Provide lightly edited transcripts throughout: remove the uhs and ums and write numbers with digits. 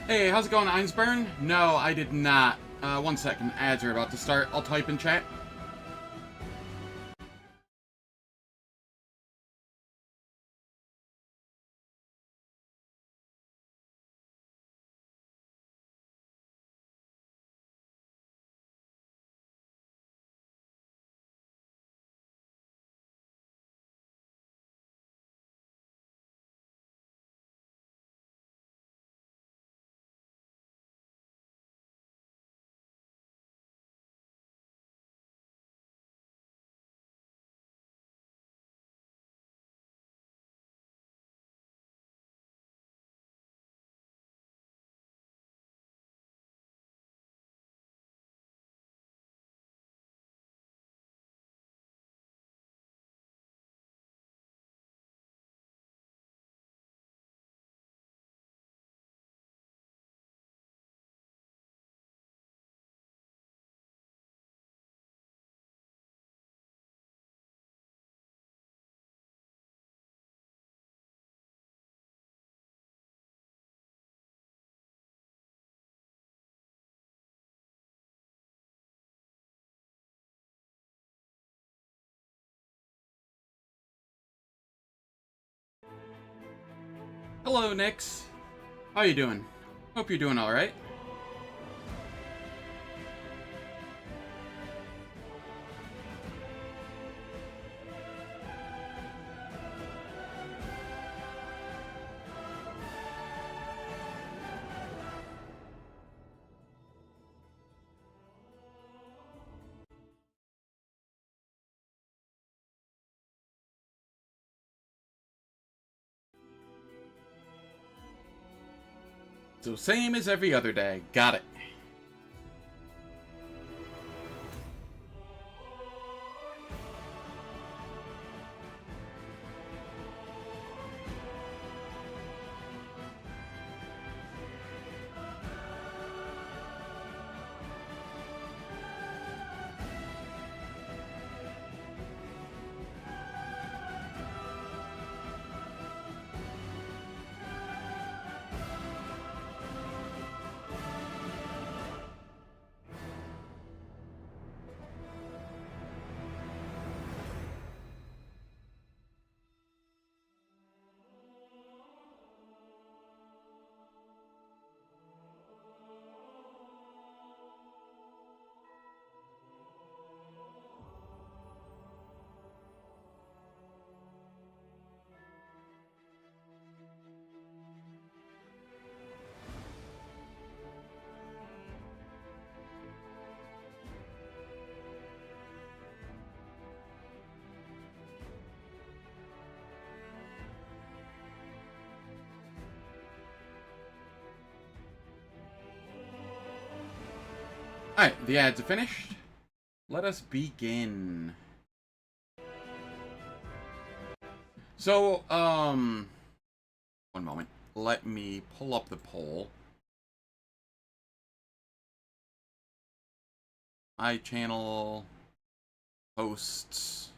Hey, how's it going, Einsburn? No, I did not. 1 second. Ads are about to start. I'll type in chat. Hello, Nix. How you doing? Hope you're doing alright. So, same as every other day. Got it. Alright, the ads are finished. Let us begin. So, one moment. Let me pull up the poll. My channel, hosts.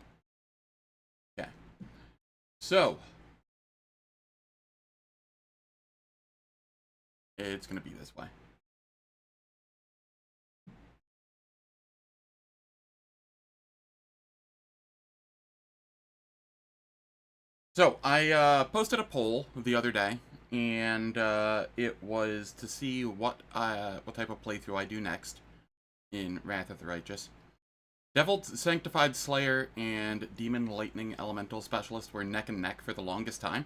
Okay. So, it's gonna be this way. So, I posted a poll the other day, and it was to see what type of playthrough I do next in Wrath of the Righteous. Devil Sanctified Slayer and Demon Lightning Elemental Specialist were neck and neck for the longest time.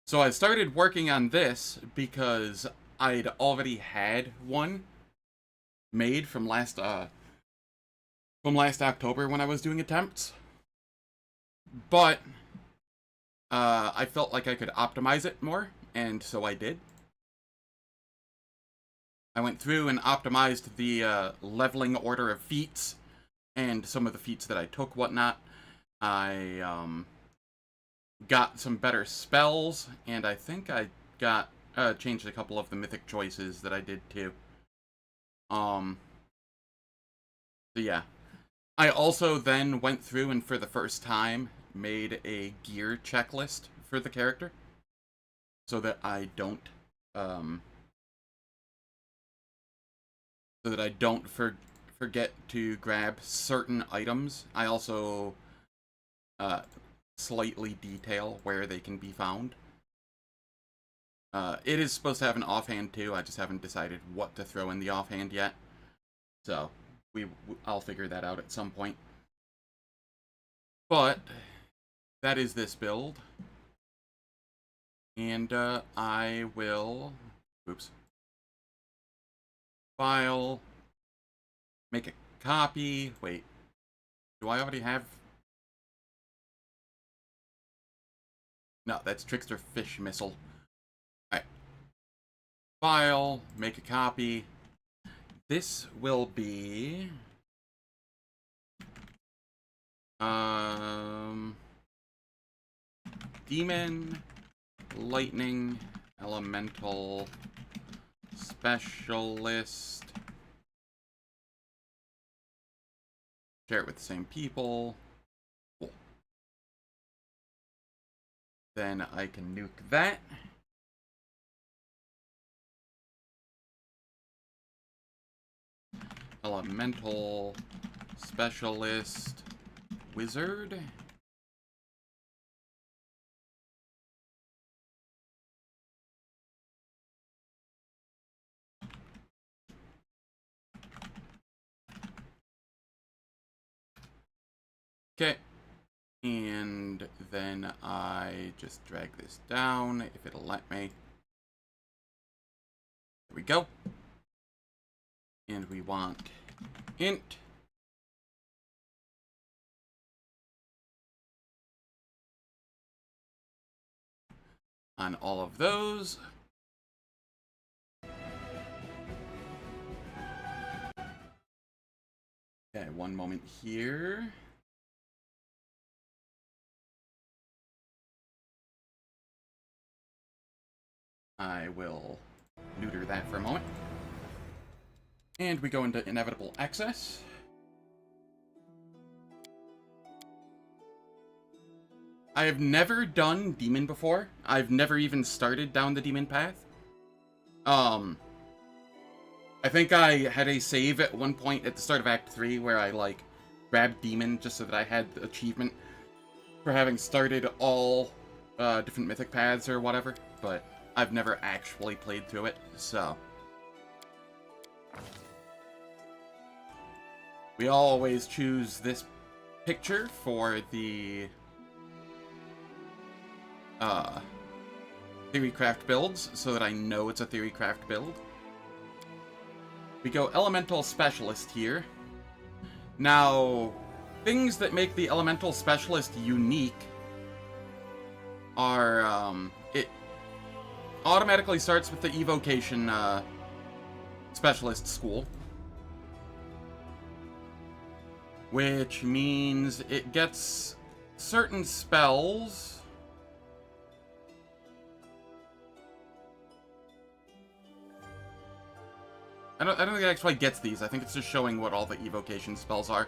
So I started working on this because I'd already had one made from last October when I was doing attempts. But I felt like I could optimize it more, and so I did. I went through and optimized the leveling order of feats and some of the feats that I took, whatnot. I got some better spells, and I think I got changed a couple of the mythic choices that I did too. So yeah. I also then went through and for the first time made a gear checklist for the character so that I don't so that I don't forget to grab certain items. I also slightly detail where they can be found. It is supposed to have an offhand too. I just haven't decided what to throw in the offhand yet. So I'll figure that out at some point. But that is this build. And I will, oops, file, make a copy. Wait, do I already have? No, that's Trickster Fish Missile. Alright. File, make a copy. This will be Demon, Lightning, Elemental, Specialist. Share it with the same people. Cool. Then I can nuke that. Elemental, Specialist, Wizard. Okay, and then I just drag this down, if it'll let me. There we go. And we want int. On all of those. Okay, one moment here. I will neuter that for a moment. And we go into inevitable access. I have never done demon before. I've never even started down the demon path. I think I had a save at one point at the start of Act 3 where I, like, grabbed demon just so that I had the achievement for having started all different mythic paths or whatever, but I've never actually played through it, so. We always choose this picture for the Theorycraft builds, so that I know it's a Theorycraft build. We go Elemental Specialist here. Now, things that make the Elemental Specialist unique are, it automatically starts with the Evocation Specialist school. Which means it gets certain spells. I don't think it actually gets these. I think it's just showing what all the evocation spells are.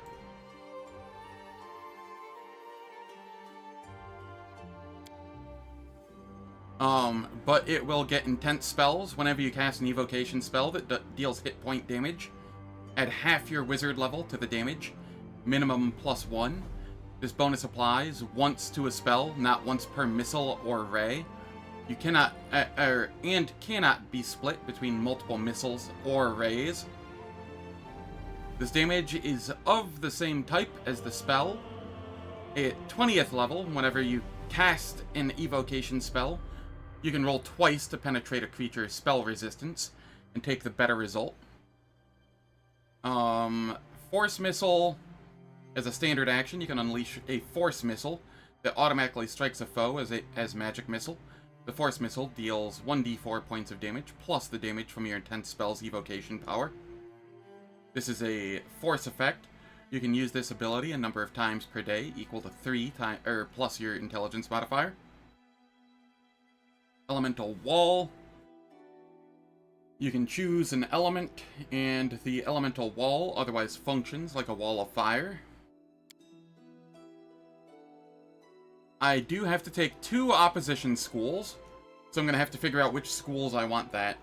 But it will get intense spells whenever you cast an evocation spell that deals hit point damage. Add half your wizard level to the damage. Minimum +1. This bonus applies once to a spell, not once per missile or ray. You cannot, and cannot be split between multiple missiles or rays. This damage is of the same type as the spell. At 20th level, whenever you cast an evocation spell, you can roll twice to penetrate a creature's spell resistance and take the better result. Force Missile. As a standard action, you can unleash a Force Missile that automatically strikes a foe as Magic Missile. The Force Missile deals 1d4 points of damage, plus the damage from your intense spell's evocation power. This is a Force effect. You can use this ability a number of times per day, equal to 3 times, or plus your Intelligence modifier. Elemental Wall. You can choose an element, and the Elemental Wall otherwise functions like a wall of fire. I do have to take 2 opposition schools, So I'm going to have to figure out which schools I want that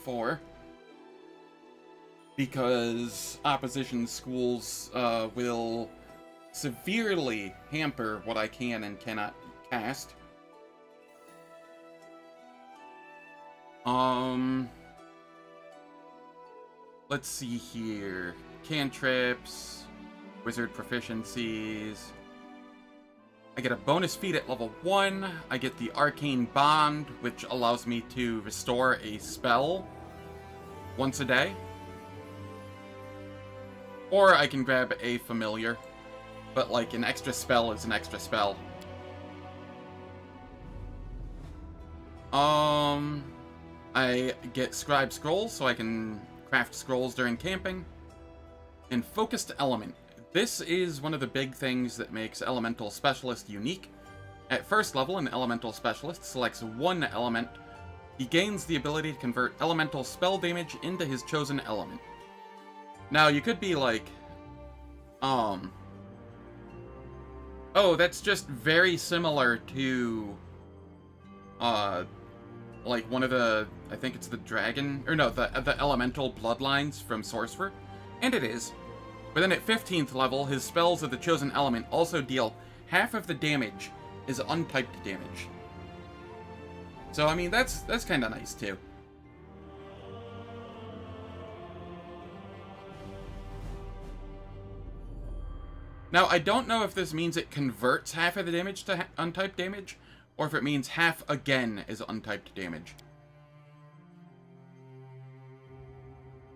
for. Because opposition schools will severely hamper what I can and cannot cast. Let's see here. Cantrips, wizard proficiencies. I get a bonus feat at level 1. I get the Arcane Bond, which allows me to restore a spell once a day. Or I can grab a familiar. But, like, an extra spell is an extra spell. I get Scribe Scrolls, so I can craft scrolls during camping. And Focused Element. This is one of the big things that makes Elemental Specialist unique. At first level, an Elemental Specialist selects one element. He gains the ability to convert elemental spell damage into his chosen element. Now, you could be like, oh, that's just very similar to, like one of the, I think it's the dragon, or no, the elemental bloodlines from Sorcerer. And it is. But then at 15th level, his spells of the chosen element also deal half of the damage is untyped damage. So, I mean, that's kind of nice, too. Now, I don't know if this means it converts half of the damage to untyped damage, or if it means half again is untyped damage.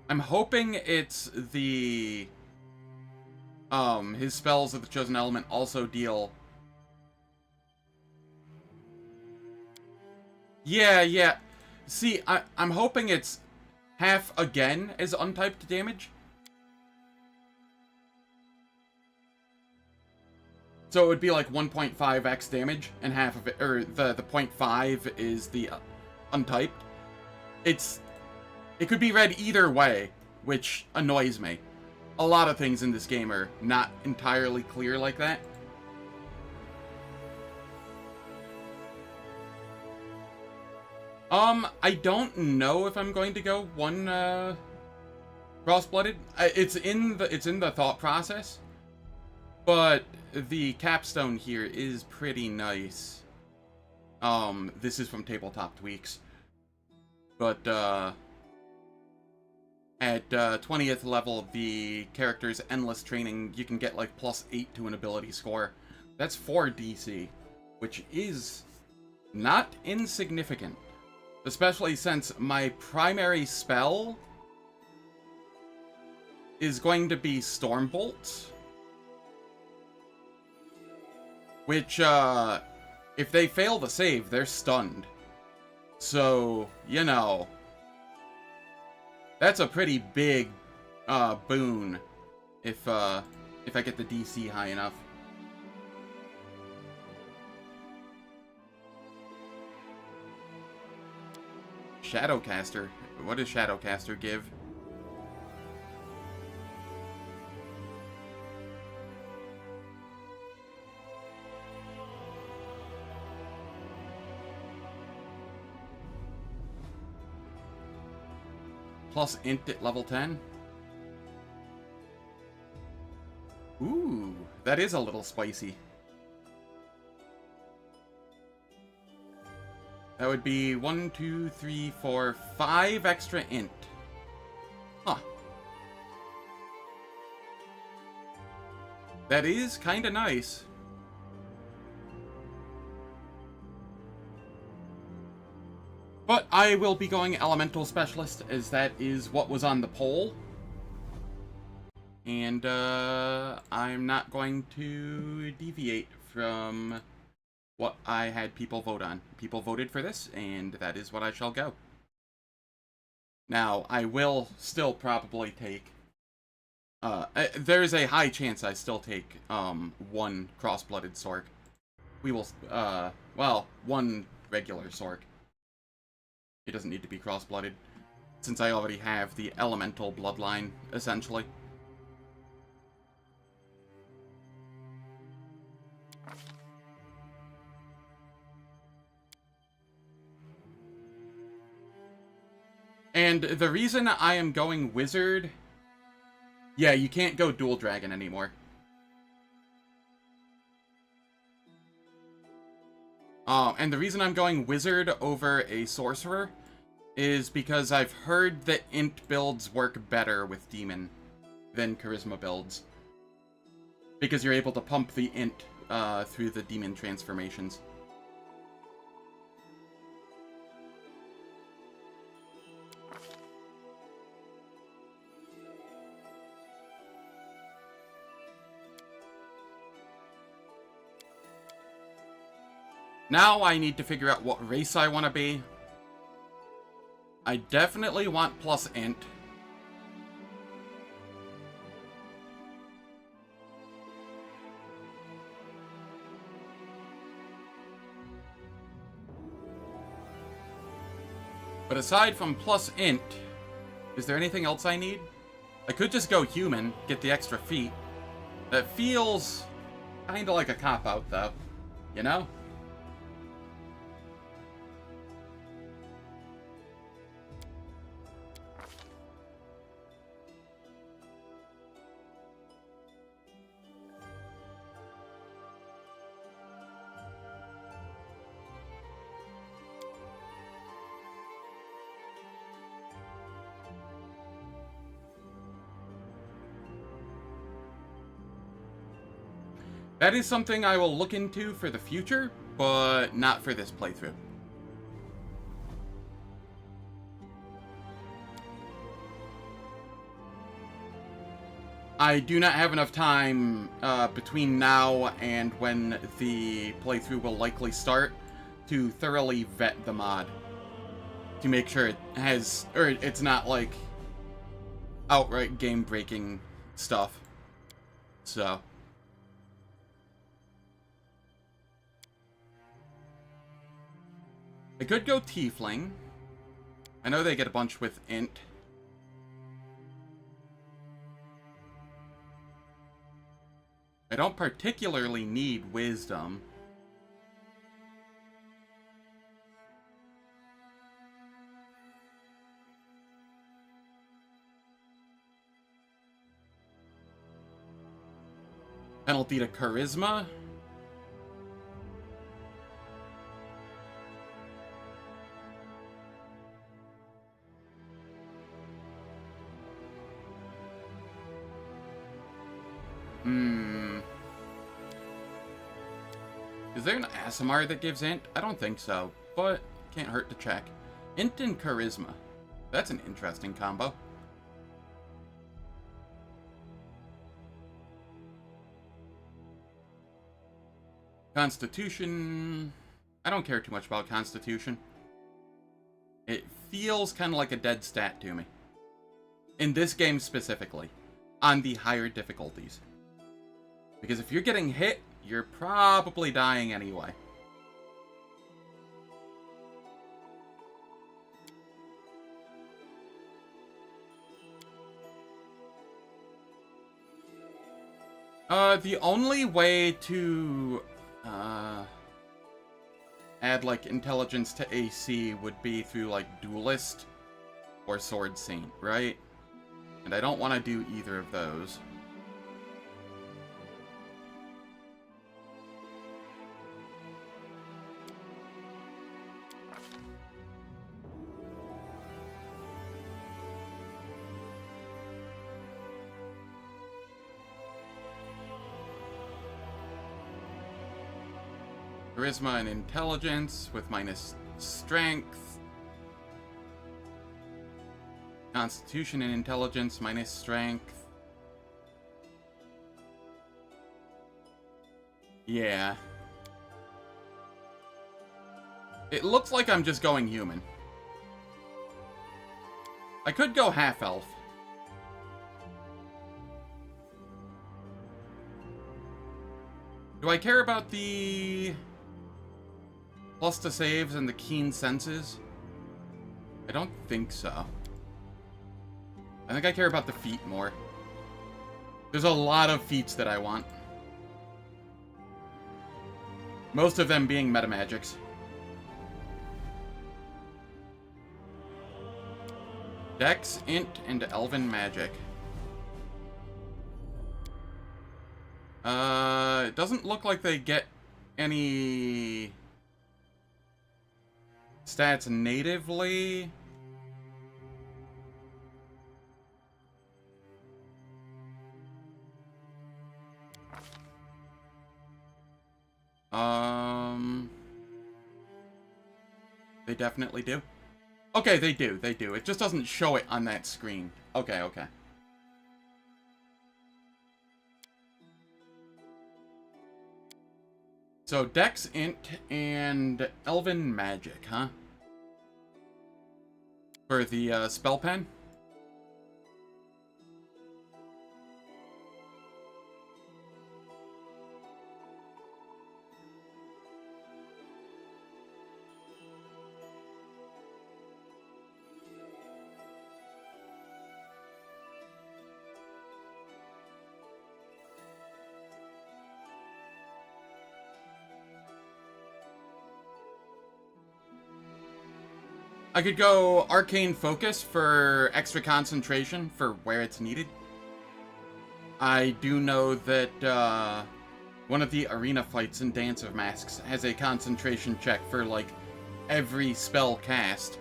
I'm hoping it's the... his spells of the chosen element also deal... Yeah. See, I'm hoping it's half again is untyped damage. So it would be like 1.5x damage, and half of it, or the 0.5 is the untyped. It could be read either way, which annoys me. A lot of things in this game are not entirely clear like that. I don't know if I'm going to go one, cross-blooded. It's in the thought process. But the capstone here is pretty nice. This is from Tabletop Tweaks. But, at 20th level, the character's endless training, you can get like +8 to an ability score. That's 4 DC, which is not insignificant. Especially since my primary spell is going to be Stormbolt. Which, if they fail the save, they're stunned. So, you know, that's a pretty big, boon if I get the DC high enough. Shadowcaster. What does Shadowcaster give? Plus int at level 10? Ooh, that is a little spicy. That would be 1, 2, 3, 4, 5 extra int. Huh. That is kinda nice. But I will be going Elemental Specialist, as that is what was on the poll. And, I'm not going to deviate from what I had people vote on. People voted for this, and that is what I shall go. Now, I will still probably take... there's a high chance I still take, one cross-blooded Sork. We will, well, one regular Sork. It doesn't need to be cross-blooded, since I already have the elemental bloodline, essentially. And the reason I am going wizard... Yeah, you can't go dual dragon anymore. And the reason I'm going wizard over a sorcerer is because I've heard that int builds work better with demon than charisma builds. Because you're able to pump the int through the demon transformations. Now I need to figure out what race I want to be. I definitely want plus int. But aside from plus int, is there anything else I need? I could just go human, get the extra feet. That feels kinda like a cop-out, though. You know? That is something I will look into for the future, but not for this playthrough. I do not have enough time between now and when the playthrough will likely start to thoroughly vet the mod. To make sure it has, or it's not like outright game-breaking stuff. So... I could go Tiefling. I know they get a bunch with int. I don't particularly need Wisdom. Penalty to Charisma. Is there an ASMR that gives int? I don't think so, but can't hurt to check. Int and Charisma. That's an interesting combo. Constitution... I don't care too much about Constitution. It feels kind of like a dead stat to me. In this game specifically. On the higher difficulties. Because if you're getting hit, you're probably dying anyway. The only way to add like intelligence to AC would be through like Duelist or Sword Saint, right? And I don't want to do either of those. Charisma and Intelligence with minus Strength. Constitution and Intelligence minus Strength. Yeah. It looks like I'm just going human. I could go half-elf. Do I care about the... plus to saves and the keen senses? I don't think so. I think I care about the feat more. There's a lot of feats that I want. Most of them being metamagics. Dex, Int, and Elven Magic. It doesn't look like they get any stats natively. They definitely do. Okay, they do. They do. It just doesn't show it on that screen. Okay, okay. So, Dex, Int, and Elven Magic, huh? For the spell pen? I could go Arcane Focus for extra concentration for where it's needed. I do know that one of the arena fights in Dance of Masks has a concentration check for, like, every spell cast.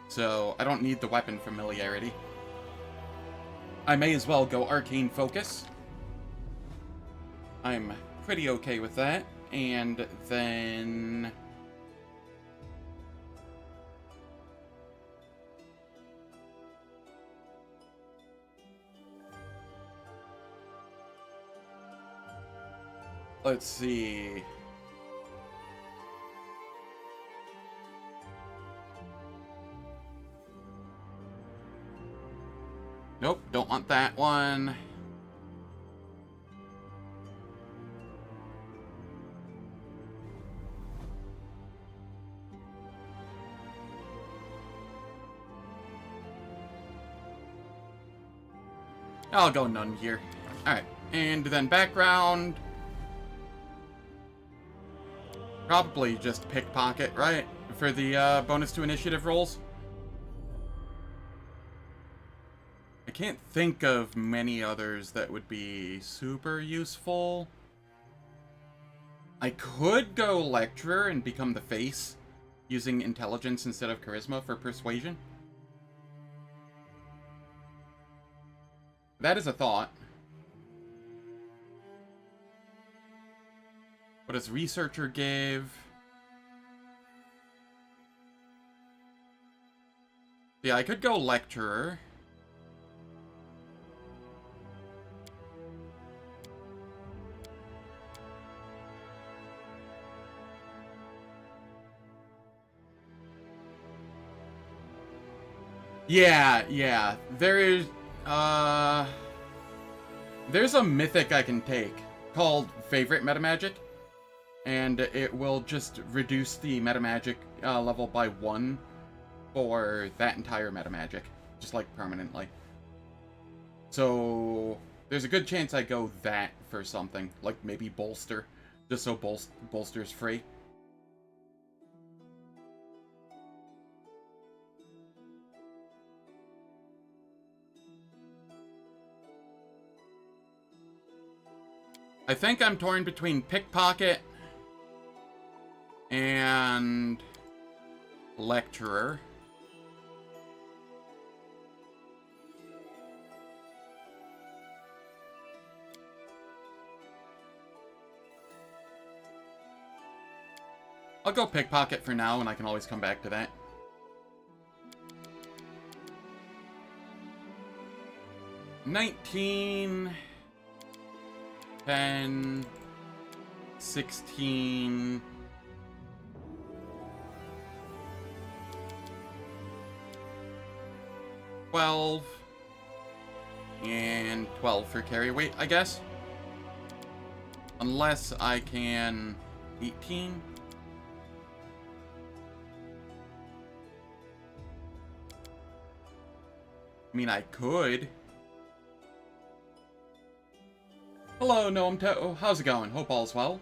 So I don't need the weapon familiarity. I may as well go Arcane Focus. I'm pretty okay with that. And then... let's see. Nope, don't want that one. I'll go none here. Alright, and then background. Probably just Pickpocket, right? For the bonus to initiative rolls. I can't think of many others that would be super useful. I could go Lecturer and become the face, using intelligence instead of charisma for persuasion. That is a thought. What does Researcher give? Yeah, I could go Lecturer. Yeah. There's a mythic I can take called Favorite Metamagic. And it will just reduce the metamagic level by 1 for that entire metamagic. Just, like, permanently. So, there's a good chance I go that for something. Like, maybe Bolster. Just so Bolster's free. I think I'm torn between Pickpocket and Lecturer. I'll go Pickpocket for now, and I can always come back to that. $19, $10, $16... $12, and $12 for carry weight, I guess. Unless I can... $18? I mean, I could. Hello, Noam Toe. How's it going? Hope all's well.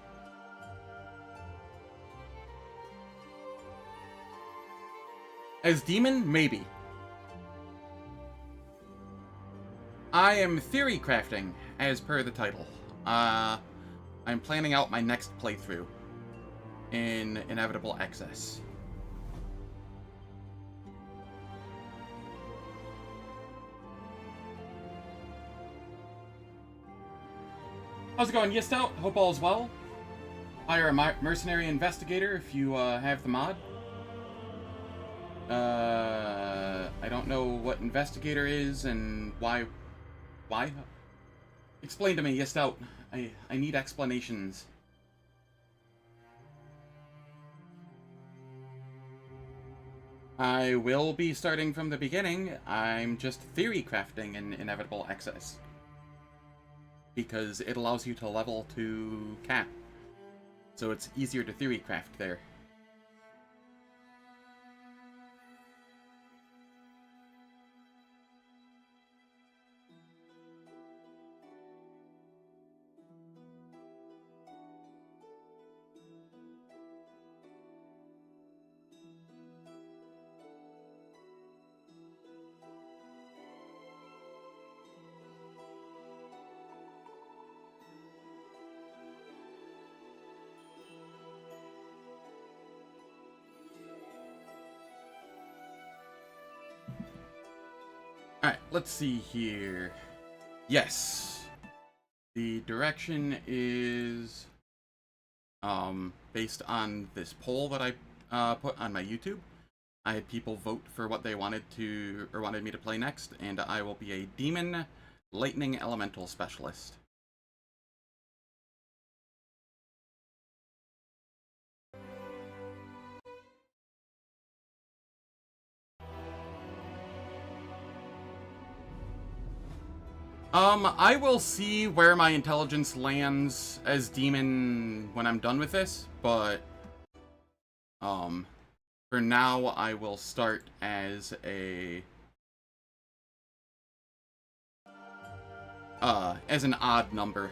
As Demon? Maybe. I am theory crafting, as per the title. I'm planning out my next playthrough in Inevitable Excess. How's it going, Yistout? Hope all's well. Hire a mercenary investigator if you have the mod. I don't know what investigator is and why. Why? Explain to me, Yistout. I need explanations. I will be starting from the beginning. I'm just theory crafting in Inevitable Excess. Because it allows you to level to cap. So it's easier to theory craft there. Alright, let's see here. Yes. The direction is based on this poll that I put on my YouTube. I had people vote for what they wanted me to play next, and I will be a Demon Lightning Elemental Specialist. I will see where my intelligence lands as demon when I'm done with this, but, for now, I will start as an odd number.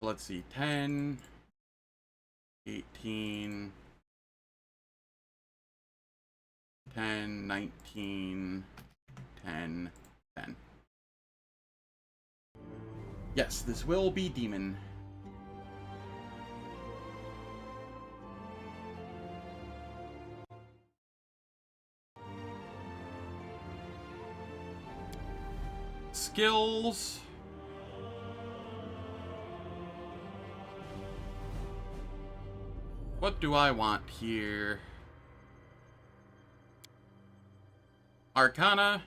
Let's see, 10, 18, 10, 19, 10, 10. Yes, this will be demon. Skills. What do I want here? Arcana.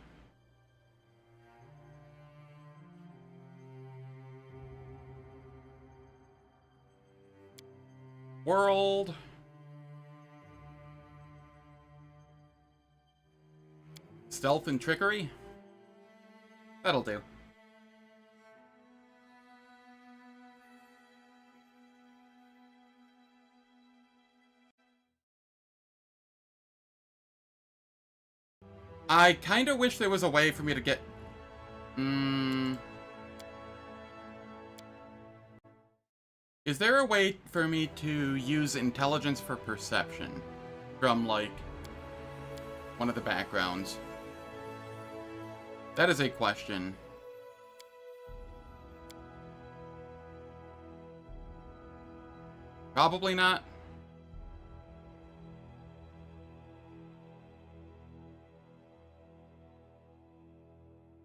World. Stealth and trickery. That'll do. I kinda wish there was a way for me to get... Is there a way for me to use intelligence for perception from, like, one of the backgrounds? That is a question. Probably not.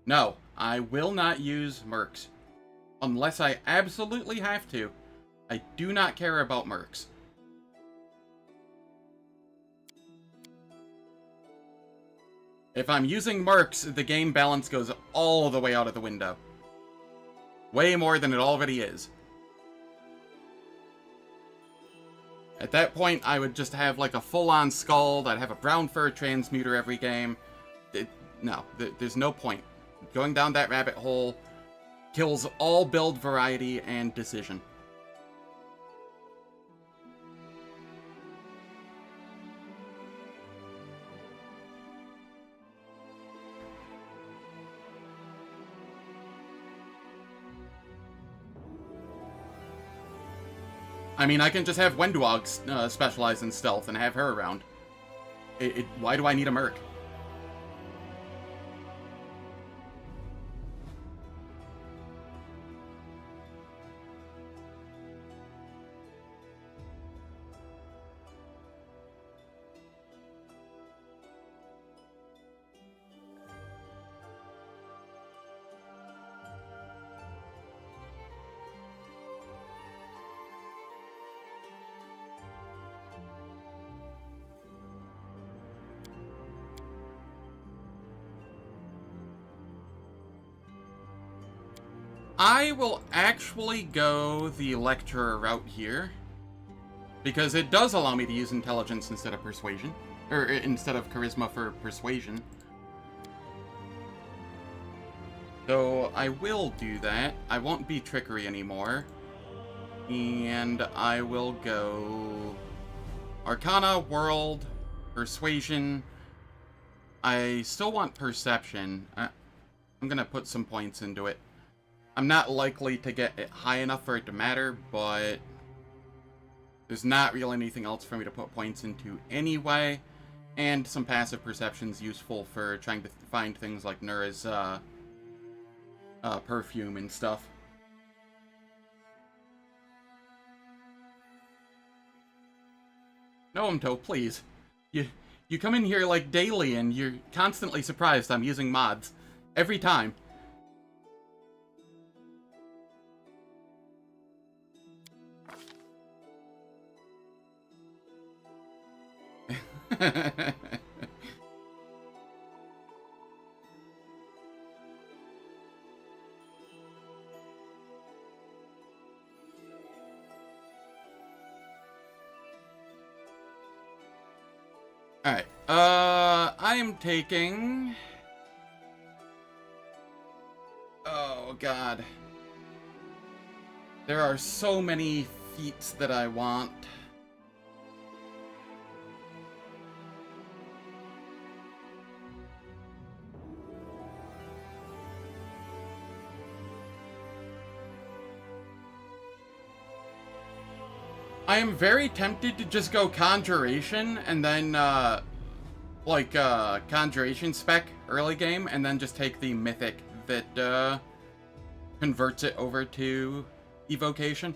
No, I will not use mercs. Unless I absolutely have to. I do not care about mercs. If I'm using mercs, the game balance goes all the way out of the window. Way more than it already is. At that point, I would just have like a full-on skull. I'd have a brown fur transmuter every game. There's no point. Going down that rabbit hole kills all build variety and decision. I mean, I can just have Wenduog specialize in stealth and have her around. Why do I need a merc? I will actually go the lecturer route here, because it does allow me to use intelligence instead of persuasion, or instead of charisma for persuasion. So I will do that. I won't be trickery anymore. And I will go Arcana, World, Persuasion. I still want Perception. I'm going to put some points into it. I'm not likely to get it high enough for it to matter, but there's not really anything else for me to put points into anyway. And some passive perception's useful for trying to find things like Nura's perfume and stuff. No, Umto, please. You come in here like daily and you're constantly surprised I'm using mods. Every time. Alright, I am taking... Oh, God. There are so many feats that I want. I am very tempted to just go Conjuration and then, Conjuration spec early game, and then just take the Mythic that, converts it over to Evocation.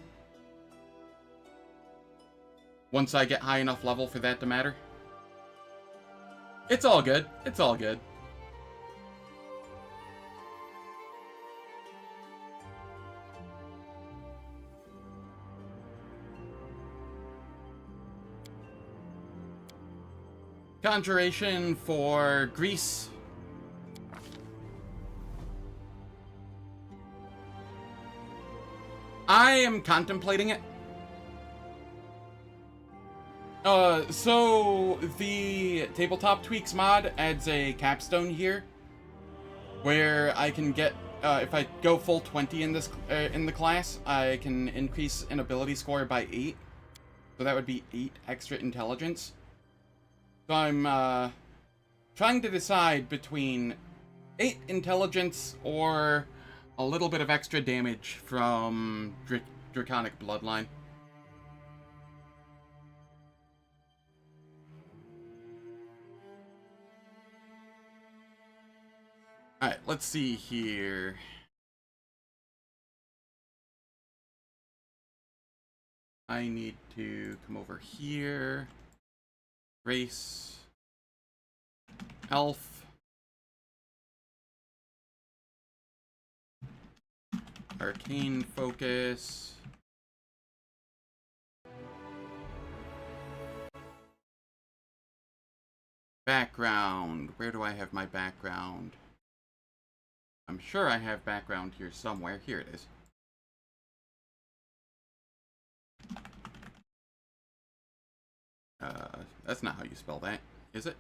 Once I get high enough level for that to matter. It's all good. It's all good. Conjuration for Greece. I am contemplating it. So the Tabletop Tweaks mod adds a capstone here, where I can get, if I go full 20 in this, in the class, I can increase an ability score by 8. So that would be 8 extra intelligence. So I'm, trying to decide between 8 intelligence or a little bit of extra damage from Draconic Bloodline. Alright, let's see here. I need to come over here. Race. Elf. Arcane focus. Background. Where do I have my background? I'm sure I have background here somewhere. Here it is. That's not how you spell that, is it?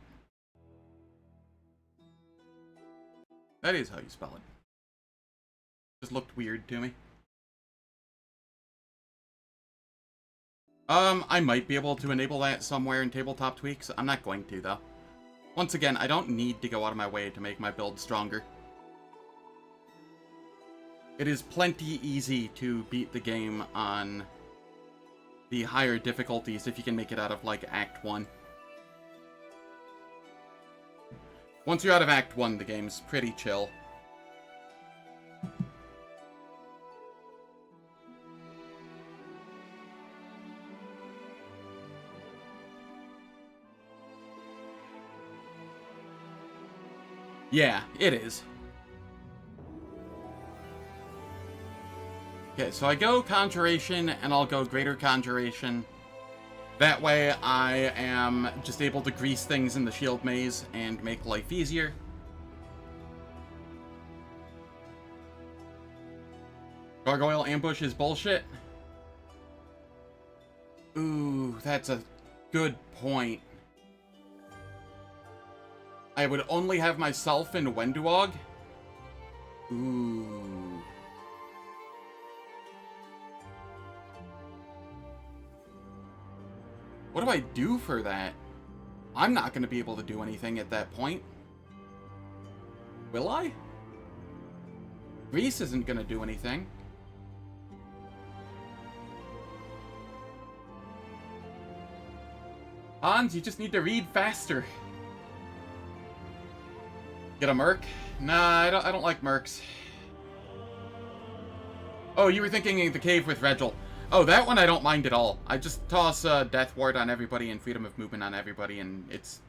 That is how you spell it. Just looked weird to me. I might be able to enable that somewhere in Tabletop Tweaks. I'm not going to, though. Once again, I don't need to go out of my way to make my build stronger. It is plenty easy to beat the game on the higher difficulties if you can make it out of, like, Act 1. Once you're out of Act 1, the game's pretty chill. Yeah, it is. Okay, so I go Conjuration, and I'll go Greater Conjuration. That way, I am just able to grease things in the shield maze and make life easier. Gargoyle ambush is bullshit? Ooh, that's a good point. I would only have myself and Wenduog? Ooh. What do I do for that? I'm not going to be able to do anything at that point. Will I? Reese isn't going to do anything. Hans, you just need to read faster. Get a merc? Nah, I don't like mercs. Oh, you were thinking the cave with Regil. Oh, that one I don't mind at all. I just toss Death Ward on everybody and Freedom of Movement on everybody, and it's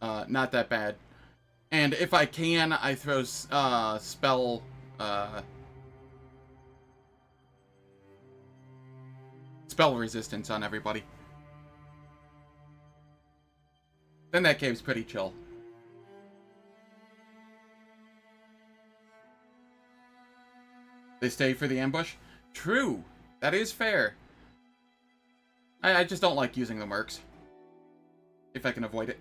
not that bad. And if I can, I throw spell resistance on everybody. Then that cave's pretty chill. They stay for the ambush? True. That is fair. I just don't like using the mercs. If I can avoid it.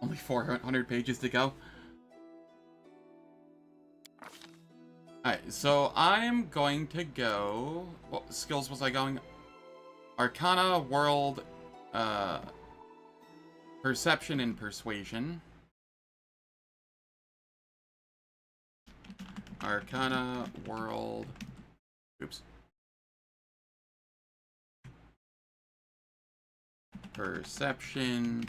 Only 400 pages to go. Alright, so I'm going to go... What skills was I going? Arcana, World, Perception, and Persuasion. Arcana, World... Oops. Perception,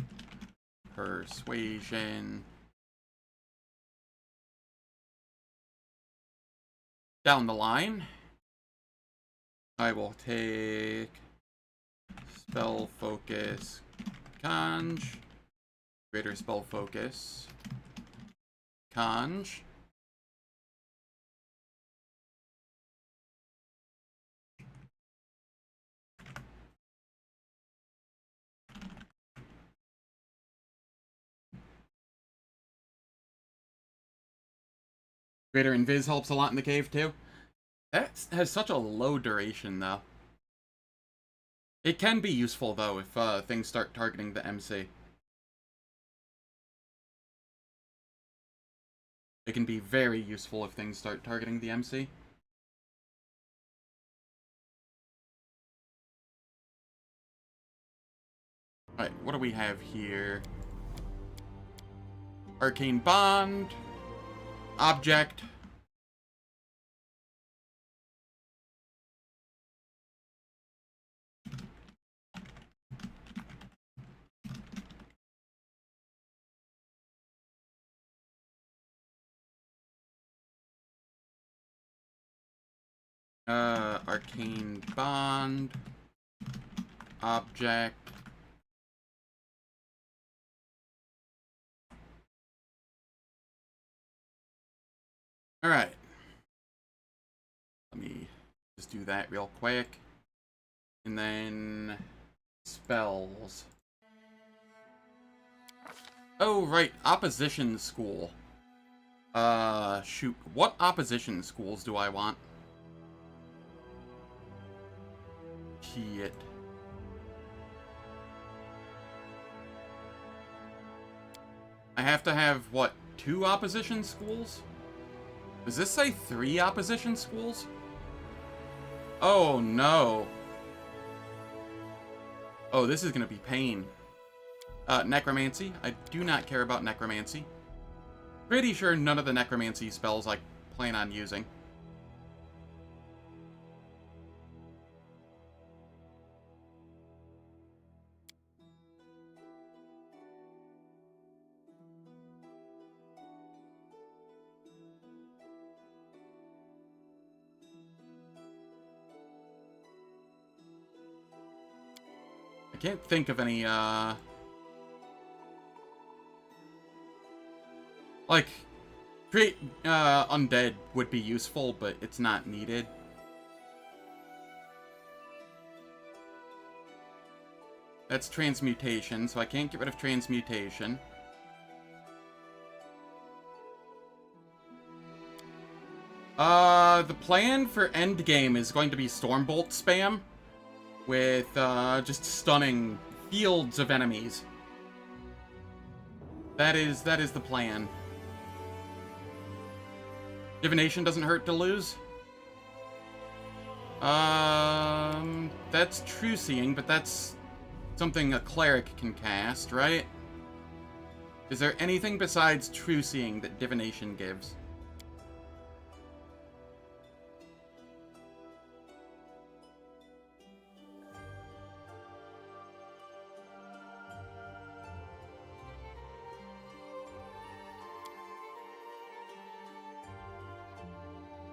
Persuasion. Down the line, I will take Spell Focus, Conj, Greater Spell Focus, Conj. Greater Invis helps a lot in the cave, too. That has such a low duration, though. It can be useful, though, if things start targeting the MC. It can be very useful if things start targeting the MC. Alright, what do we have here? Arcane Bond... Object. Arcane Bond. Object. Alright. Let me just do that real quick. And then... spells. Oh, right. Opposition school. Shoot. What opposition schools do I want? Shit. I have to have, what, 2 opposition schools? Does this say 3 opposition schools? Oh, no. Oh, this is gonna be pain. Necromancy. I do not care about Necromancy. Pretty sure none of the Necromancy spells I plan on using. I can't think of any, like, create, undead would be useful, but it's not needed. That's transmutation, so I can't get rid of transmutation. The plan for endgame is going to be Stormbolt spam with, just stunning fields of enemies. That is the plan. Divination doesn't hurt to lose? That's True Seeing, but that's something a cleric can cast, right? Is there anything besides True Seeing that Divination gives?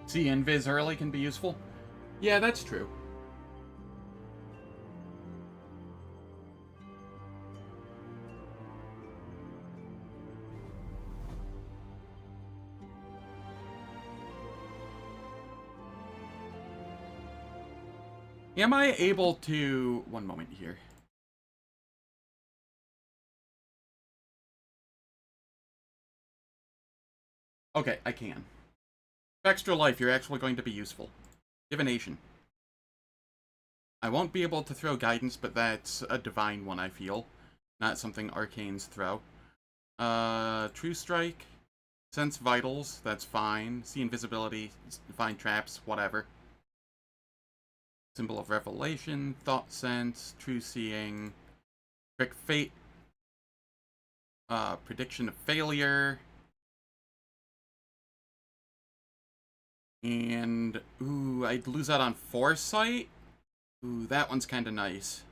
See, Invis early can be useful. Yeah, that's true. Am I able to... One moment here. Okay, I can. Extra life, you're actually going to be useful. Divination. I won't be able to throw guidance, but that's a divine one, I feel. Not something arcanes throw. True Strike. Sense Vitals, that's fine. See Invisibility, find traps, whatever. Symbol of Revelation, Thought Sense, True Seeing, Trick Fate, Prediction of Failure, and, ooh, I'd lose out on Foresight? Ooh, that one's kinda nice.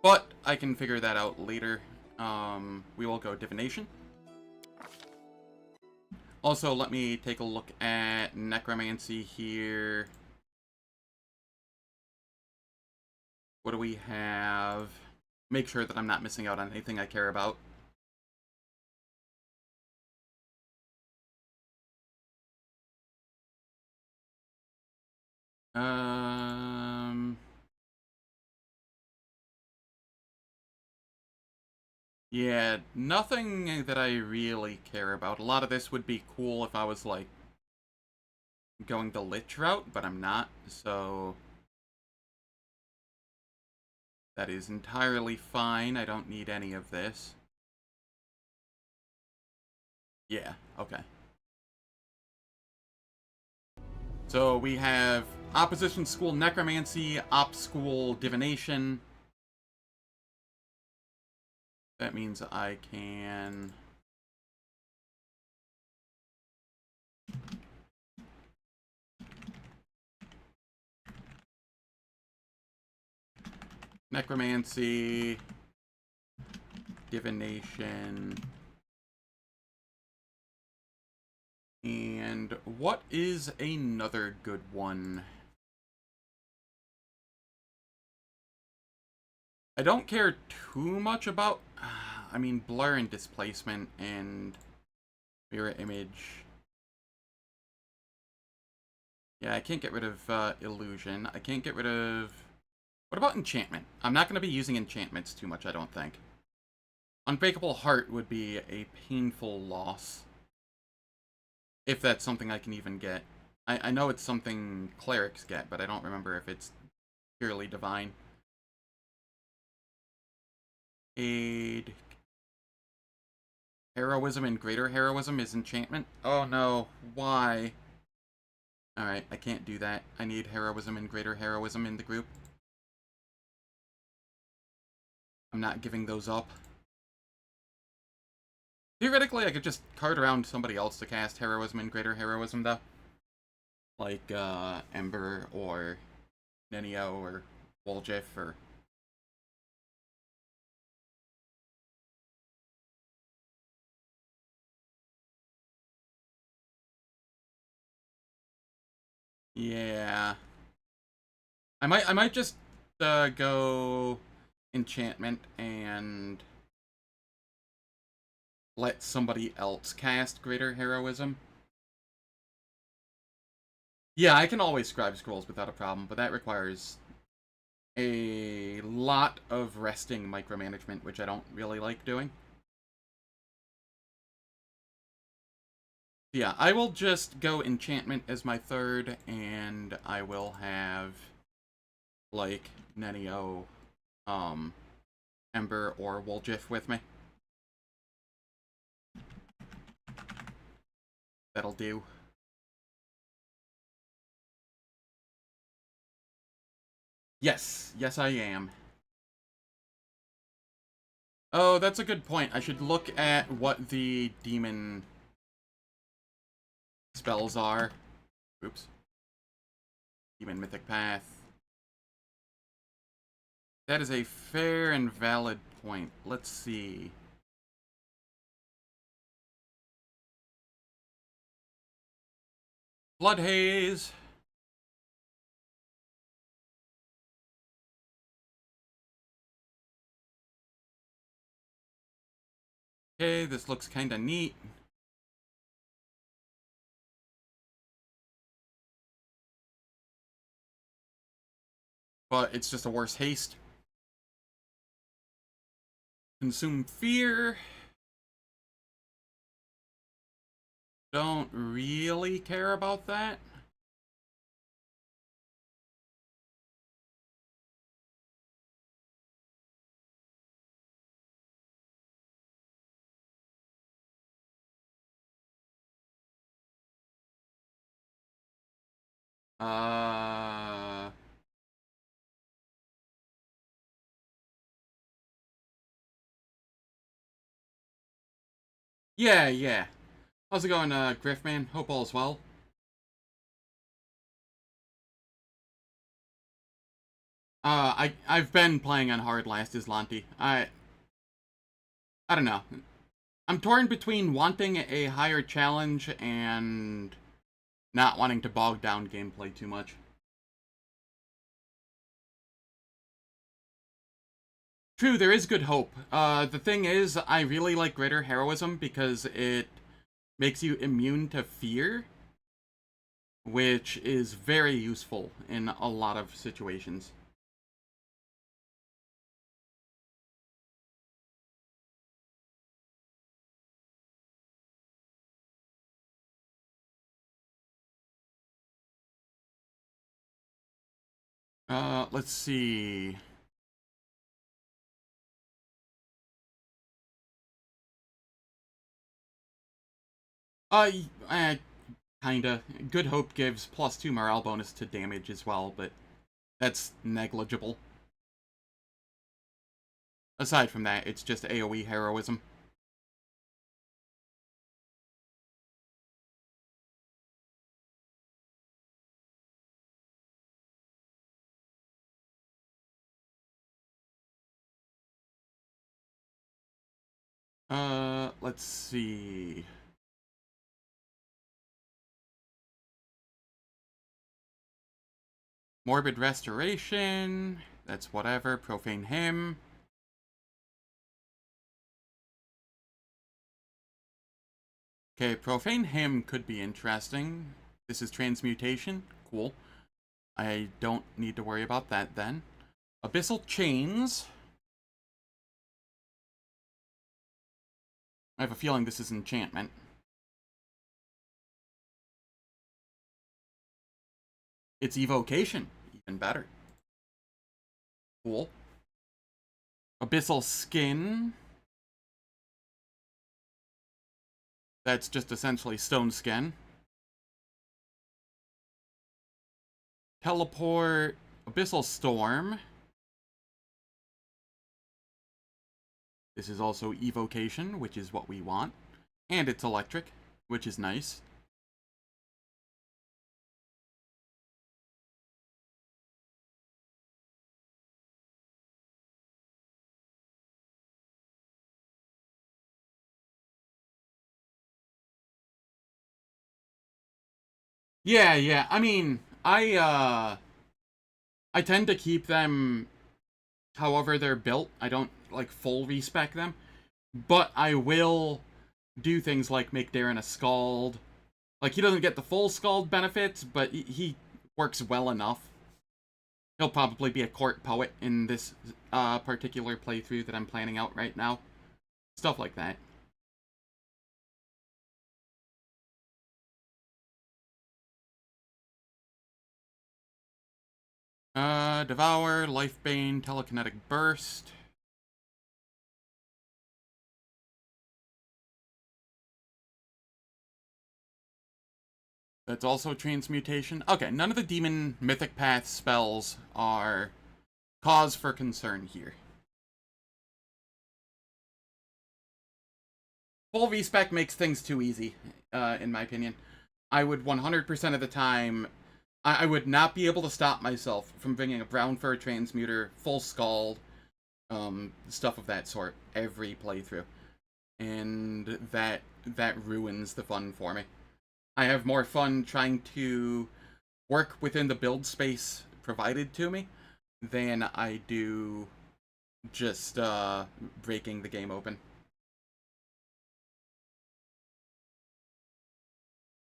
But I can figure that out later. We will go Divination. Also, let me take a look at Necromancy here. What do we have? Make sure that I'm not missing out on anything I care about. Yeah, nothing that I really care about. A lot of this would be cool if I was, like, going the Lich route, but I'm not, so... That is entirely fine. I don't need any of this. Yeah, okay. So we have Opposition School Necromancy, Op School Divination. That means I can... Necromancy, Divination, and what is another good one? I don't care too much about, I mean, Blur and Displacement and Mirror Image. Yeah, I can't get rid of Illusion. I can't get rid of... What about Enchantment? I'm not going to be using enchantments too much, I don't think. Unbreakable Heart would be a painful loss. If that's something I can even get. I know it's something clerics get, but I don't remember if it's purely divine. Aid. Heroism and Greater Heroism is enchantment? Oh no, why? Alright, I can't do that. I need Heroism and Greater Heroism in the group. I'm not giving those up. Theoretically, I could just cart around somebody else to cast Heroism and Greater Heroism, though. Like, Ember, or Nenio, or Woljif, or... Yeah. I might just, go... Enchantment, and... let somebody else cast Greater Heroism. Yeah, I can always scribe scrolls without a problem, but that requires a lot of resting micromanagement, which I don't really like doing. Yeah, I will just go enchantment as my third, and I will have, like, Nenio, um, Ember, or Woljif with me. That'll do. Yes, yes I am. Oh, that's a good point. I should look at what the demon spells are. Oops. Demon Mythic Path. That is a fair and valid point. Let's see. Blood Haze. Okay, this looks kinda neat. But it's just a worse haste. Consume Fear. Don't really care about that. Uh... Yeah, yeah. How's it going, Griffman? Hope all is well. I've been playing on hard last Azlanti. I don't know. I'm torn between wanting a higher challenge and not wanting to bog down gameplay too much. True, there is good hope. The thing is, I really like Greater Heroism because it makes you immune to fear, which is very useful in a lot of situations. Let's see. Kinda. Good Hope gives +2 morale bonus to damage as well, but that's negligible. Aside from that, it's just AoE heroism. Let's see. Morbid Restoration. That's whatever. Profane Hymn. Okay, Profane Hymn could be interesting. This is Transmutation. Cool. I don't need to worry about that then. Abyssal Chains. I have a feeling this is enchantment. It's Evocation. Even better. Cool. Abyssal Skin. That's just essentially Stone Skin. Teleport. Abyssal Storm. This is also Evocation, which is what we want. And it's electric, which is nice. Yeah, yeah. I mean, I tend to keep them however they're built. I don't, like, full respec them. But I will do things like make Darren a Scald. Like, he doesn't get the full Scald benefits, but he works well enough. He'll probably be a court poet in this particular playthrough that I'm planning out right now. Stuff like that. Devour, Life Bane, Telekinetic Burst. That's also Transmutation. Okay, none of the Demon Mythic Path spells are cause for concern here. Full V-Spec makes things too easy, in my opinion. I would 100% of the time... I would not be able to stop myself from bringing a Brown Fur Transmuter, Full Scald, stuff of that sort, every playthrough. And that ruins the fun for me. I have more fun trying to work within the build space provided to me than I do just breaking the game open.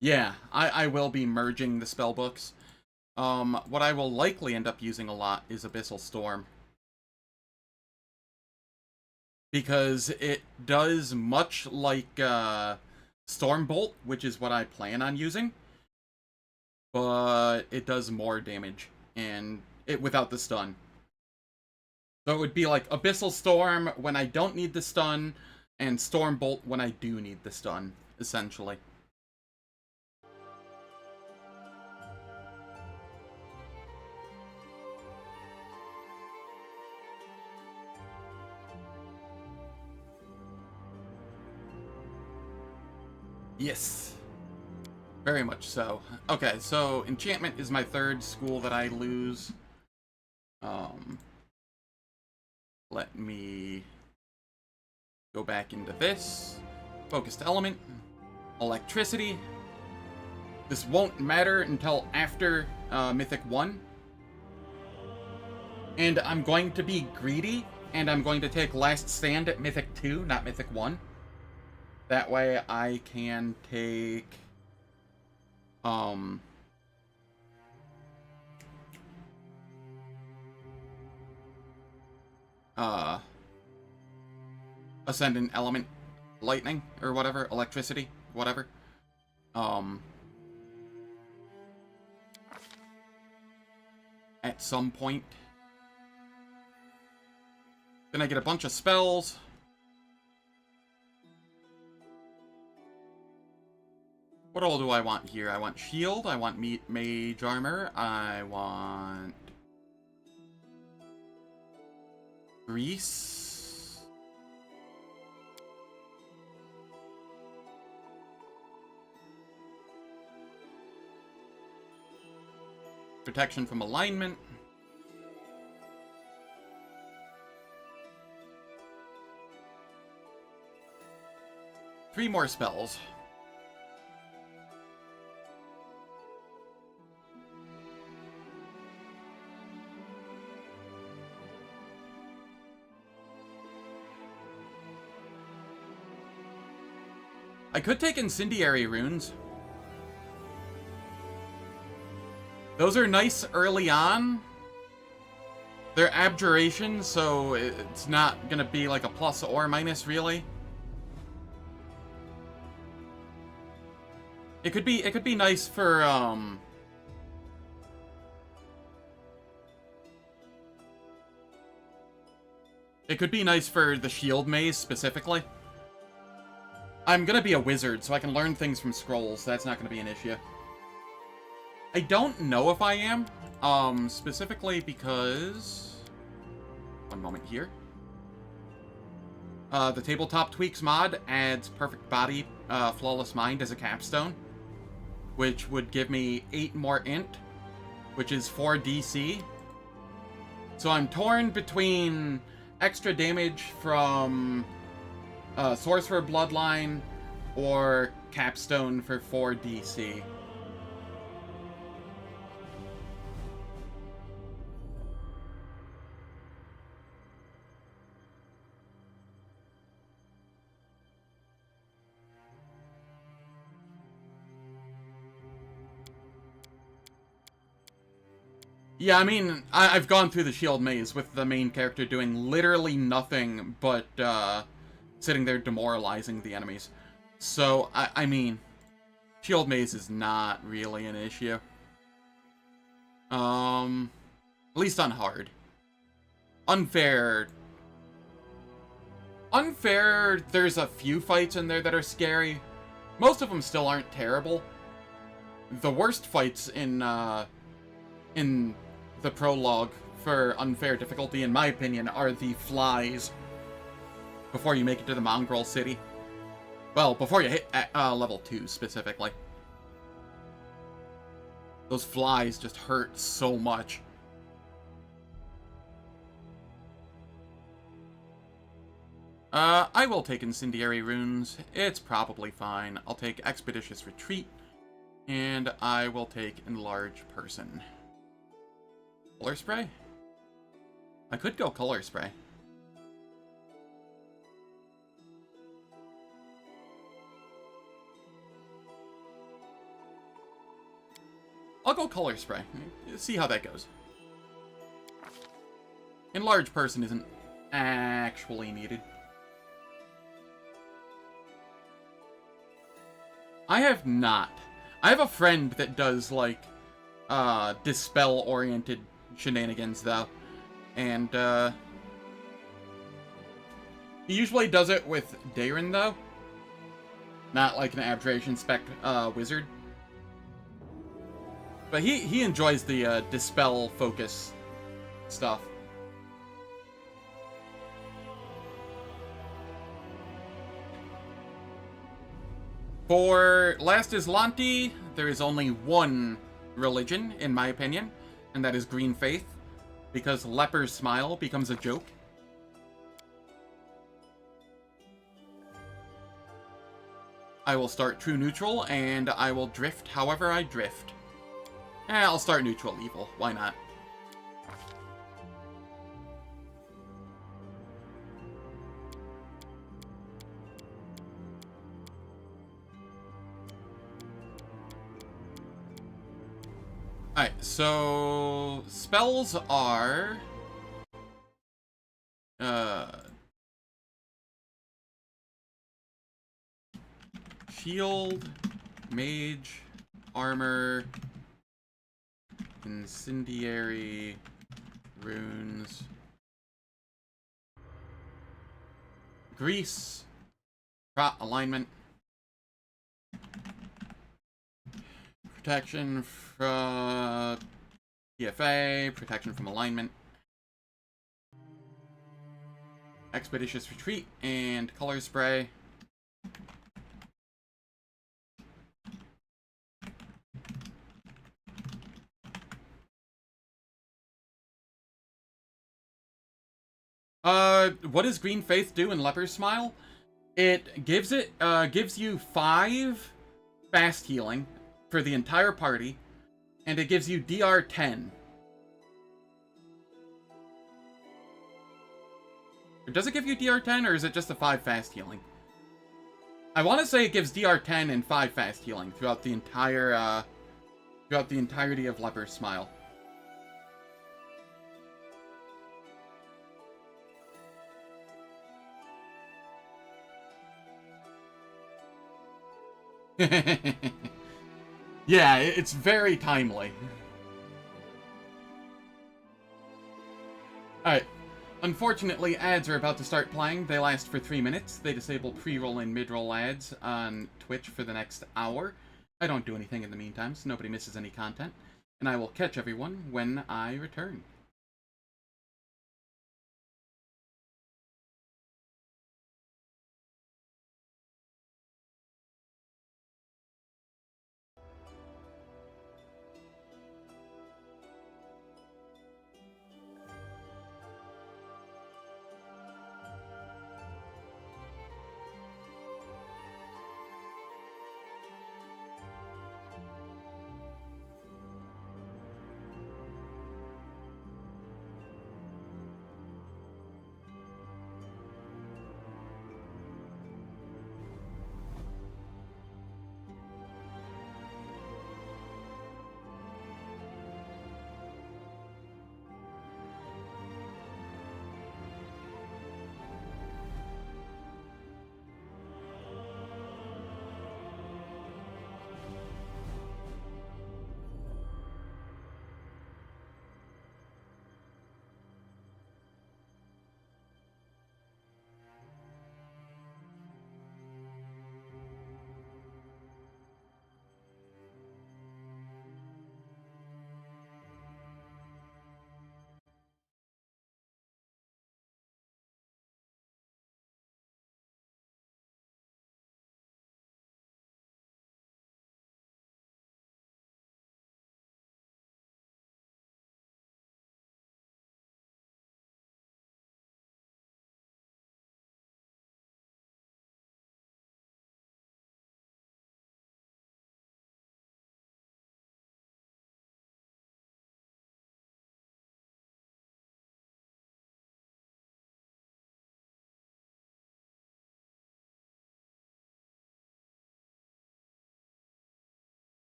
Yeah, I will be merging the spell books. What I will likely end up using a lot is Abyssal Storm. Because it does much like Stormbolt, which is what I plan on using. But it does more damage, and it without the stun. So it would be like Abyssal Storm when I don't need the stun, and Stormbolt when I do need the stun, essentially. Yes. Very much so. Okay, so Enchantment is my third school that I lose. Let me go back into this. Focused Element. Electricity. This won't matter until after Mythic 1. And I'm going to be greedy, and I'm going to take Last Stand at Mythic 2, not Mythic 1. That way I can take... Ascendant Element Lightning, or whatever, Electricity, whatever. At some point. Then I get a bunch of spells. What all do I want here? I want Shield, I want Mage Armor, I want... Grease... Protection from alignment. Three more spells. I could take Incendiary Runes. Those are nice early on. They're Abjuration, so it's not gonna be like a plus or minus, really. It could be nice for, It could be nice for the Shield Maze, specifically. I'm gonna be a wizard, so I can learn things from scrolls. So that's not gonna be an issue. I don't know if I am, specifically because... One moment here. The Tabletop Tweaks mod adds Perfect Body, Flawless Mind as a capstone, which would give me 8 more int, which is 4 DC. So I'm torn between extra damage from Sorcerer Bloodline or capstone for 4 DC. Yeah, I mean, I've gone through the Shield Maze with the main character doing literally nothing but sitting there demoralizing the enemies. So, I mean, Shield Maze is not really an issue. At least on hard. Unfair. Unfair, there's a few fights in there that are scary. Most of them still aren't terrible. The worst fights in the prologue for unfair difficulty, in my opinion, are the flies before you make it to the Mongrel City. Well, before you hit level 2, specifically. Those flies just hurt so much. I will take Incendiary Runes. It's probably fine. I'll take Expeditious Retreat. And I will take Enlarge Person. Color Spray? I could go Color Spray. I'll go Color Spray. See how that goes. Enlarge Person isn't actually needed. I have not. I have a friend that does, like, dispel-oriented shenanigans, though. And, he usually does it with Daren, though. Not like an Abjuration Spec, wizard. But he enjoys the, dispel focus stuff. For Last Azlanti, there is only one religion, in my opinion, and that is Green Faith, because Leper's Smile becomes a joke. I will start True Neutral, and I will drift however I drift. I'll start Neutral Evil, why not? Alright, so spells are Shield, Mage, Armor, Incendiary, Runes, Grease, Alignment, Protection from PFA, Protection from Alignment, Expeditious Retreat, and Color Spray. What does Green Faith do in Leper's Smile? It gives you 5 fast healing for the entire party, and it gives you DR 10. Does it give you DR 10, or is it just the 5 fast healing? I want to say it gives DR 10 and 5 fast healing throughout the entire, throughout the entirety of Leper's Smile. Yeah, it's very timely. Alright. Unfortunately, ads are about to start playing. They last for 3 minutes. They disable pre-roll and mid-roll ads on Twitch for the next hour. I don't do anything in the meantime, so nobody misses any content. And I will catch everyone when I return.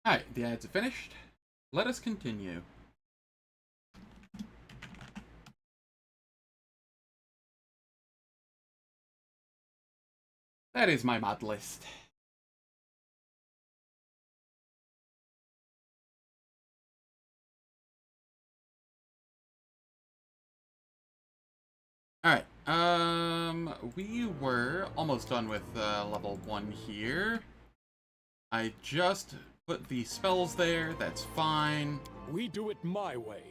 Alright, the ads are finished. Let us continue. That is my mod list. Alright, we were almost done with level 1 here. I just put the spells there, that's fine. We do it my way.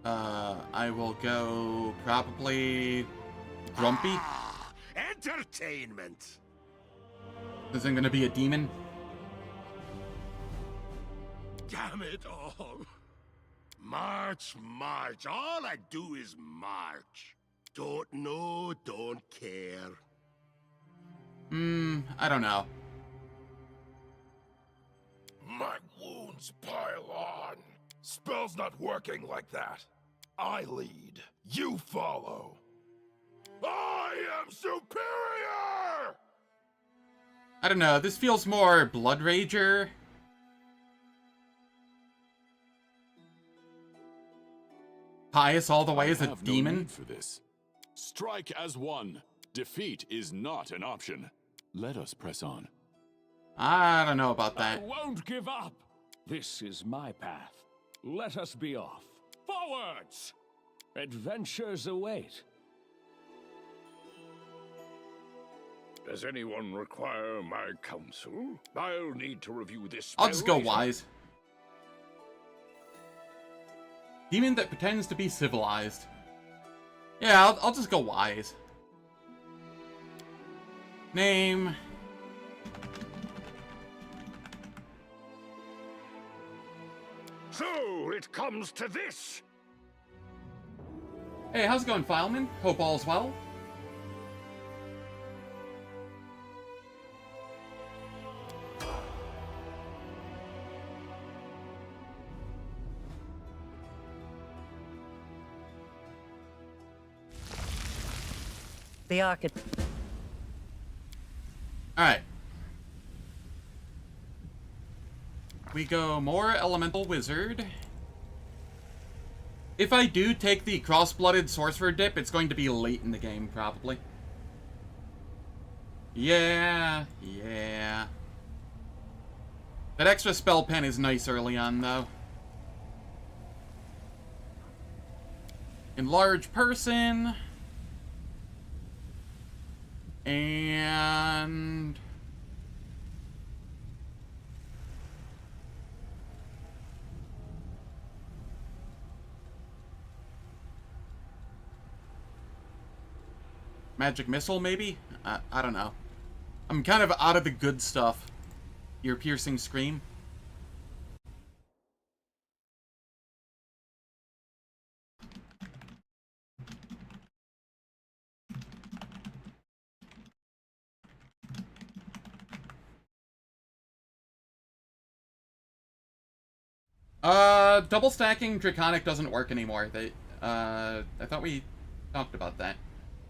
I will go probably Grumpy. Entertainment! Is it gonna be a demon? Damn it all. March, march. All I do is march. Don't know, don't care. I don't know. My wounds pile on. Spell's not working like that. I lead. You follow. I am superior! I don't know, this feels more Blood Rager. Pious all the way as a demon. No need for this. Strike as one. Defeat is not an option. Let us press on. I don't know about I that. won't give up. This is my path. Let us be off. Forwards! Adventures await. Does anyone require my counsel? I'll need to review this. I'll just go later. wise. Demon that pretends to be civilized. Yeah, I'll just go wise. Name. So it comes to this. Hey, how's it going, Fileman? Hope all's well. The architect. Alright. We go more Elemental Wizard. If I do take the Cross-Blooded Sorcerer dip, it's going to be late in the game, probably. Yeah. That extra spell pen is nice early on, though. Enlarge Person. And... Magic Missile, maybe? I don't know. I'm kind of out of the good stuff. Ear Piercing Scream. Double stacking Draconic doesn't work anymore. I thought we talked about that.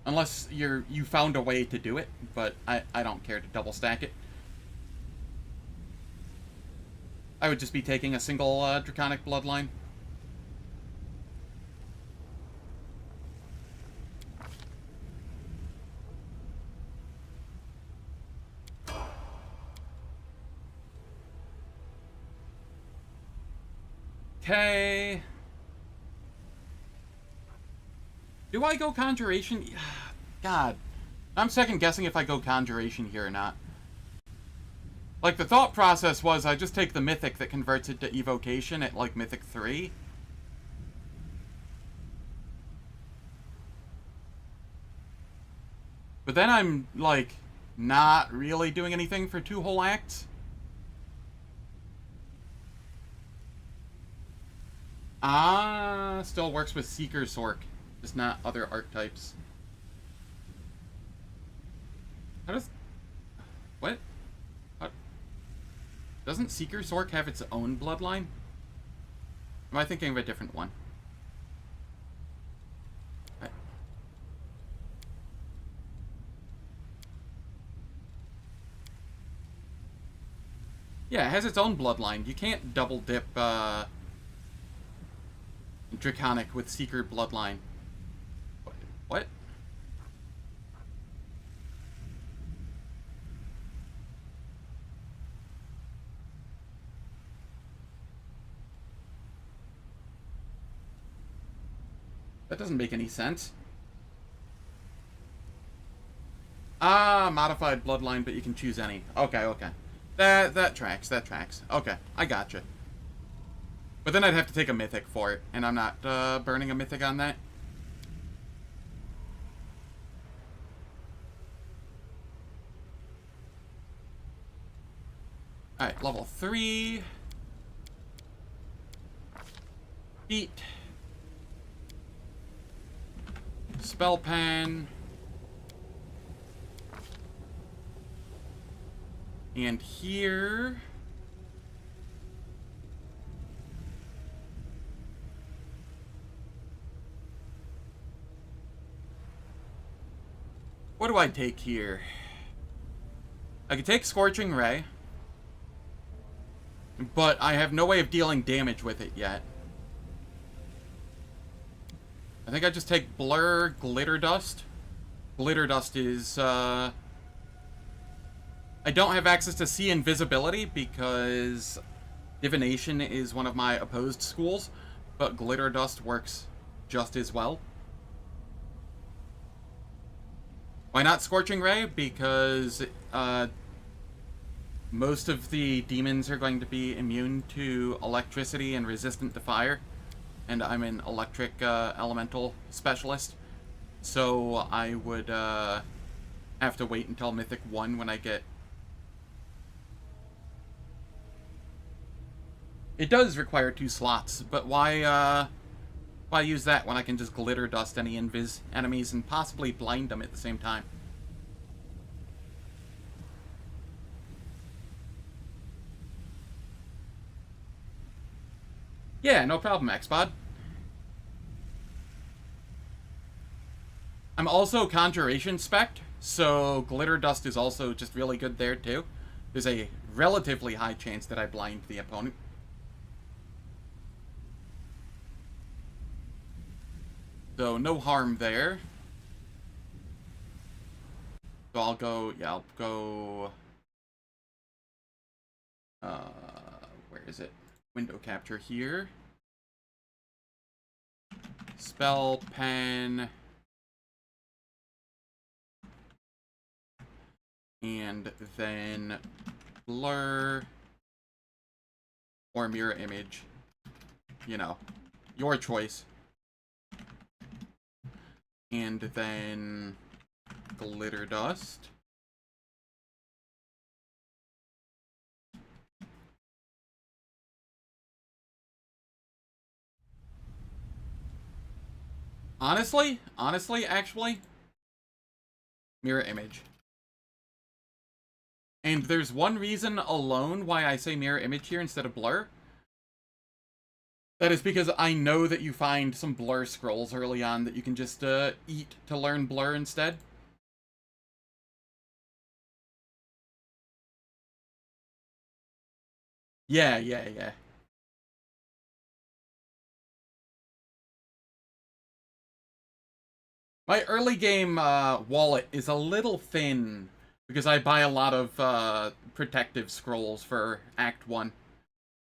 Unless you found a way to do it, but I don't care to double stack it. I would just be taking a single Draconic Bloodline. Okay. Do I go Conjuration? God. I'm second guessing if I go Conjuration here or not. Like, the thought process was I just take the Mythic that converts it to Evocation at, like, Mythic 3. But then I'm, like, not really doing anything for 2 whole acts. Still works with Seeker's Orc, just not other archetypes. How does... What? Doesn't Seeker's Orc have its own bloodline? Am I thinking of a different one? Yeah, it has its own bloodline. You can't double dip Draconic with Seeker bloodline. What? That doesn't make any sense. Ah, modified bloodline, but you can choose any. Okay, okay. That tracks, that tracks. Okay, I gotcha. But then I'd have to take a mythic for it, and I'm not burning a mythic on that. Alright, level 3. Feet. Spell pen. And here... what do I take here? I could take Scorching Ray. But I have no way of dealing damage with it yet. I think I just take Blur, Glitter Dust. Glitter Dust is, I don't have access to See Invisibility because Divination is one of my opposed schools, but Glitter Dust works just as well. Why not Scorching Ray? Because, most of the demons are going to be immune to electricity and resistant to fire. And I'm an electric elemental specialist. So I would have to wait until Mythic 1 when I get... it does require 2 slots, but why use that when I can just Glitter Dust any invis enemies and possibly blind them at the same time? Yeah, no problem, Xbod. I'm also Conjuration Spect, so Glitter Dust is also just really good there, too. There's a relatively high chance that I blind the opponent. So, no harm there. So I'll go, yeah, I'll go... where is it? Window capture here. Spell pen. And then blur or mirror image. You know, your choice. And then glitter dust. Honestly, actually, mirror image. And there's one reason alone why I say mirror image here instead of blur. That is because I know that you find some blur scrolls early on that you can just eat to learn blur instead. Yeah. My early game wallet is a little thin because I buy a lot of protective scrolls for Act 1.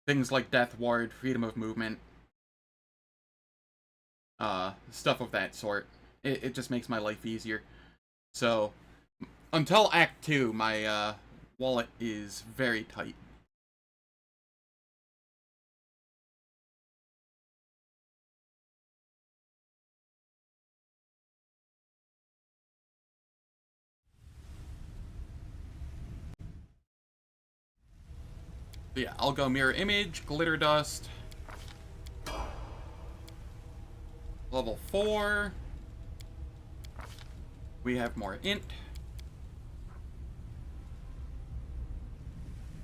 Things like Death Ward, Freedom of Movement, stuff of that sort. It just makes my life easier. So, until Act 2, my wallet is very tight. So yeah, I'll go mirror image, glitter dust. Level 4. We have more int.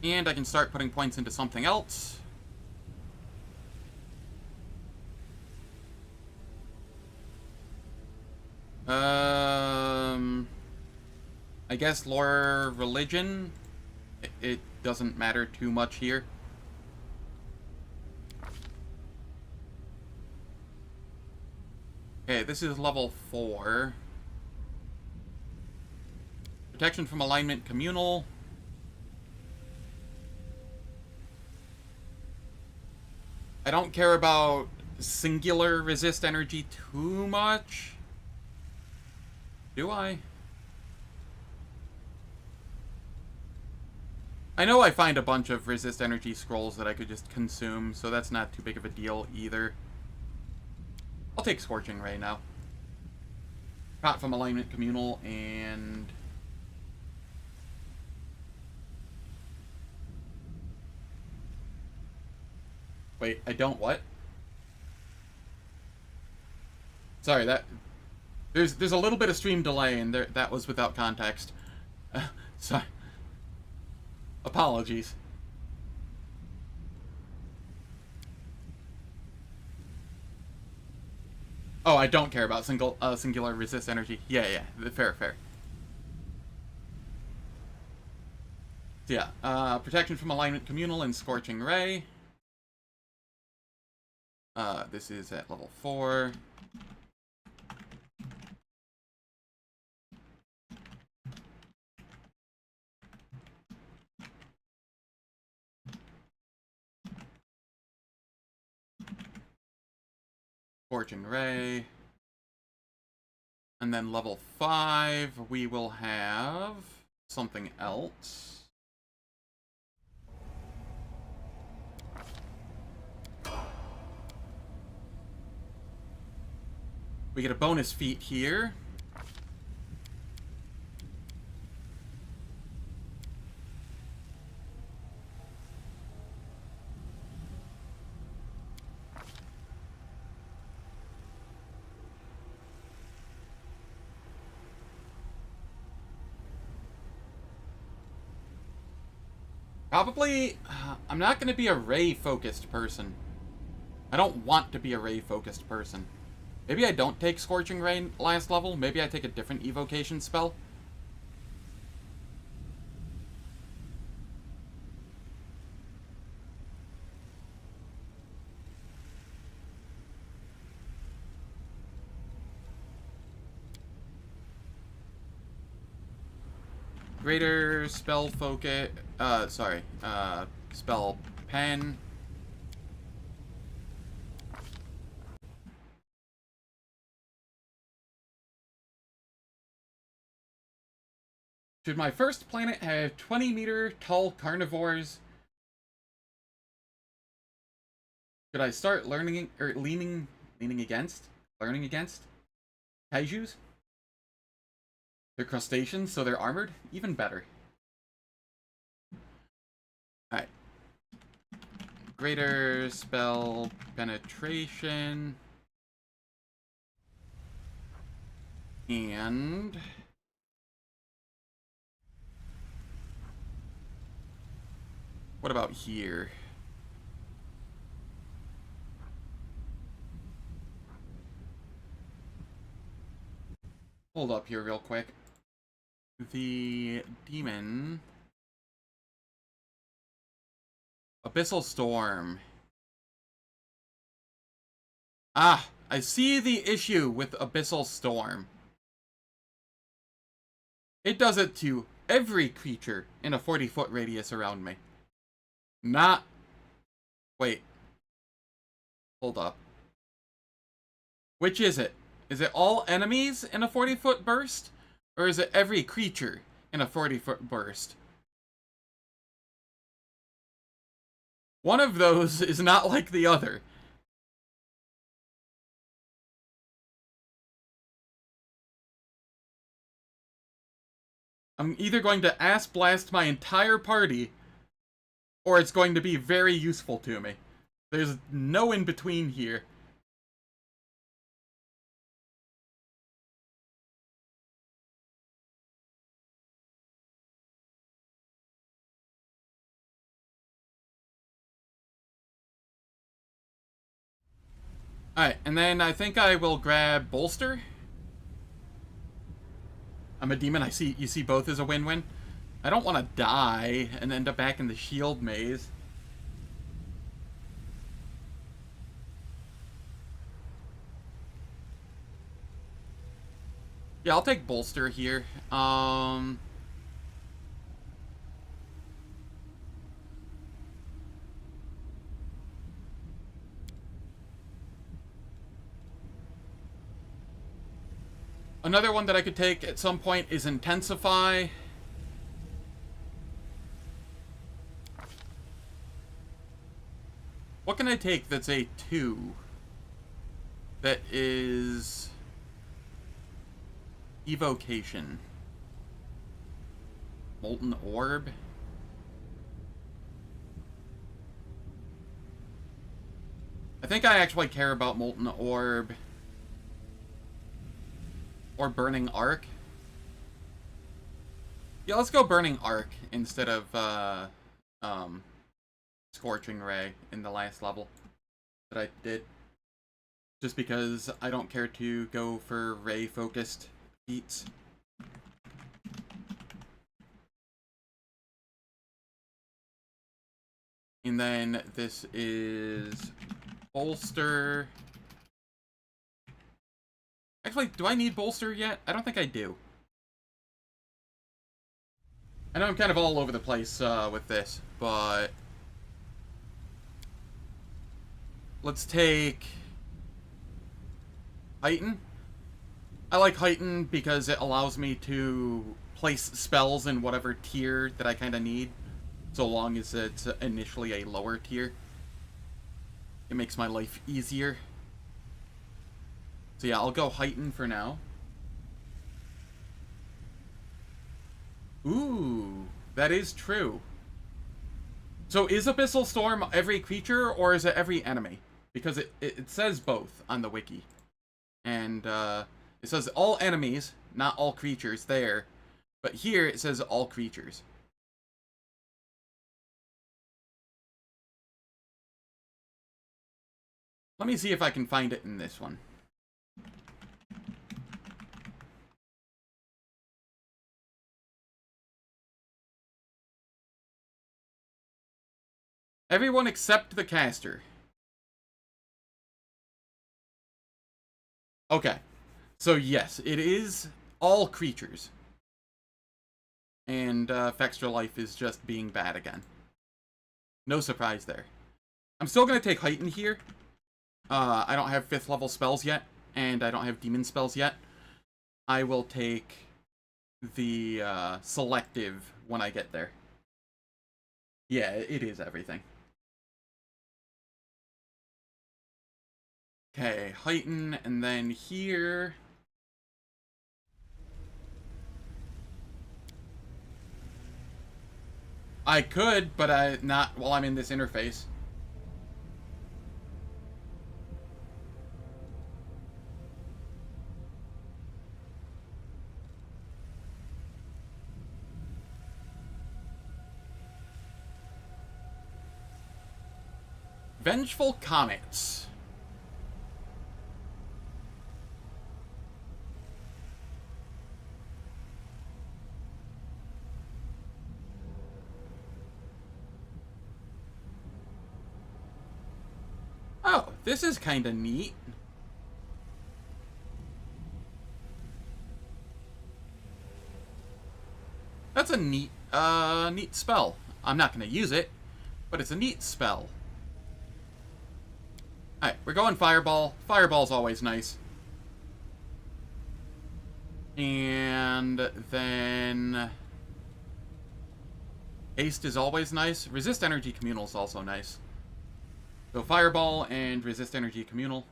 And I can start putting points into something else. I guess lore religion it doesn't matter too much here. Okay, this is level 4. Protection from alignment communal. I don't care about singular resist energy too much. Do I? I know I find a bunch of resist energy scrolls that I could just consume, so that's not too big of a deal either. I'll take Scorching Ray now. Caught from alignment communal and... Wait, I don't what? Sorry, that... There's a little bit of stream delay, and that was without context. Sorry. Apologies. Oh, I don't care about singular resist energy. Yeah, fair. So yeah, protection from alignment communal and Scorching Ray. This is at level 4. Scorching Ray. And then level 5, we will have something else. We get a bonus feat here. Probably, I'm not going to be a Ray-focused person. I don't want to be a Ray-focused person. Maybe I don't take Scorching Ray last level. Maybe I take a different evocation spell. Greater spell focus, spell pen. Should my first planet have 20-meter tall carnivores? Should I start learning or leaning against kaijus? They're crustaceans, so they're armored? Even better. Alright. Greater spell penetration. And... what about here? Hold up here real quick. The demon... Abyssal Storm. Ah, I see the issue with Abyssal Storm. It does it to every creature in a 40-foot radius around me. Not... wait. Hold up. Which is it? Is it all enemies in a 40-foot burst? Or is it every creature in a 40-foot burst? One of those is not like the other. I'm either going to ass blast my entire party, or it's going to be very useful to me. There's no in between here. Alright, and then I think I will grab Bolster. I'm a demon, you see both as a win-win. I don't want to die and end up back in the shield maze. Yeah, I'll take bolster here. Another one that I could take at some point is Intensify. What can I take that's a 2? That is... Evocation. Molten Orb. I think I actually care about Molten Orb. Or Burning Arc. Yeah, let's go Burning Arc instead of Scorching Ray in the last level that I did. Just because I don't care to go for Ray focused feats. And then this is Bolster. Actually, do I need Bolster yet? I don't think I do. I know I'm kind of all over the place with this, but... Let's take... Heighten. I like Heighten because it allows me to place spells in whatever tier that I kind of need, so long as it's initially a lower tier. It makes my life easier. So yeah, I'll go Heighten for now. Ooh, that is true. So is Abyssal Storm every creature, or is it every enemy? Because it says both on the wiki. And it says all enemies, not all creatures there. But here it says all creatures. Let me see if I can find it in this one. Everyone except the caster. Okay. So yes, it is all creatures. And Fextra Life is just being bad again. No surprise there. I'm still going to take Heighten here. I don't have 5th level spells yet, and I don't have demon spells yet. I will take the selective when I get there. Yeah, it is everything. Okay, Heighten, and then here... I could, but not while I'm in this interface. Vengeful Comets. Oh, this is kind of neat. That's a neat spell. I'm not going to use it, but it's a neat spell. Alright, we're going Fireball. Fireball's always nice. And then... Haste is always nice. Resist Energy Communal is also nice. So Fireball and Resist Energy Communal.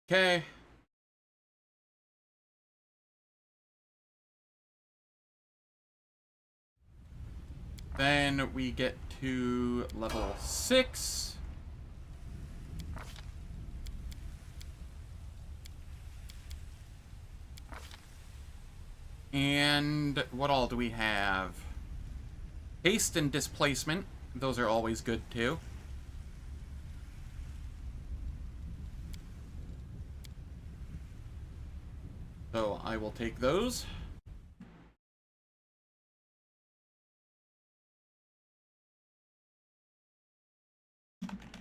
Okay. Then we get to level 6. And what all do we have? Haste and Displacement. Those are always good too. I will take those.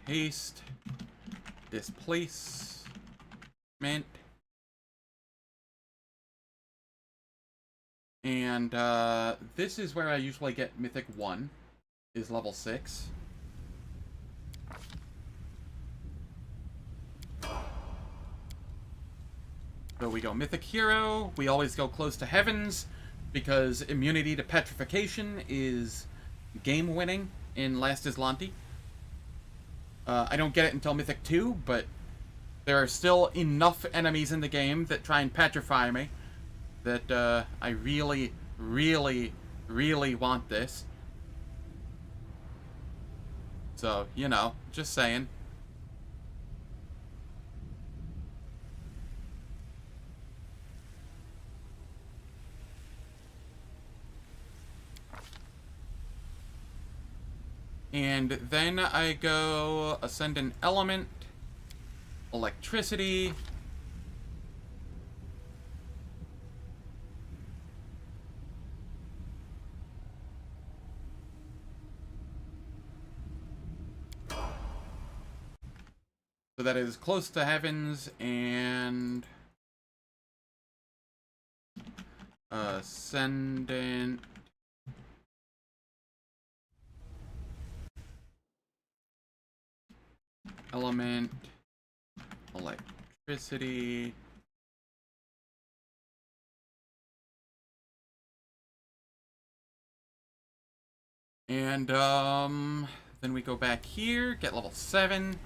Haste. Displacement. And this is where I usually get Mythic 1, is level 6. So we go Mythic Hero. We always go close to Heavens, because immunity to petrification is game-winning in Last Azlanti. I don't get it until Mythic 2, but there are still enough enemies in the game that try and petrify me that I really, really, really want this. So, you know, just saying. And then I go Ascendant Element, Electricity, so that is close to Heavens, and Ascendant Element, Electricity, and then we go back here, get level 7.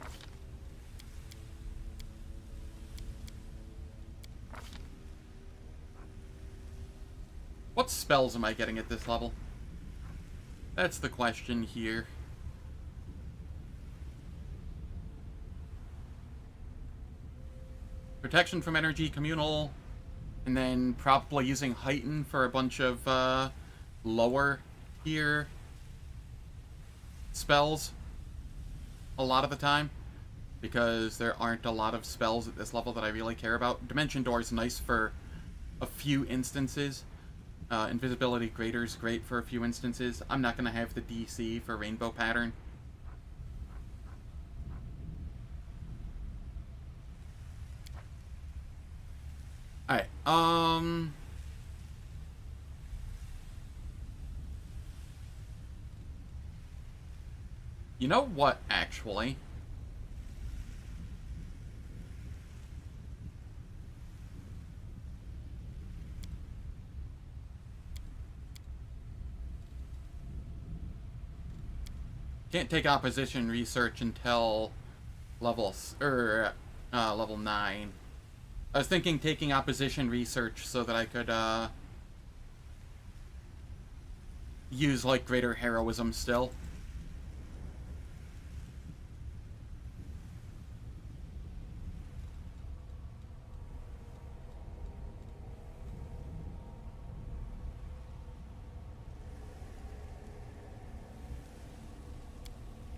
What spells am I getting at this level? That's the question here. Protection from energy, communal, and then probably using Heighten for a bunch of lower tier spells a lot of the time, because there aren't a lot of spells at this level that I really care about. Dimension Door is nice for a few instances. Invisibility Greater is great for a few instances. I'm not going to have the DC for Rainbow Pattern. Alright, you know what, actually? Can't take opposition research until level 9. I was thinking taking opposition research so that I could use like greater heroism still.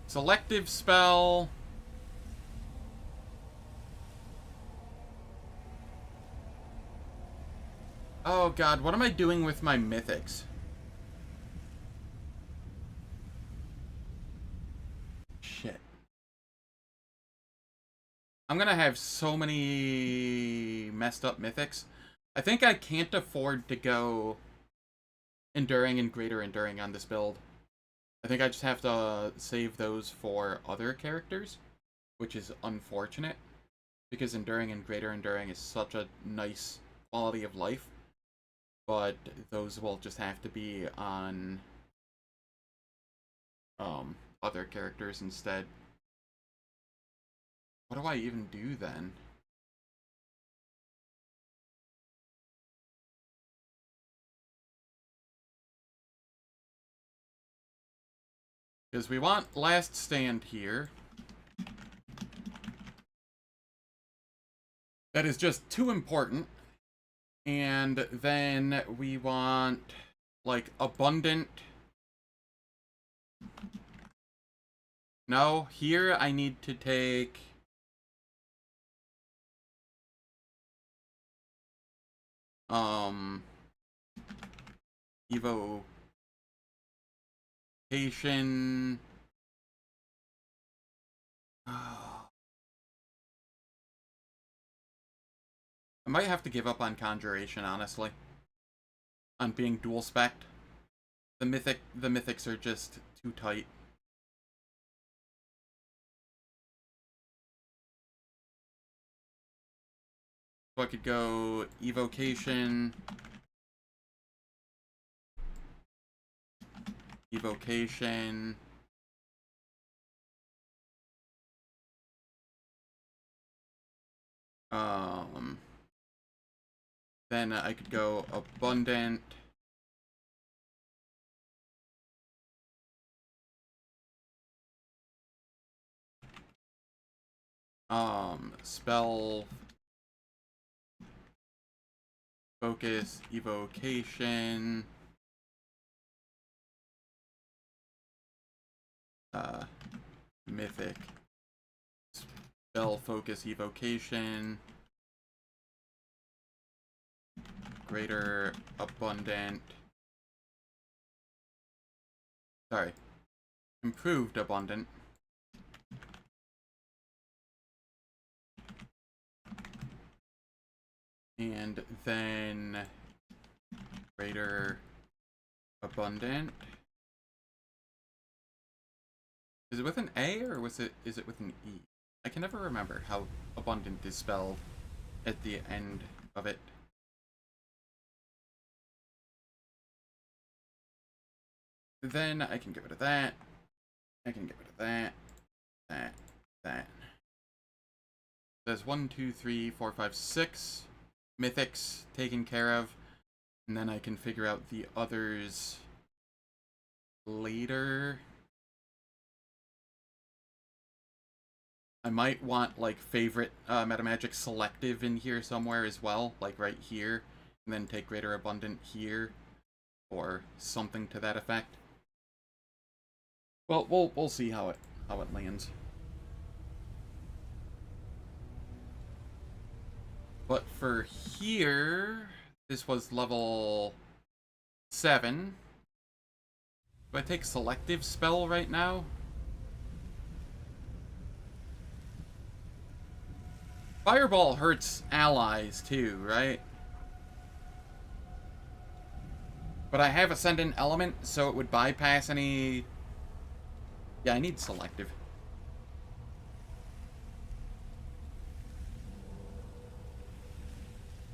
Selective spell. Oh god, what am I doing with my mythics? Shit. I'm gonna have so many messed up mythics. I think I can't afford to go Enduring and Greater Enduring on this build. I think I just have to save those for other characters, which is unfortunate, because Enduring and Greater Enduring is such a nice quality of life, but those will just have to be on other characters instead. What do I even do then? Because we want Last Stand here. That is just too important. And then we want, like, Abundant. No, here I need to take... Evocation. I might have to give up on Conjuration, honestly. On being dual spec'd. The mythics are just too tight. So I could go Evocation. Evocation. Then I could go Abundant. Spell Focus, Evocation. Mythic. Spell Focus, Evocation. Greater Abundant. Sorry. Improved Abundant. And then Greater Abundant. Is it with an A or is it with an E? I can never remember how abundant is spelled at the end of it. Then I can get rid of that. I can get rid of that. That. There's 1, 2, 3, 4, 5, 6 mythics taken care of. And then I can figure out the others later. I might want, like, favorite metamagic selective in here somewhere as well, like right here, and then take Greater Abundant here, or something to that effect. Well, we'll see how it lands. But for here, this was level 7. Do I take selective spell right now? Fireball hurts allies too, right? But I have Ascendant Element, so it would bypass any... Yeah, I need selective.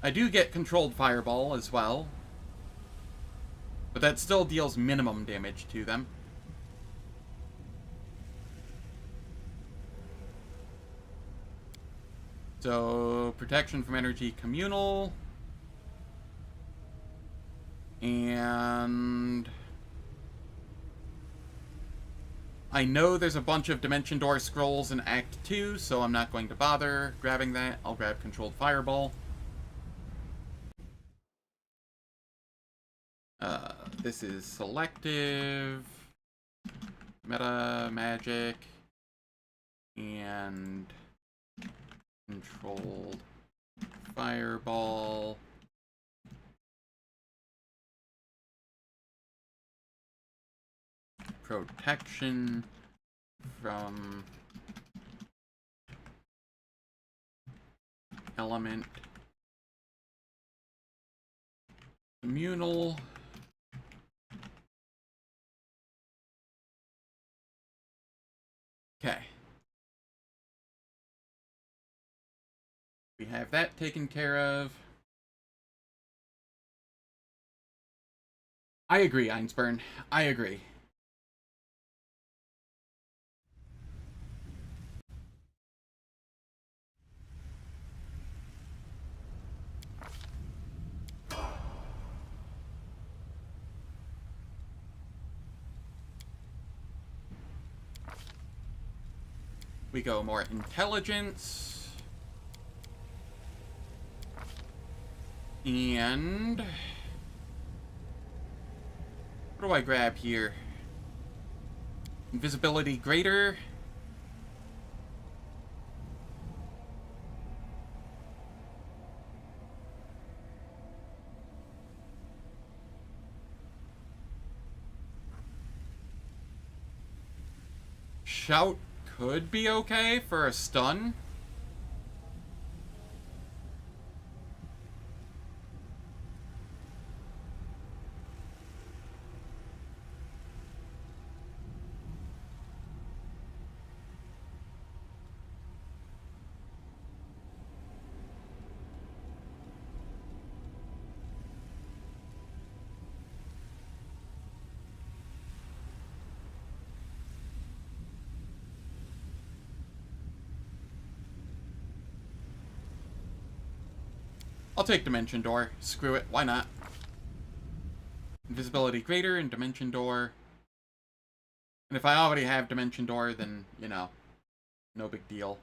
I do get Controlled Fireball as well. But that still deals minimum damage to them. So, protection from energy communal. And I know there's a bunch of Dimension Door scrolls in Act 2, so I'm not going to bother grabbing that. I'll grab Controlled Fireball. This is selective, meta magic, and Controlled Fireball. Protection from element. Communal. Okay. We have that taken care of. I agree, Einsburn. I agree. We go more intelligence. And what do I grab here? Invisibility greater. shout could be okay for a stun. I'll take Dimension Door. Screw it. Why not? Invisibility greater and Dimension Door. And if I already have Dimension Door, then, you know, no big deal.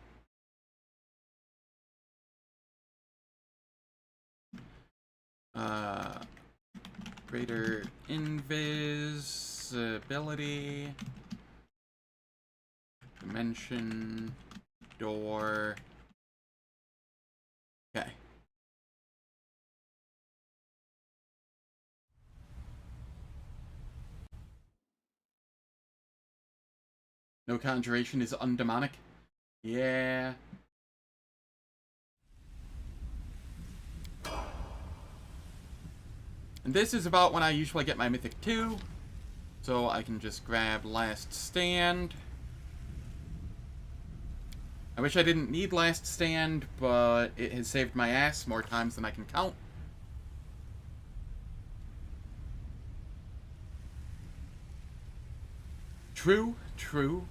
Greater invisibility. Dimension Door. Okay. No conjuration is undemonic. Yeah. And this is about when I usually get my Mythic 2. So I can just grab Last Stand. I wish I didn't need Last Stand, but it has saved my ass more times than I can count. True, true.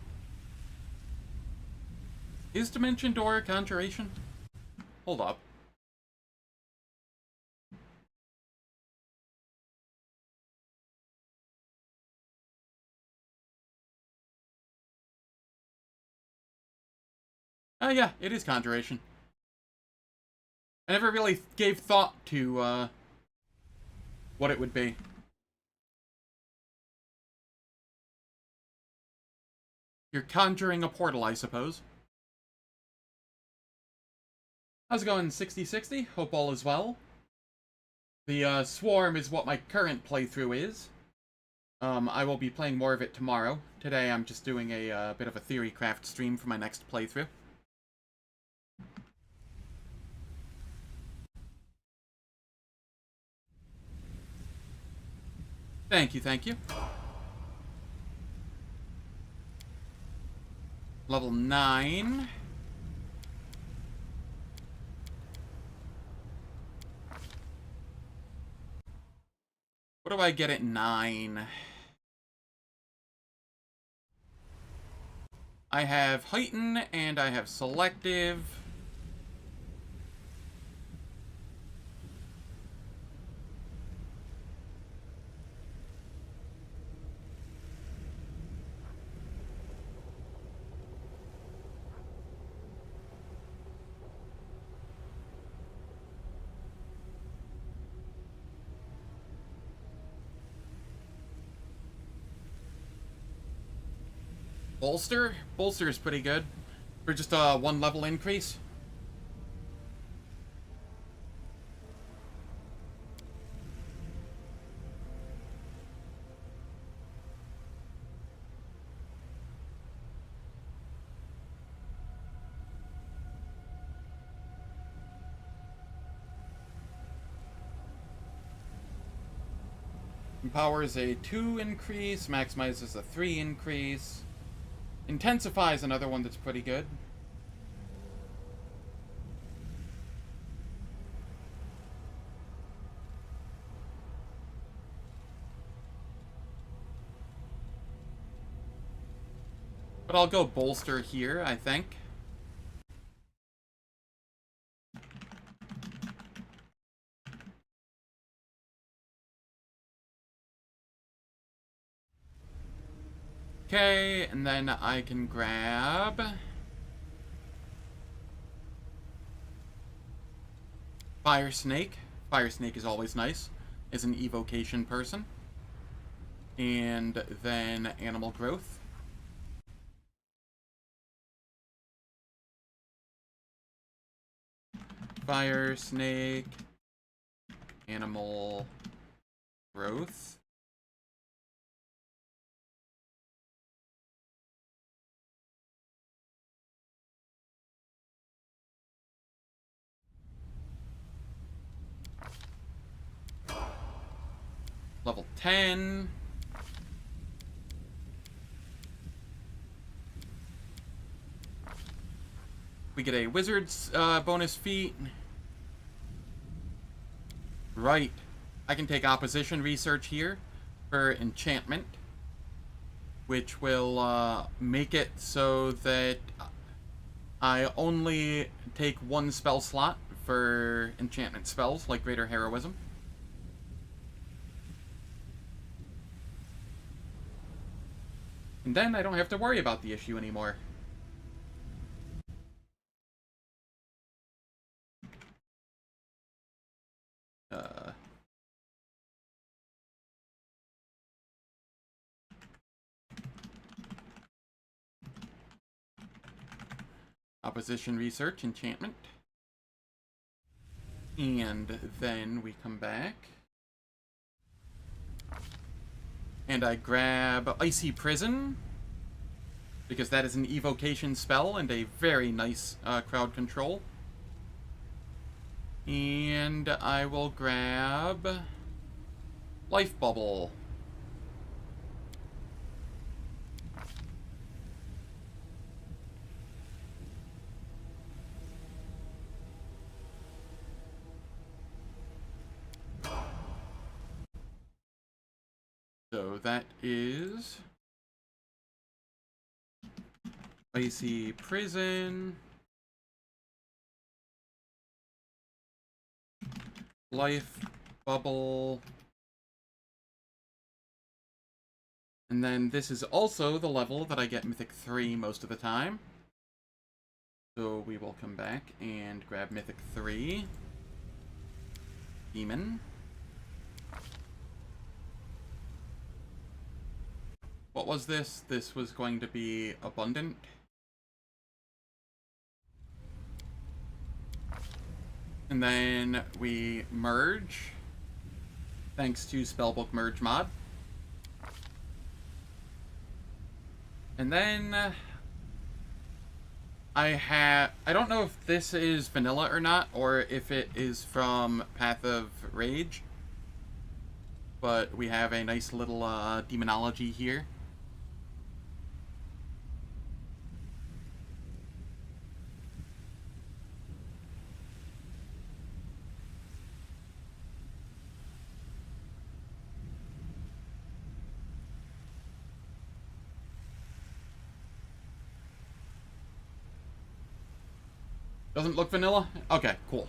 Is Dimension Door a conjuration? Hold up. Oh yeah, it is conjuration. I never really gave thought to, what it would be. You're conjuring a portal, I suppose. How's it going, 6060? Hope all is well. The, Swarm is what my current playthrough is. I will be playing more of it tomorrow. Today I'm just doing a, bit of a Theorycraft stream for my next playthrough. Thank you, thank you. Level 9. What do I get at 9? I have Heighten and I have Selective. Bolster? Bolster is pretty good. For just a 1 level increase. Empowers a 2 increase, maximizes a 3 increase. Intensifies another one that's pretty good. But I'll go Bolster here, I think. Okay, and then I can grab Fire Snake. Fire Snake is always nice as an evocation person. And then Animal Growth. Fire Snake. Animal Growth. Level 10. We get a wizard's bonus feat. Right. I can take opposition research here for enchantment, which will make it so that I only take one spell slot for enchantment spells, like Greater Heroism. And then I don't have to worry about the issue anymore. Opposition research, enchantment. And then we come back. And I grab Icy Prison, because that is an evocation spell and a very nice crowd control. And I will grab Life Bubble. So that is Icy Prison, Life Bubble, and then this is also the level that I get Mythic 3 most of the time. So we will come back and grab Mythic 3, Demon. What was this? This was going to be Abundant. And then we merge, thanks to Spellbook Merge mod. And then I don't know if this is vanilla or not, or if it is from Path of Rage, but we have a nice little demonology here. Doesn't look vanilla? Okay, cool.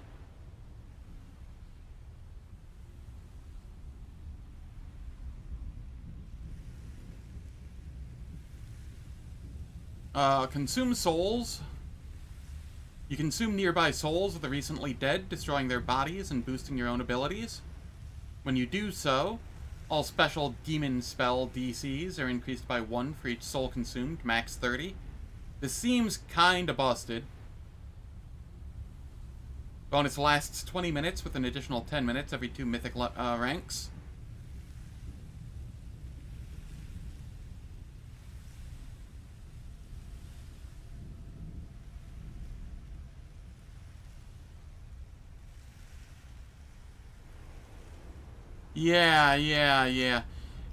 Consume souls. You consume nearby souls of the recently dead, destroying their bodies and boosting your own abilities. When you do so, all special demon spell DCs are increased by 1 for each soul consumed, max 30. This seems kinda busted. Bonus lasts 20 minutes with an additional 10 minutes every 2 mythic ranks. Yeah.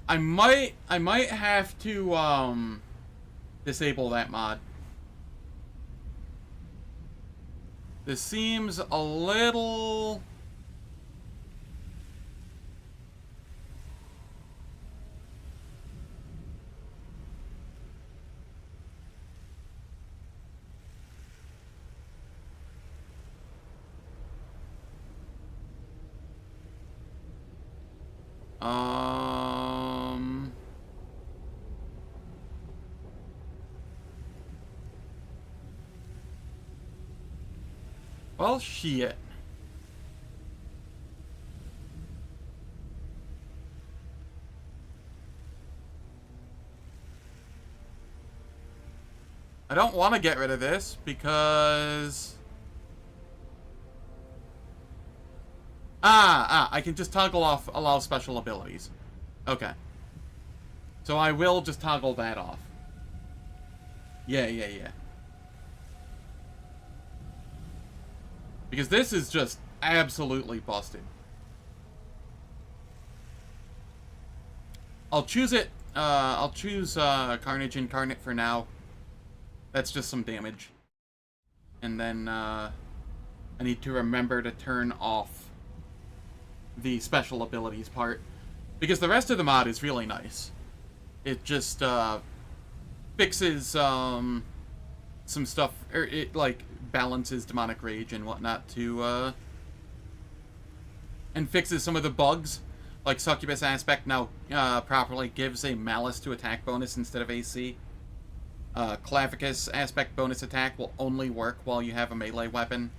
I might have to disable that mod. This seems a little... Well, shit. I don't want to get rid of this because... I can just toggle off allow special abilities. Okay. So I will just toggle that off. Yeah. Because this is just absolutely busted. I'll choose it. I'll choose Carnage Incarnate for now. That's just some damage. And then I need to remember to turn off the special abilities part, because the rest of the mod is really nice. It just fixes some stuff, or it like balances demonic rage and whatnot to and fixes some of the bugs. Like Succubus Aspect now properly gives a Malice to attack bonus instead of AC. Clavicus Aspect bonus attack will only work while you have a melee weapon.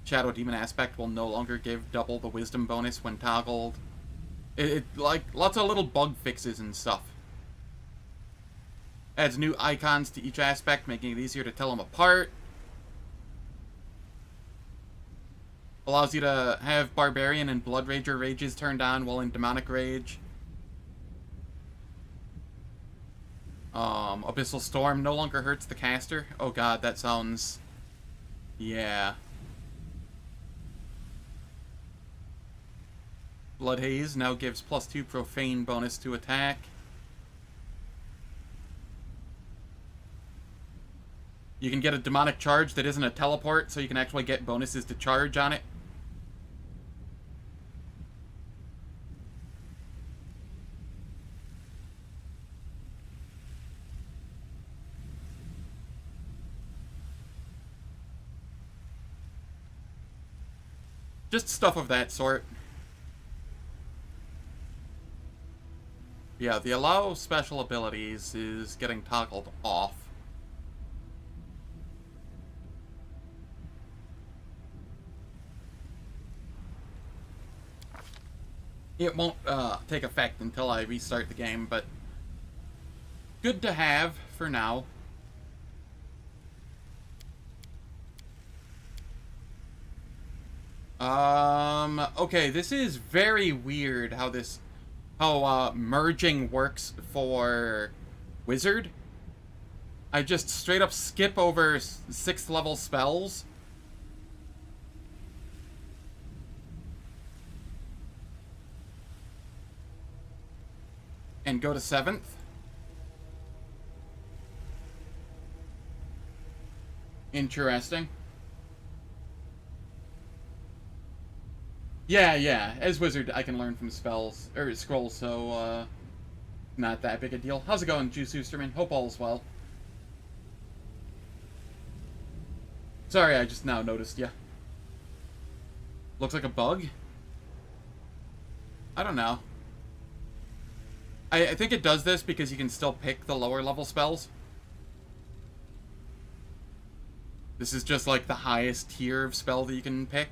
Shadow Demon Aspect will no longer give double the Wisdom bonus when toggled. It like lots of little bug fixes and stuff. Adds new icons to each aspect, making it easier to tell them apart. Allows you to have Barbarian and Blood Rager rages turned on while in Demonic Rage. Abyssal Storm no longer hurts the caster. Oh god, that sounds... yeah. Blood Haze now gives +2 Profane bonus to attack. You can get a Demonic Charge that isn't a teleport, so you can actually get bonuses to charge on it. Just stuff of that sort. Yeah, the allow special abilities is getting toggled off. It won't take effect until I restart the game, but good to have for now. Okay, this is very weird how merging works for Wizard. I just straight up skip over 6th level spells. And go to 7th. Interesting. Yeah. As Wizard, I can learn from spells, or scrolls, so, not that big a deal. How's it going, Juice Oosterman? Hope all is well. Sorry, I just now noticed ya. Looks like a bug? I don't know. I think it does this because you can still pick the lower level spells. This is just like the highest tier of spell that you can pick.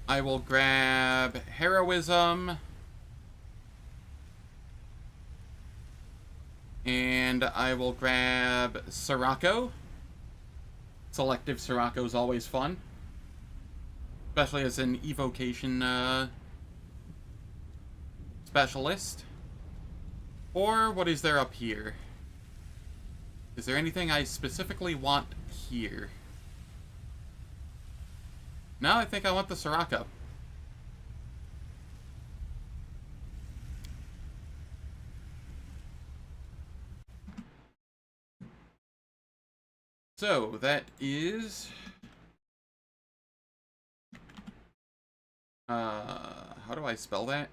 I will grab Heroism. And I will grab Sirocco. Selective Sirocco is always fun. Especially as an evocation specialist. Or what is there up here? Is there anything I specifically want here? No, I think I want the Sirocco. So, that is... how do I spell that?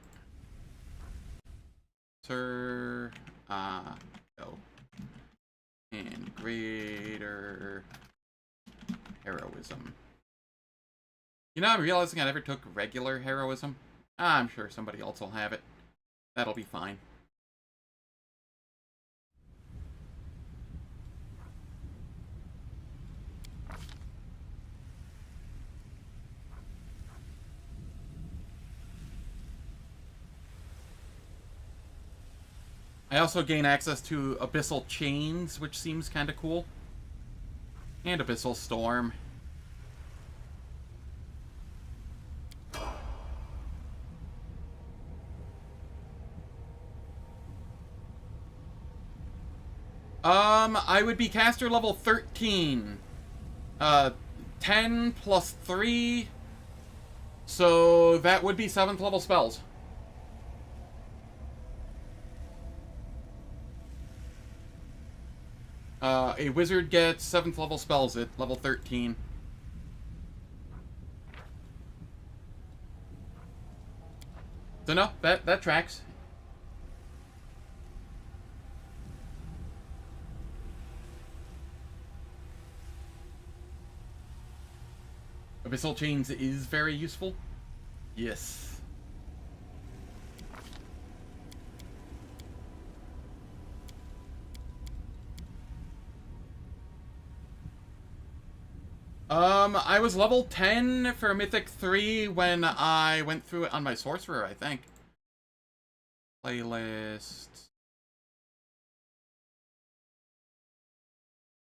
Sir... go. And greater... heroism. You know, I'm realizing I never took regular heroism. I'm sure somebody else will have it. That'll be fine. I also gain access to Abyssal Chains, which seems kind of cool. And Abyssal Storm. I would be caster level 13 Uh, 10 plus 3. So that would be 7th level spells. A wizard gets 7th level spells at level 13. So no, that tracks. Abyssal Chains is very useful. Yes. I was level 10 for Mythic 3 when I went through it on my Sorcerer, I think. Playlist.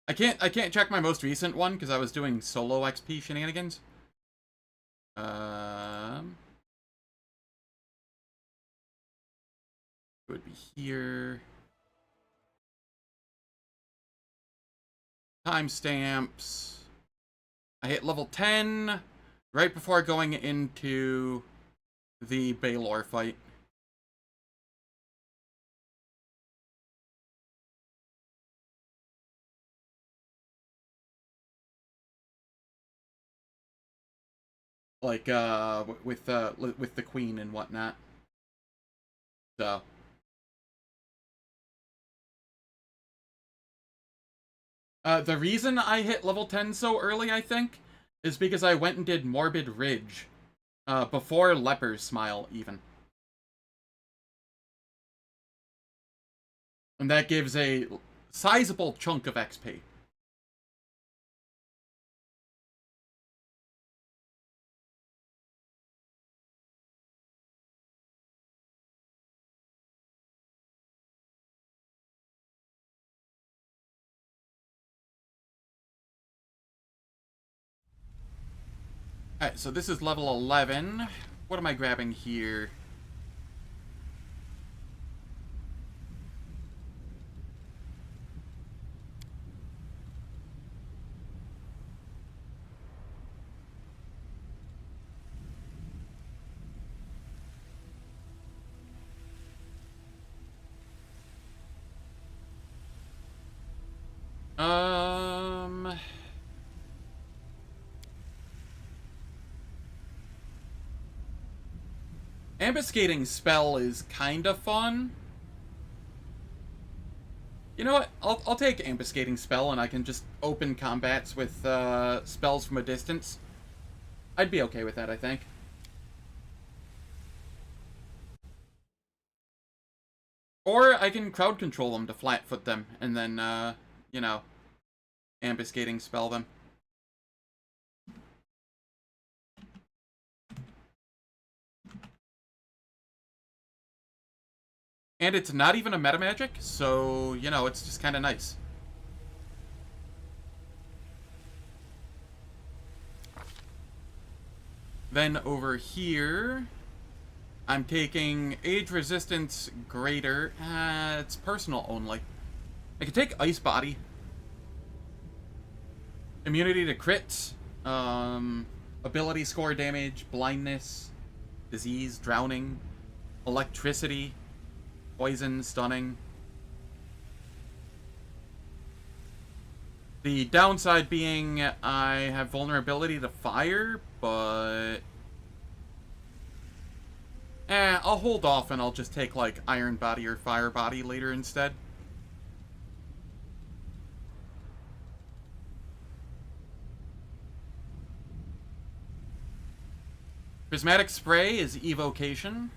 I can't check my most recent one because I was doing solo XP shenanigans. It would be here. Timestamps. I hit level 10 right before going into the Baylor fight. Like, with the queen and whatnot. So. The reason I hit level 10 so early, I think, is because I went and did Morbid Ridge. Before Leper's Smile, even. And that gives a sizable chunk of XP. Alright, so this is level 11. What am I grabbing here? Ambuscading spell is kind of fun. You know what? I'll take ambuscading spell and I can just open combats with spells from a distance. I'd be okay with that, I think. Or I can crowd control them to flatfoot them and then, you know, ambuscading spell them. And it's not even a meta magic, so, you know, it's just kind of nice. Then over here, I'm taking Age Resistance Greater. It's personal only. I could take Ice Body. Immunity to crits. Ability score damage, blindness, disease, drowning, electricity, poison, stunning. The downside being I have vulnerability to fire, but I'll hold off and I'll just take like Iron Body or Fire Body later instead. Prismatic Spray is Evocation.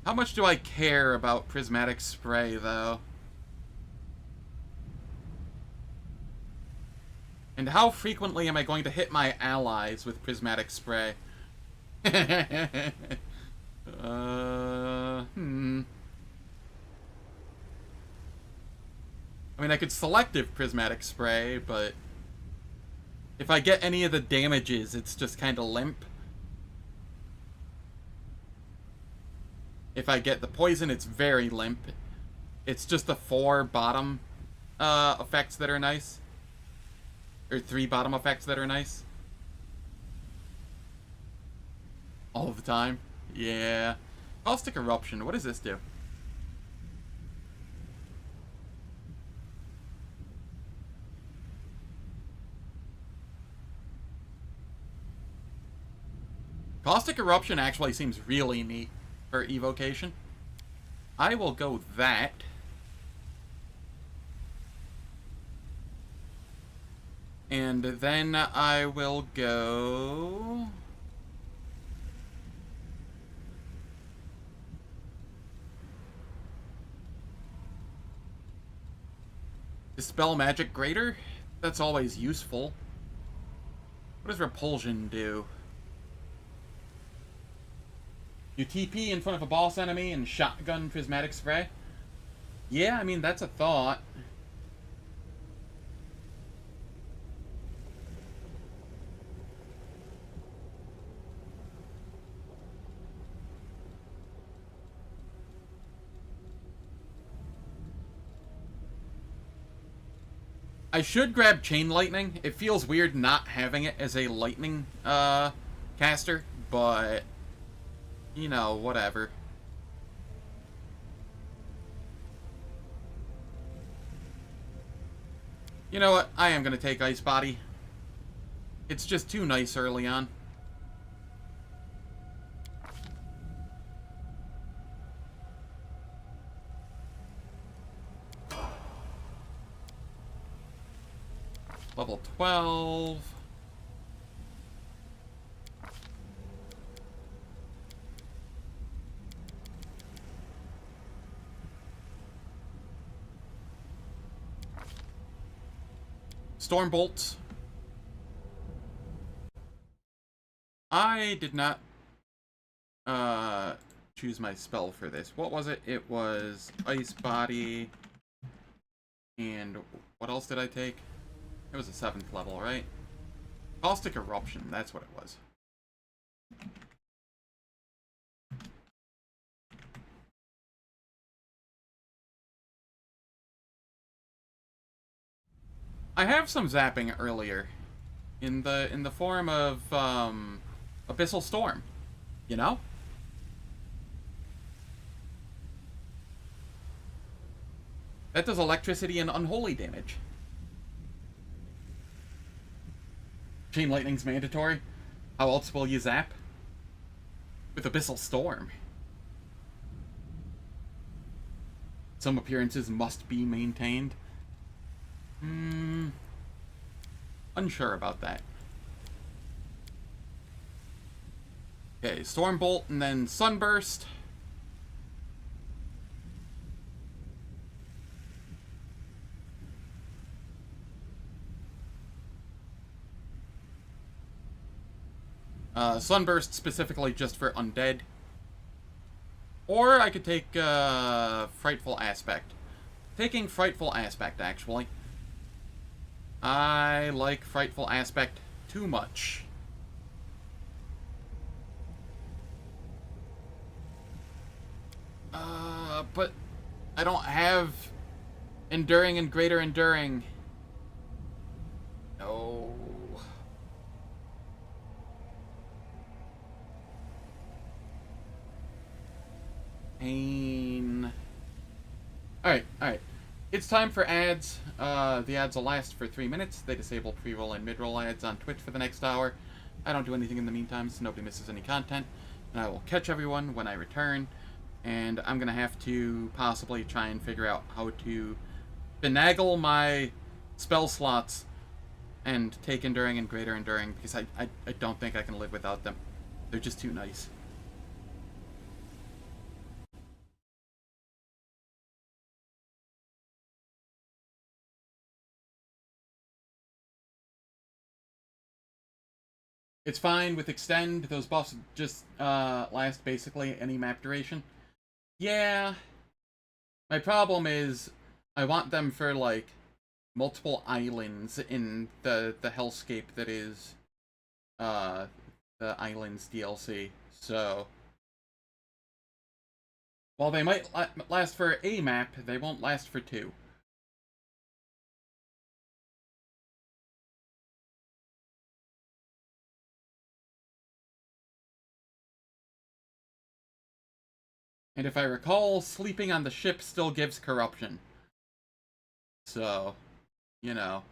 How much do I care about Prismatic Spray, though? And how frequently am I going to hit my allies with Prismatic Spray? I mean, I could Selective Prismatic Spray, but If I get any of the damages, it's just kind of limp. If I get the poison, it's very limp. It's just the 4 bottom effects that are nice. Or 3 bottom effects that are nice. All the time. Yeah. Caustic Eruption. What does this do? Caustic Eruption actually seems really neat for evocation. I will go that. And then I will go... Dispel Magic Greater? That's always useful. What does Repulsion do? You TP in front of a boss enemy and shotgun Prismatic Spray? Yeah, I mean, that's a thought. I should grab Chain Lightning. It feels weird not having it as a lightning caster, but you know, whatever. You know what? I am going to take Ice Body. It's just too nice early on. Level 12. Stormbolt. I did not choose my spell for this. What was it? It was Ice Body. And what else did I take? It was a 7th level, right? Caustic Eruption, that's what it was. I have some zapping earlier in the form of Abyssal Storm, you know? That does electricity and unholy damage. Chain Lightning's mandatory. How else will you zap? With Abyssal Storm. Some appearances must be maintained. Unsure about that. Okay, Stormbolt and then Sunburst. Sunburst specifically just for undead. Or I could take Frightful Aspect. Taking Frightful Aspect, actually. I like Frightful Aspect too much. But I don't have Enduring and Greater Enduring. No. Pain. Alright. It's time for ads. The ads will last for 3 minutes. They disable pre-roll and mid-roll ads on Twitch for the next hour. I don't do anything in the meantime, so nobody misses any content. And I will catch everyone when I return. And I'm going to have to possibly try and figure out how to finagle my spell slots and take Enduring and Greater Enduring, because I don't think I can live without them. They're just too nice. It's fine with Extend. Those buffs just last basically any map duration. Yeah. My problem is I want them for, like, multiple islands in the hellscape that is the Islands DLC. So while they might last for a map, they won't last for two. And if I recall, sleeping on the ship still gives corruption. So, you know.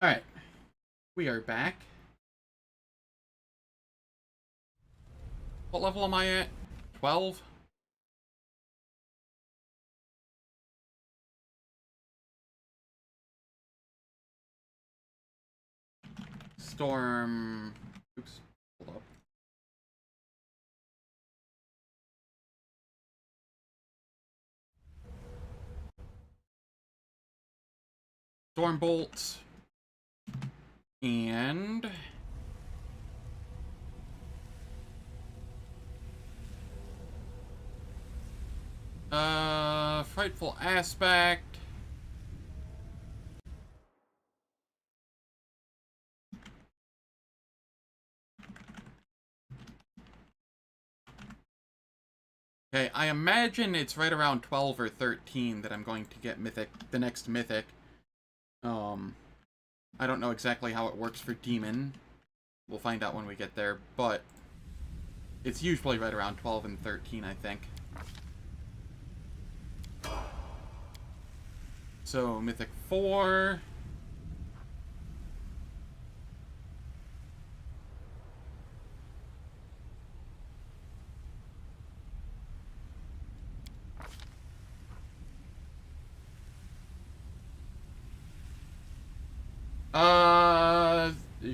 Alright. We are back. What level am I at? 12? Storm... Oops. Hold up. Stormbolt. And... Frightful Aspect. Okay, I imagine it's right around 12 or 13 that I'm going to get Mythic, the next Mythic. I don't know exactly how it works for Demon. We'll find out when we get there, but it's usually right around 12 and 13, I think. So, Mythic 4.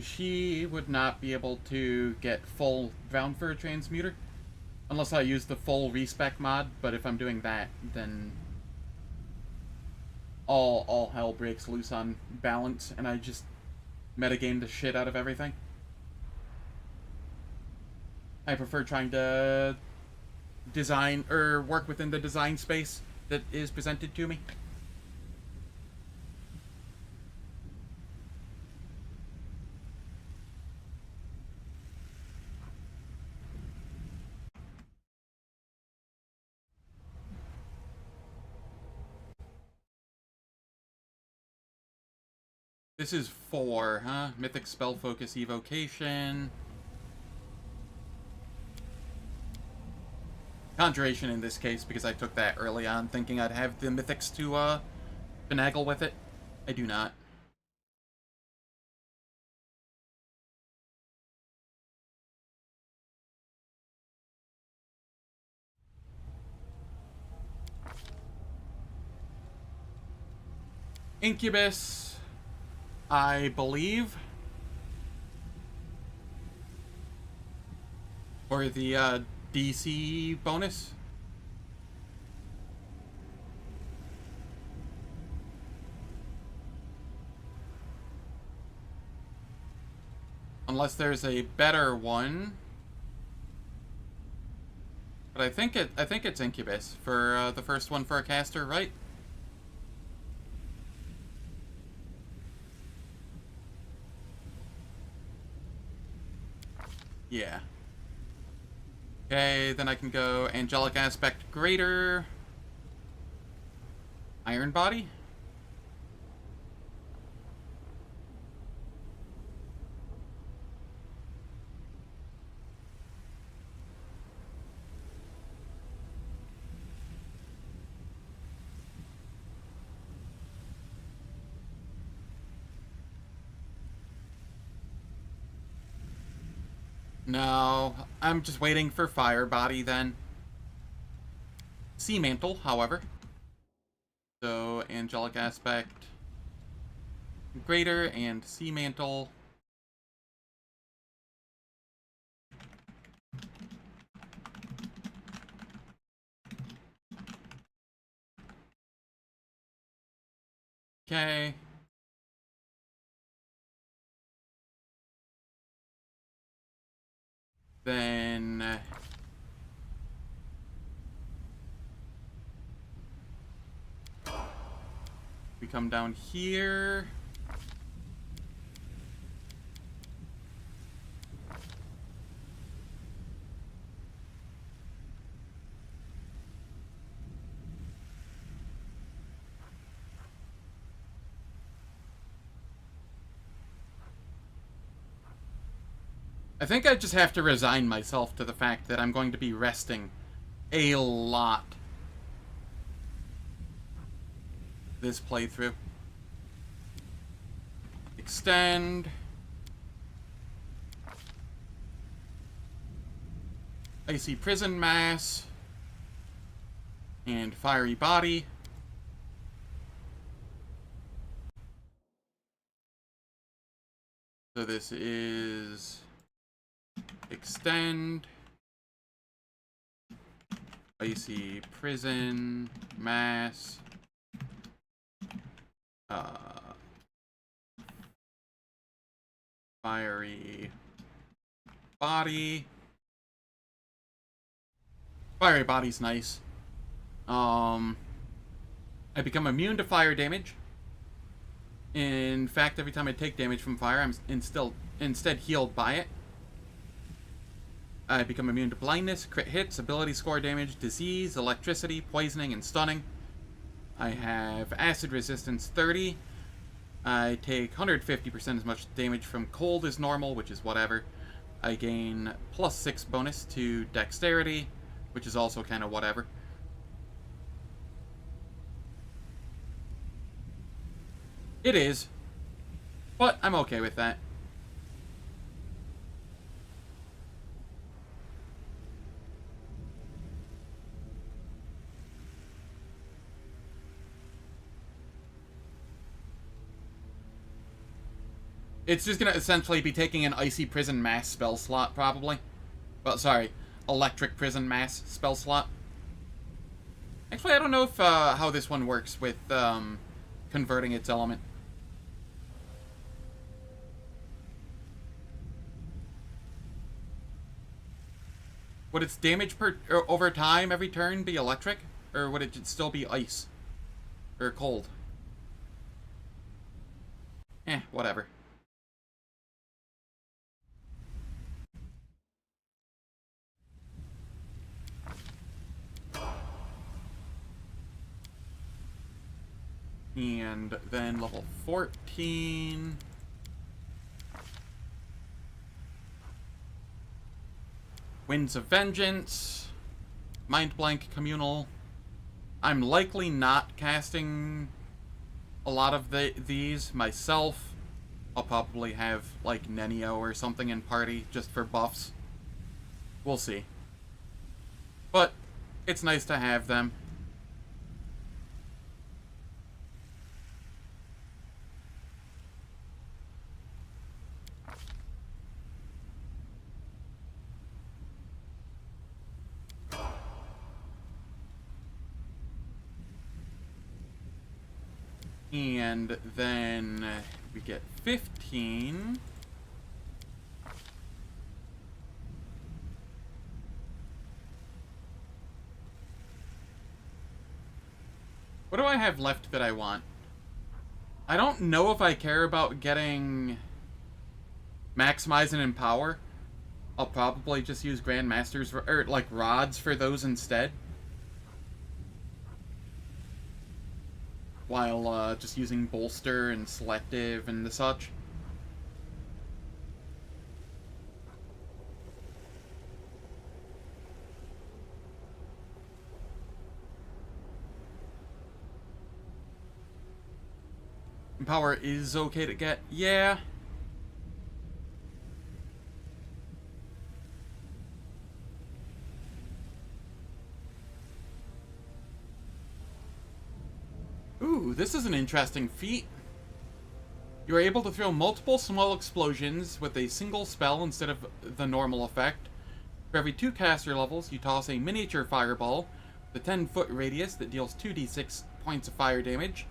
She would not be able to get full Bound for a Transmuter. Unless I use the full respec mod, but if I'm doing that, then all hell breaks loose on balance, and I just metagame the shit out of everything. I prefer trying to design, or work within the design space that is presented to me. This is 4, huh? Mythic Spell Focus Evocation. Conjuration in this case, because I took that early on, thinking I'd have the Mythics to, finagle with it. I do not. Incubus, I believe. Or the, DC bonus. Unless there's a better one. But I think it's Incubus for the first one for a caster, right? Yeah. Okay, then I can go Angelic Aspect Greater. Iron Body. No, I'm just waiting for Fire Body then. Sea Mantle, however. So, Angelic Aspect Greater and Sea Mantle. Okay. Then we come down here. I think I just have to resign myself to the fact that I'm going to be resting a lot this playthrough. Extend. Icy Prison Mass. And Fiery Body. So this is Extend. Icy Prison Mass. Fiery Body. Fiery Body's nice. I become immune to fire damage. In fact, every time I take damage from fire, I'm instead healed by it. I become immune to blindness, crit hits, ability score damage, disease, electricity, poisoning, and stunning. I have acid resistance 30. I take 150% as much damage from cold as normal, which is whatever. I gain +6 bonus to dexterity, which is also kind of whatever. It is, but I'm okay with that. It's just gonna essentially be taking an Icy Prison Mass spell slot, probably. Well, sorry, Electric Prison Mass spell slot. Actually, I don't know if how this one works with converting its element. Would its damage over time every turn be electric? Or would it still be ice? Or cold? Whatever. And then level 14. Winds of Vengeance. Mind Blank Communal. I'm likely not casting a lot of these myself. I'll probably have, like, Nenio or something in party, just for buffs. We'll see. But, it's nice to have them. And then we get 15. What do I have left that I want? I don't know if I care about getting Maximize and Empower. I'll probably just use Grandmasters, or like rods for those instead. While just using Bolster and Selective and the such. Empower is okay to get, yeah. Ooh, this is an interesting feat. You are able to throw multiple small explosions with a single spell instead of the normal effect. For every 2 caster levels, you toss a miniature fireball with a 10-foot radius that deals 2d6 points of fire damage.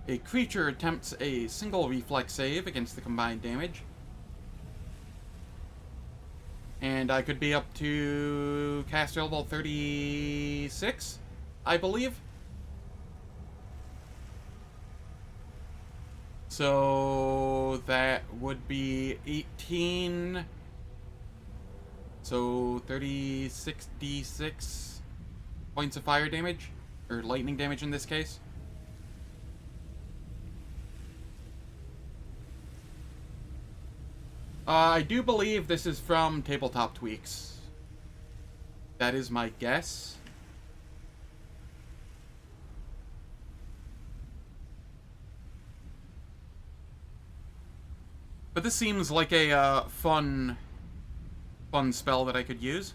A creature attempts a single reflex save against the combined damage. And I could be up to caster level 36, I believe. So that would be 18. So 36d6 points of fire damage, or lightning damage in this case. I do believe this is from Tabletop Tweaks. That is my guess. But this seems like a fun spell that I could use.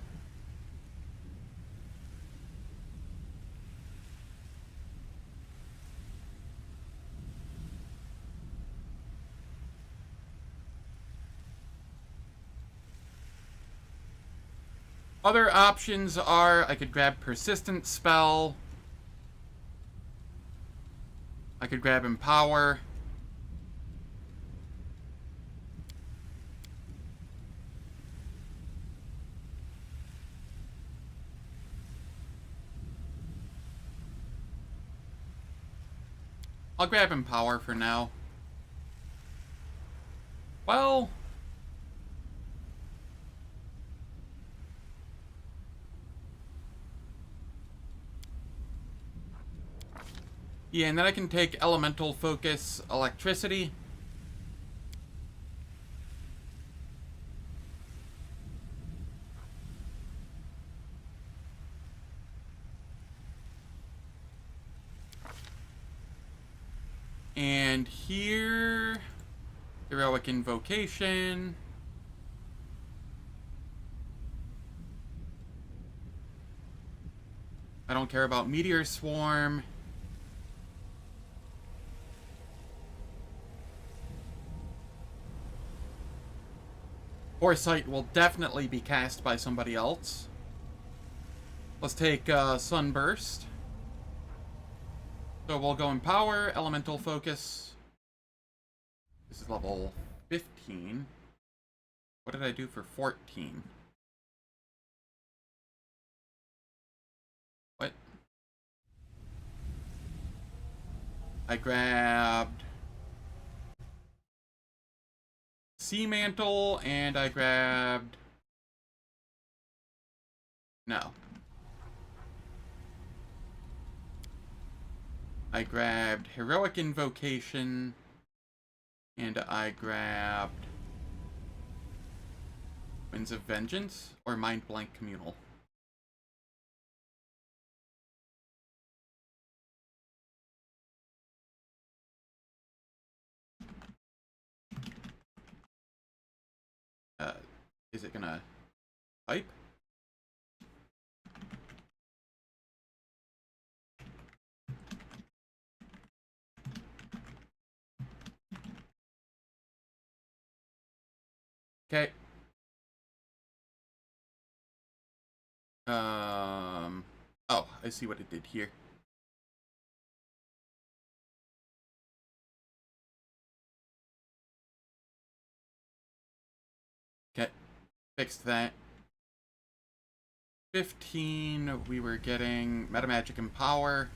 Other options are I could grab Persistent Spell. I could grab Empower. I'll grab Empower for now. Well... yeah, and then I can take Elemental Focus Electricity. And here... Heroic Invocation. I don't care about Meteor Swarm. Foresight will definitely be cast by somebody else. Let's take Sunburst. So we'll go Empower, Elemental Focus. This is level 15. What did I do for 14? What? I grabbed Sea Mantle, and I grabbed... no. I grabbed Heroic Invocation, and I grabbed Winds of Vengeance, or Mind Blank Communal. Is it gonna pipe? Okay. Oh, I see what it did here. Okay, fixed that. 15, we were getting Meta Magic Empower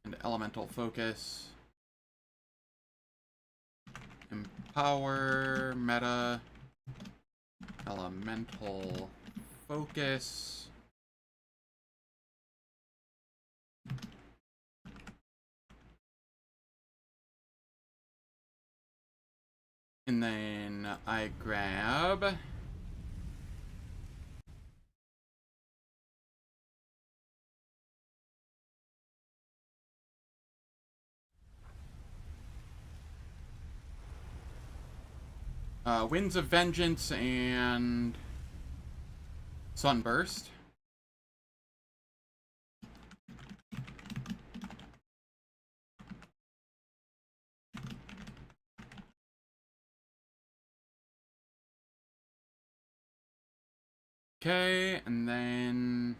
and Elemental Focus. Empower, Meta, Elemental Focus. And then I grab Winds of Vengeance and Sunburst. Okay, and then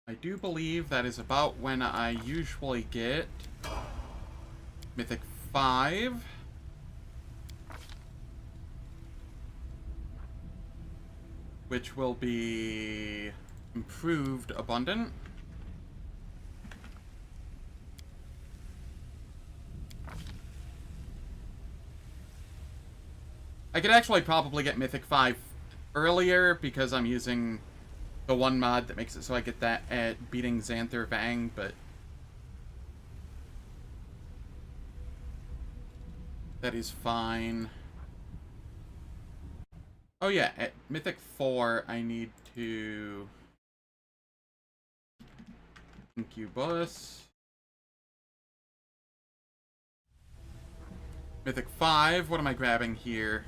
I do believe that is about when I usually get Mythic 5. Which will be Improved Abundant. I could actually probably get Mythic 5 earlier because I'm using the one mod that makes it so I get that at beating Xanther Vang, but that is fine. Oh yeah, at Mythic 4, I need to Incubus. Mythic 5, what am I grabbing here?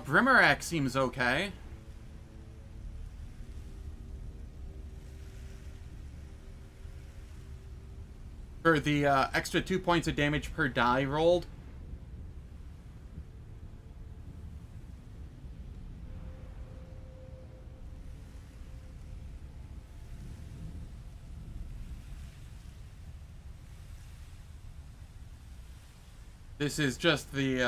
Brimerack seems okay. For the extra 2 points of damage per die rolled. This is just the,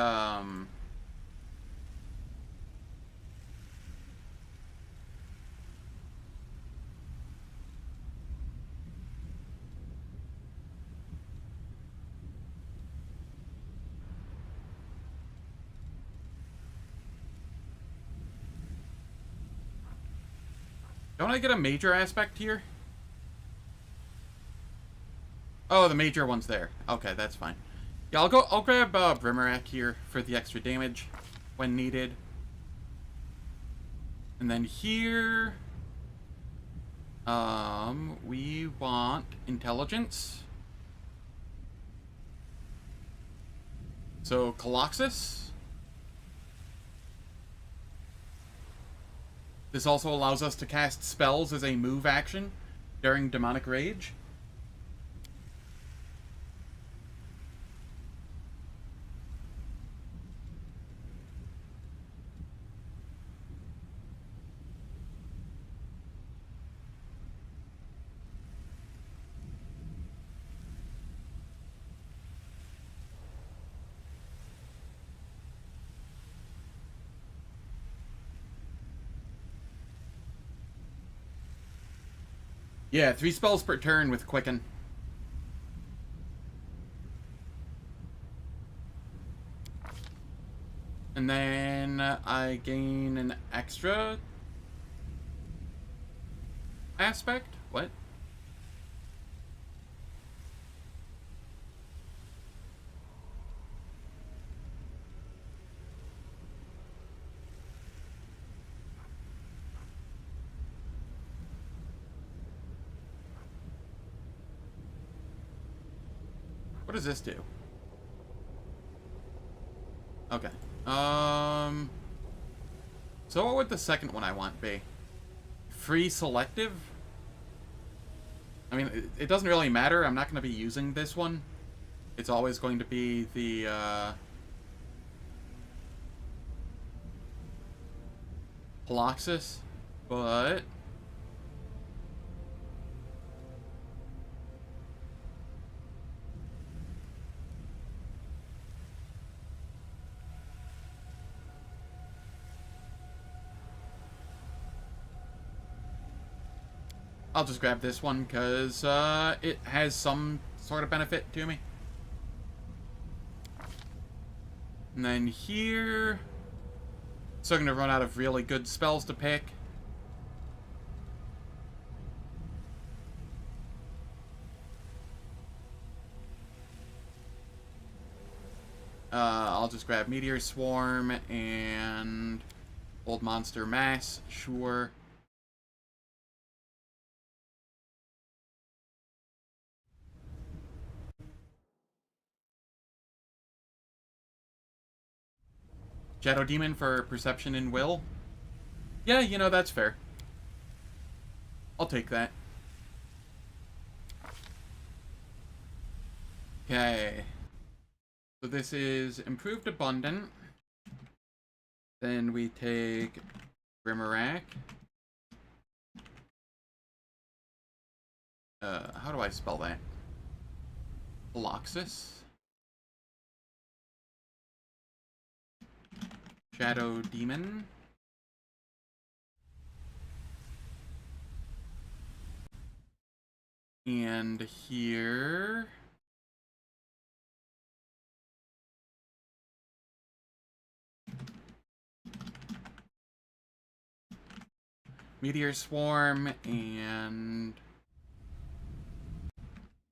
Don't I get a major aspect here? Oh, the major one's there. Okay, that's fine. Yeah, I'll grab Brimerack here for the extra damage when needed. And then here, we want intelligence. So Coloxis. This also allows us to cast spells as a move action during Demonic Rage. Yeah, 3 spells per turn with Quicken. And then I gain an extra aspect? What? What does this do? Okay. So what would the second one I want be? Free selective? I mean, it doesn't really matter. I'm not going to be using this one. It's always going to be the, Poloxis, but... I'll just grab this one, because, it has some sort of benefit to me. And then here... Still gonna run out of really good spells to pick. I'll just grab Meteor Swarm and Old Monster Mass, sure. Shadow Demon for Perception and Will. Yeah, you know, that's fair. I'll take that. Okay. So this is Improved Abundant. Then we take Grimmerak. How do I spell that? Poloxis. Shadow Demon. And here... Meteor Swarm and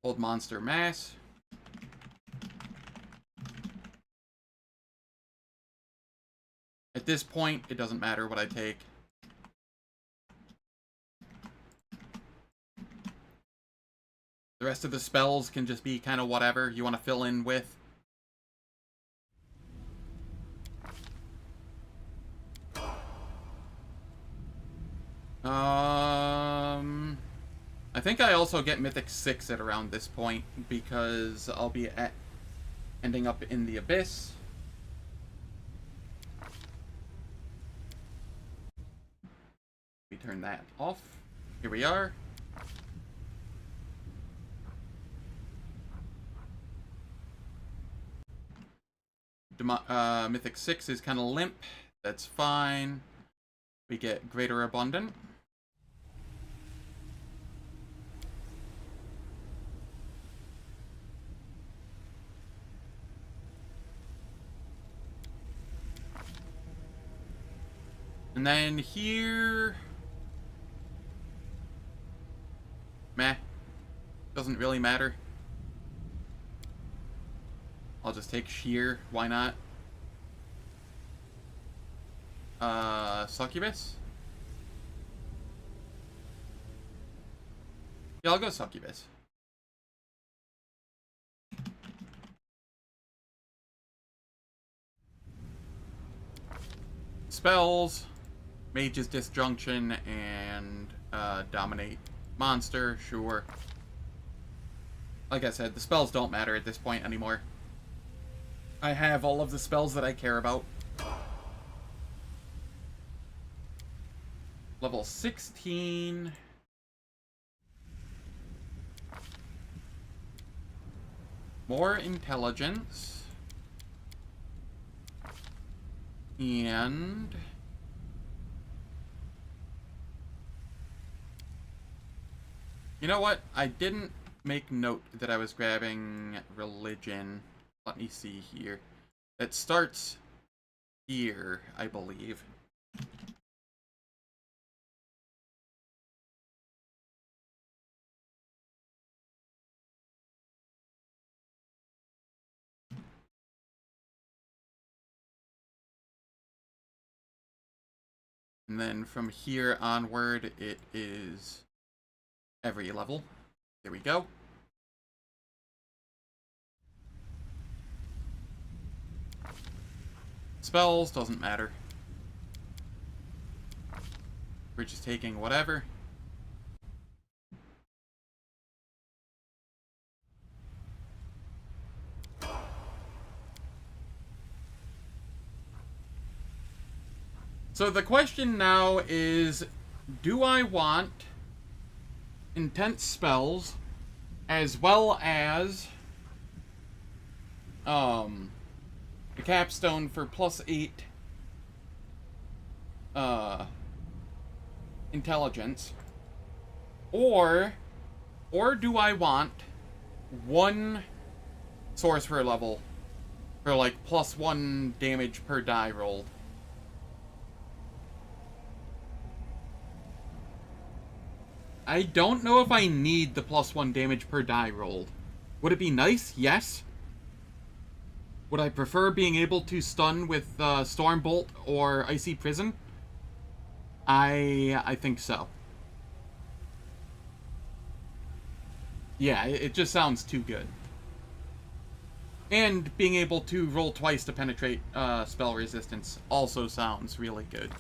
Old Monster Mass. At this point, it doesn't matter what I take. The rest of the spells can just be kind of whatever you want to fill in with. I think I also get Mythic 6 at around this point, because I'll be ending up in the Abyss. We turn that off. Here we are. Mythic 6 is kind of limp. That's fine. We get Greater Abundant. And then here... Meh. Doesn't really matter. I'll just take Sheer. Why not? Succubus? Yeah, I'll go Succubus. Spells. Mage's Disjunction and Dominate Monster, sure. Like I said, the spells don't matter at this point anymore. I have all of the spells that I care about. Level 16. More intelligence. And... You know what? I didn't make note that I was grabbing religion. Let me see here. It starts here, I believe. And then from here onward, it is every level. There we go. Spells, doesn't matter. We're just taking whatever. So the question now is, do I want intense spells as well as a capstone for +8 intelligence, or do I want one sorcerer level for like +1 damage per die rolled? I don't know if I need the +1 damage per die rolled. Would it be nice? Yes. Would I prefer being able to stun with Stormbolt or Icy Prison? I think so. Yeah, it just sounds too good. And being able to roll twice to penetrate spell resistance also sounds really good.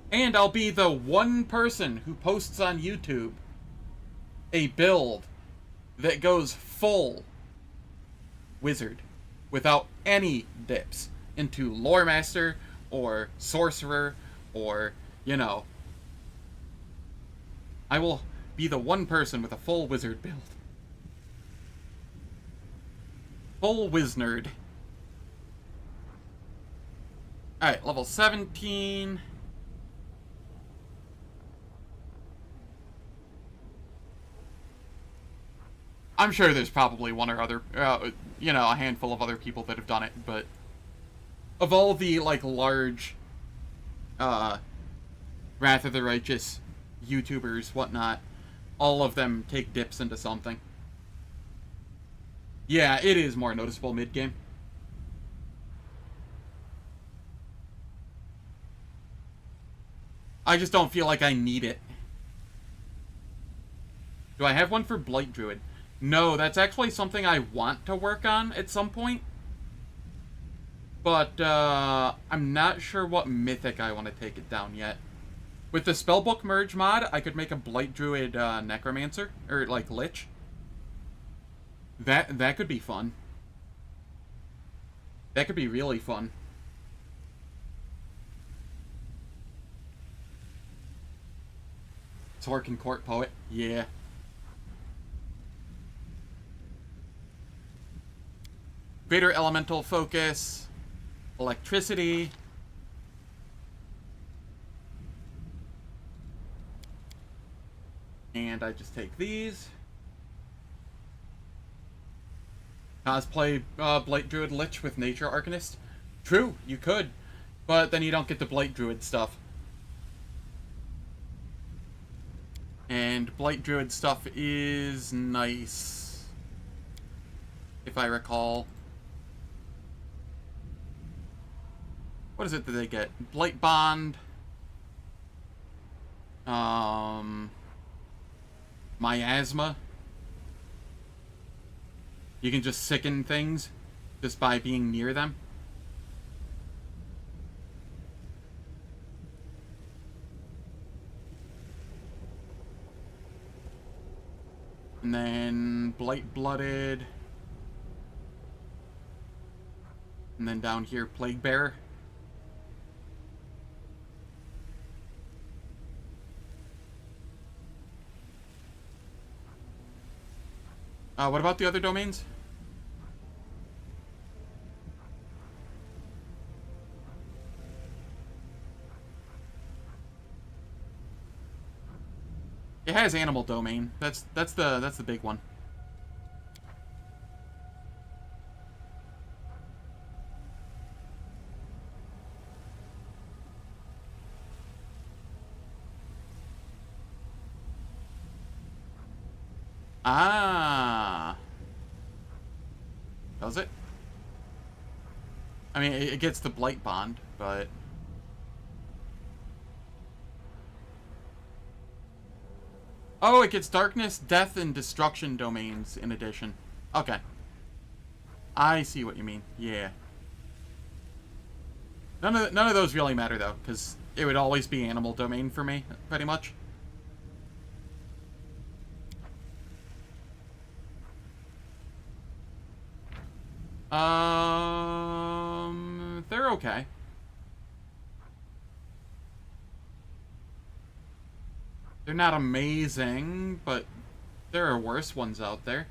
And I'll be the one person who posts on YouTube a build that goes full wizard without any dips into lore master or sorcerer or, you know. I will be the one person with a full wizard build. Full Wiznerd. Alright, level 17. I'm sure there's probably one or other, you know, a handful of other people that have done it, but of all the, like, large, Wrath of the Righteous YouTubers, whatnot, all of them take dips into something. Yeah, it is more noticeable mid-game. I just don't feel like I need it. Do I have one for Blight Druid? No, that's actually something I want to work on at some point. But, I'm not sure what mythic I want to take it down yet. With the Spellbook Merge mod, I could make a Blight Druid, Necromancer, or, like, Lich. That could be fun. That could be really fun. Torkin Court Poet, yeah. Greater Elemental Focus, Electricity. And I just take these. Cosplay Blight Druid Lich with Nature Arcanist. True, you could. But then you don't get the Blight Druid stuff. And Blight Druid stuff is nice, if I recall. What is it that they get? Blight Bond. Miasma. You can just sicken things just by being near them. And then Blight Blooded. And then down here, Plague Bearer. What about the other domains? has animal domain. That's the big one. Ah. Does it? I mean, it gets the blight bond, but... Oh, it gets darkness, death, and destruction domains in addition. Okay. I see what you mean. Yeah. None of those really matter, though, because it would always be animal domain for me, pretty much. They're okay. They're not amazing, but there are worse ones out there.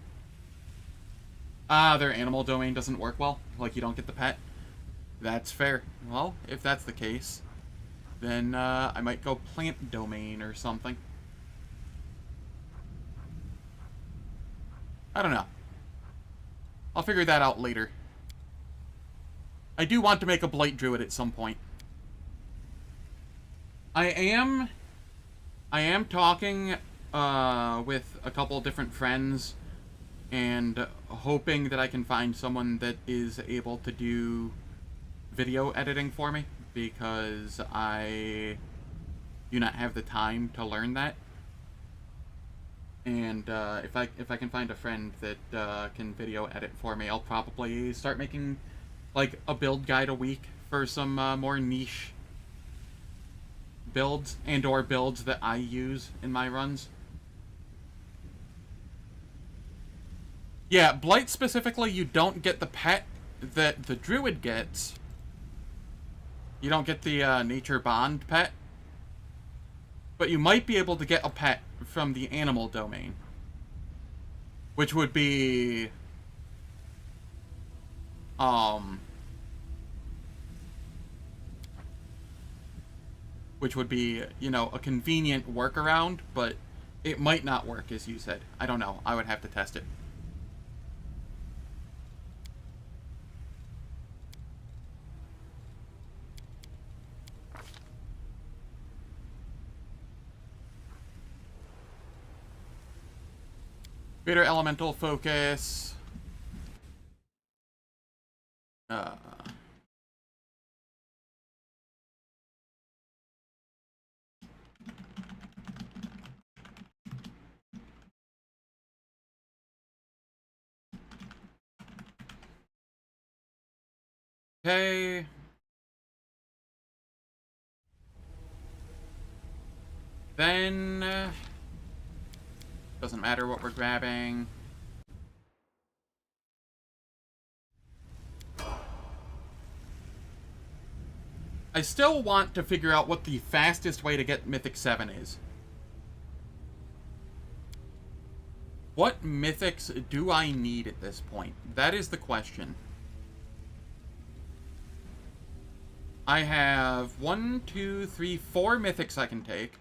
Ah, their animal domain doesn't work well. Like, you don't get the pet. That's fair. Well, if that's the case, then I might go plant domain or something. I don't know. I'll figure that out later. I do want to make a Blight Druid at some point. I am talking with a couple different friends and hoping that I can find someone that is able to do video editing for me, because I do not have the time to learn that. And if I can find a friend that can video edit for me, I'll probably start making like a build guide a week for some more niche builds and/or builds that I use in my runs. Yeah, Blight specifically, you don't get the pet that the Druid gets. You don't get the Nature Bond pet. But you might be able to get a pet from the animal domain. Which would be... which would be, you know, a convenient workaround, but it might not work, as you said. I don't know. I would have to test it. Greater elemental focus. Okay. Then doesn't matter what we're grabbing. I still want to figure out what the fastest way to get Mythic 7 is. What mythics do I need at this point? That is the question. I have 4 mythics I can take.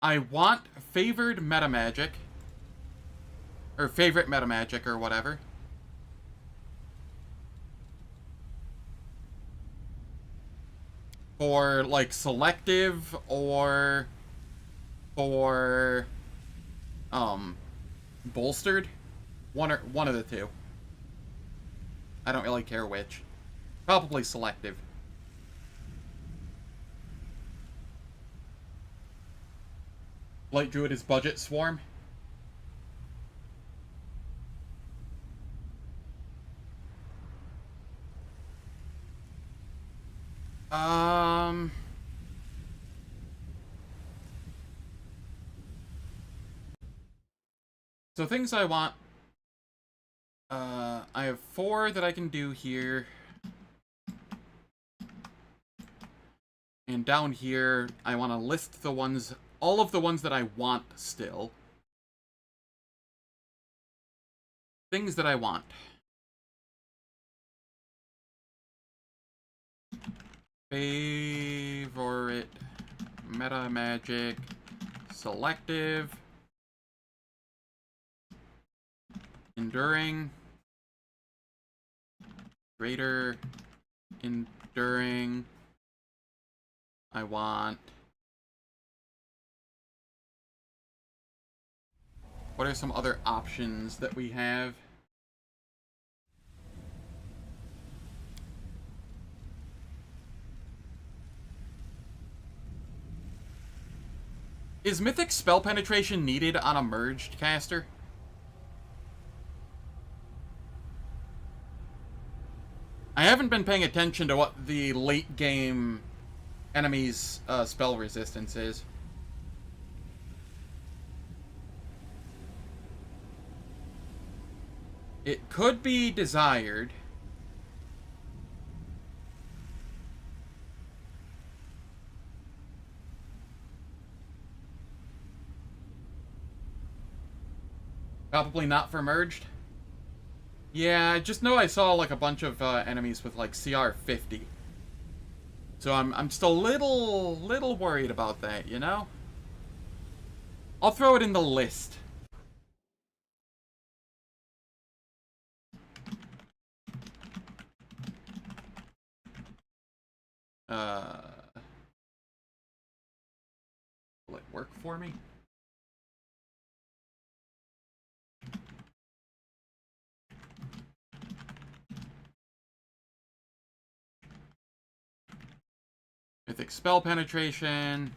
I want favored meta magic. Or favorite meta magic or whatever. For like selective or for bolstered. One of the two. I don't really care which. Probably selective. Light Druid is budget swarm. So things I want. I have 4 that I can do here. And down here, I want to list the ones, all of the ones that I want still. Things that I want. Favorite meta magic selective. Enduring. Greater enduring. I want. What are some other options that we have? Is Mythic Spell Penetration needed on a merged caster? I haven't been paying attention to what the late game enemies' spell resistance is. It could be desired. Probably not for merged. Yeah, I just know I saw like a bunch of enemies with like CR 50. So I'm still little worried about that, you know? I'll throw it in the list. Will it work for me? Mythic Spell Penetration.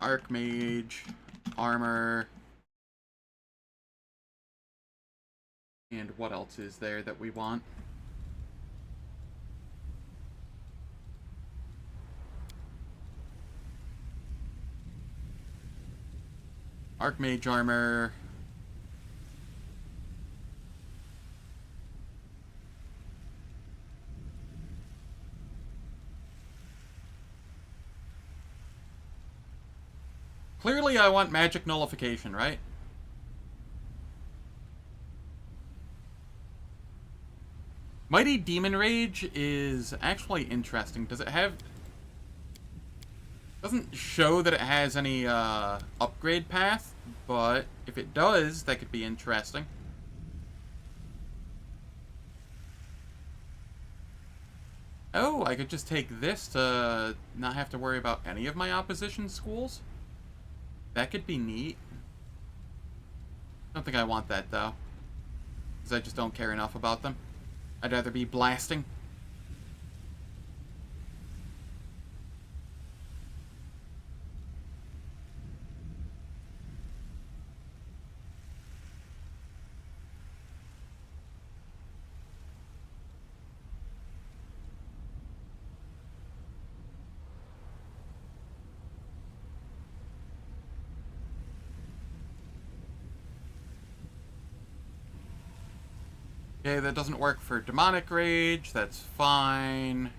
Archmage. Armor. And what else is there that we want? Archmage Armor. Clearly I want Magic Nullification, right? Mighty Demon Rage is actually interesting. Does it have... Doesn't show that it has any upgrade path, but if it does, that could be interesting. Oh, I could just take this to not have to worry about any of my opposition schools? That could be neat. I don't think I want that, though. Because I just don't care enough about them. I'd rather be blasting. Okay, that doesn't work for Demonic Rage. That's fine.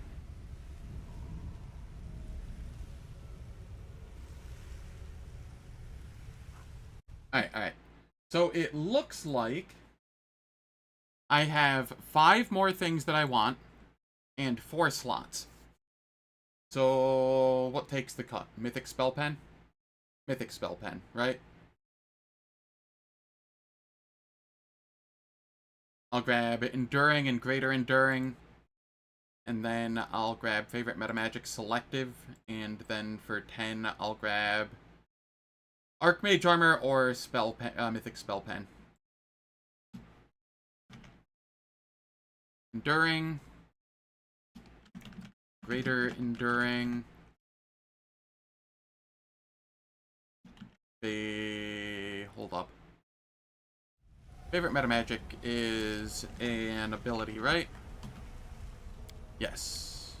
Alright, alright. So it looks like I have 5 more things that I want and 4 slots. So what takes the cut? Mythic Spell Pen? Mythic Spell Pen, right? I'll grab Enduring and Greater Enduring. And then I'll grab Favorite Metamagic Selective. And then for 10, I'll grab Archmage Armor or Spell Pen, Mythic Spell Pen. Enduring. Greater Enduring. Hold up. Favorite Metamagic is an ability, right? Yes.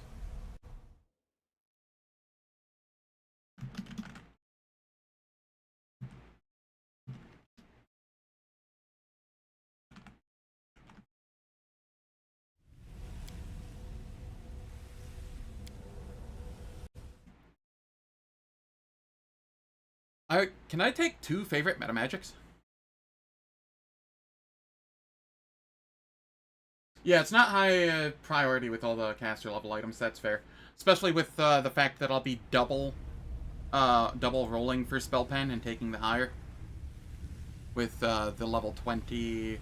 Can I take 2 favorite Metamagics? Yeah, it's not high priority with all the caster level items, that's fair. Especially with the fact that I'll be double rolling for spell pen and taking the higher. With the level 20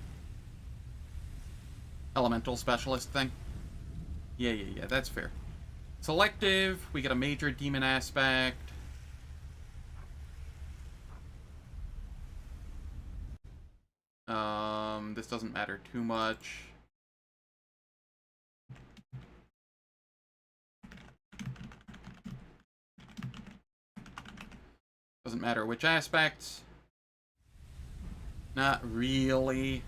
elemental specialist thing. Yeah, that's fair. Selective, we get a major demon aspect. This doesn't matter too much. Doesn't matter which aspects. Not really.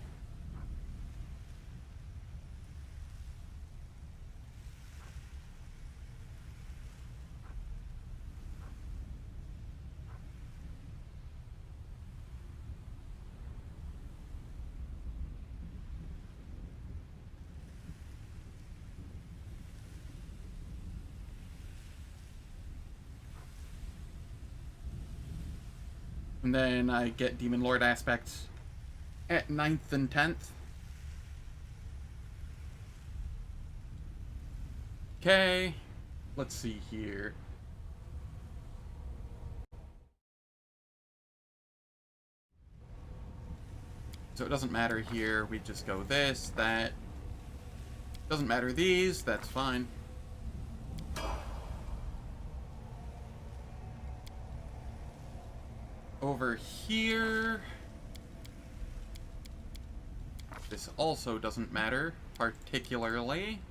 And then I get Demon Lord aspects at 9th and 10th. Okay, let's see here. So it doesn't matter here, we just go this, that. Doesn't matter these, that's fine. Over here... This also doesn't matter, particularly.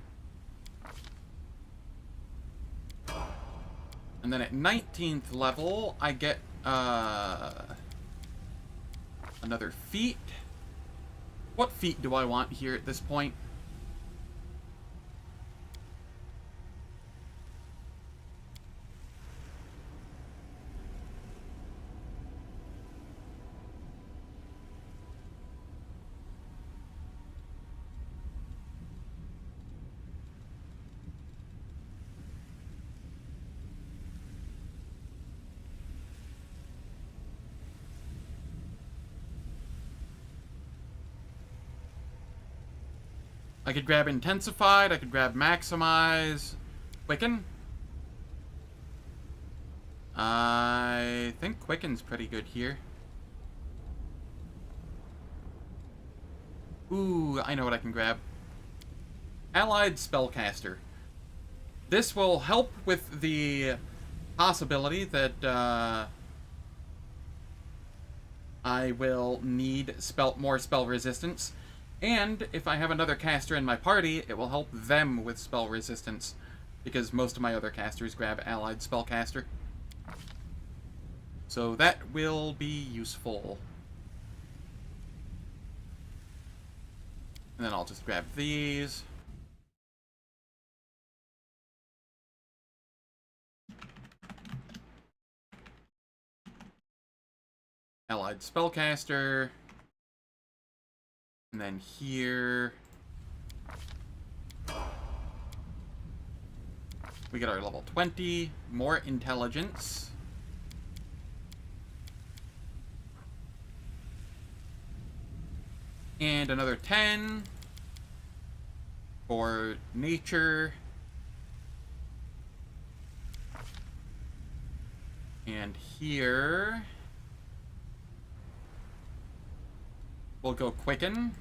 And then at 19th level, I get, another feat. What feat do I want here at this point? I could grab Intensified, I could grab Maximize, Quicken. I think Quicken's pretty good here. Ooh, I know what I can grab. Allied Spellcaster. This will help with the possibility that I will need more spell resistance. And if I have another caster in my party, it will help them with spell resistance. Because most of my other casters grab Allied Spellcaster. So that will be useful. And then I'll just grab these. Allied Spellcaster. And then here... we get our level 20. More intelligence. And another 10 for nature. And here we'll go Quicken.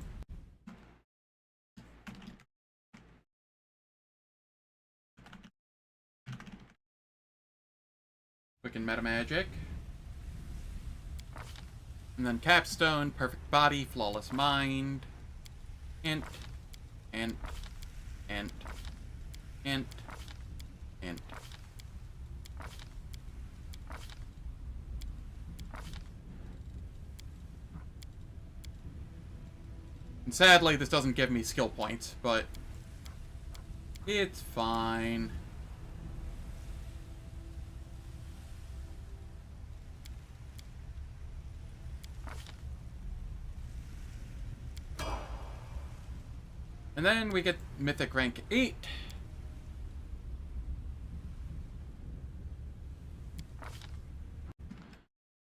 Quicken Meta Magic. And then Capstone, Perfect Body, Flawless Mind, Int, Int, Int, Int, Int. And sadly, this doesn't give me skill points, but it's fine. And then we get Mythic Rank 8.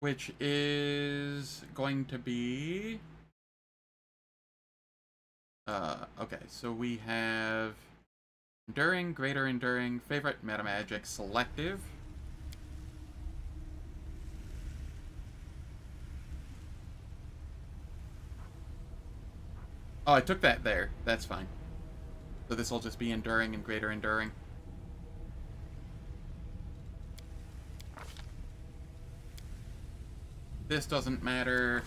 Which is going to be Okay, so we have Enduring, Greater Enduring, Favorite, Meta Magic, Selective. Oh, I took that there. That's fine. So this will just be Enduring and Greater Enduring. This doesn't matter.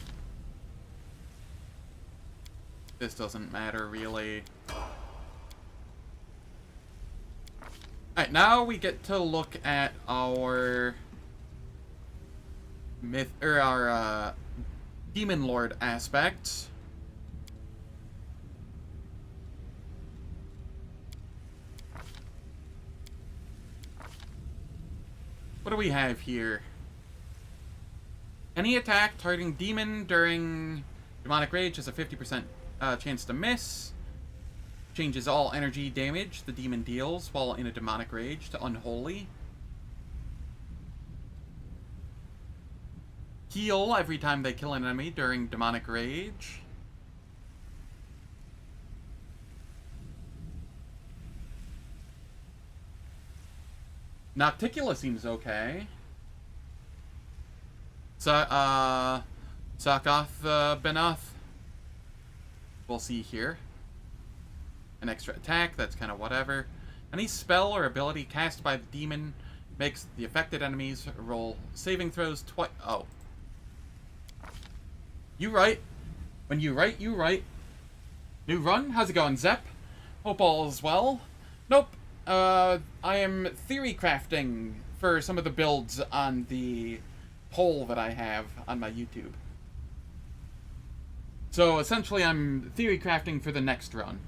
This doesn't matter, really. Alright, now we get to look at our our Demon Lord aspects. What do we have here? Any attack targeting demon during demonic rage has a 50% chance to miss. Changes all energy damage the demon deals while in a demonic rage to unholy. Heal every time they kill an enemy during demonic rage. Nocticula seems okay. Sakoth Benoth. We'll see here. An extra attack, that's kind of whatever. Any spell or ability cast by the demon makes the affected enemies roll saving throws twice. Oh. You right. When you write, you write. New run? How's it going, Zep? Hope all is well. Nope. I am theory crafting for some of the builds on the poll that I have on my YouTube. So essentially I'm theory crafting for the next run.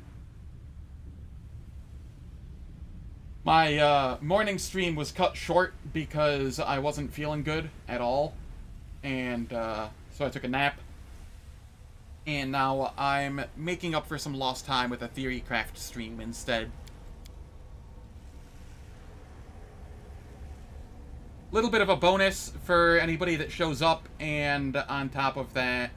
My morning stream was cut short because I wasn't feeling good at all. And so I took a nap. And now I'm making up for some lost time with a theory craft stream instead. Little bit of a bonus for anybody that shows up, and on top of that,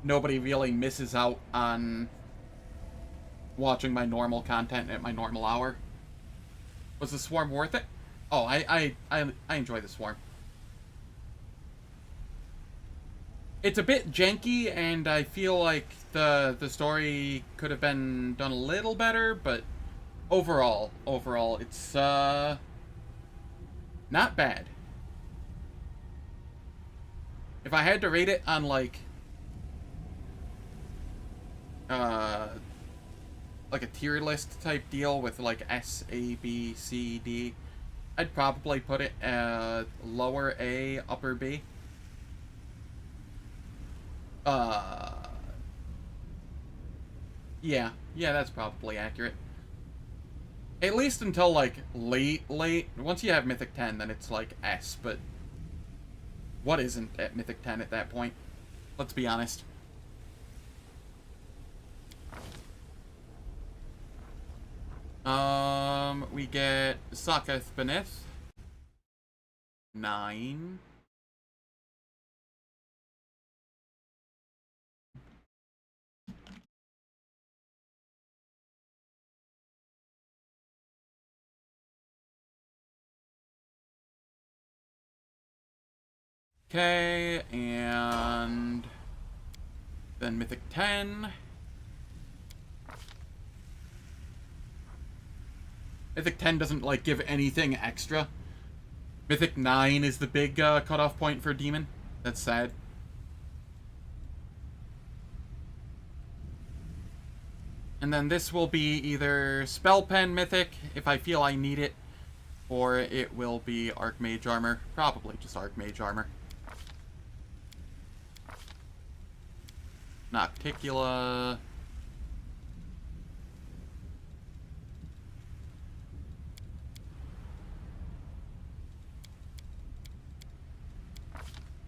nobody really misses out on watching my normal content at my normal hour. Was the Swarm worth it? Oh, I enjoy the Swarm. It's a bit janky, and I feel like the story could have been done a little better, but overall, it's not bad. If I had to rate it on like a tier list type deal with like S, A, B, C, D, I'd probably put it lower A, upper B. Yeah, that's probably accurate. At least until, like, late. Once you have Mythic 10, then it's, like, S, but what isn't at Mythic 10 at that point? Let's be honest. We get Sakoth Benith. 9. Okay, and then Mythic 10. Mythic 10 doesn't, like, give anything extra. Mythic 9 is the big cutoff point for Demon. That's sad. And then this will be either Spell Pen Mythic, if I feel I need it, or it will be Archmage Armor. Probably just Archmage Armor. Nocticula.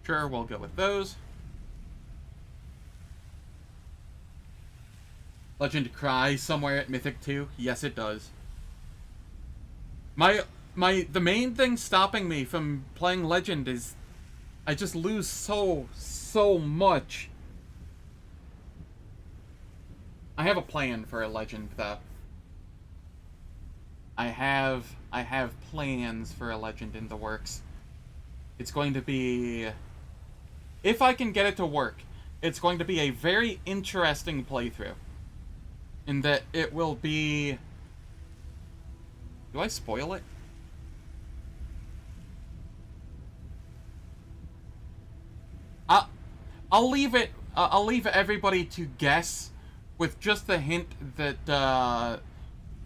Sure, we'll go with those. Legend cries somewhere at Mythic 2. Yes, it does. The main thing stopping me from playing Legend is I just lose so much I have a plan for a legend, though. I have plans for a legend in the works. It's going to be, if I can get it to work, it's going to be a very interesting playthrough. In that it will be... Do I spoil it? I'll leave it. I'll leave everybody to guess, with just the hint that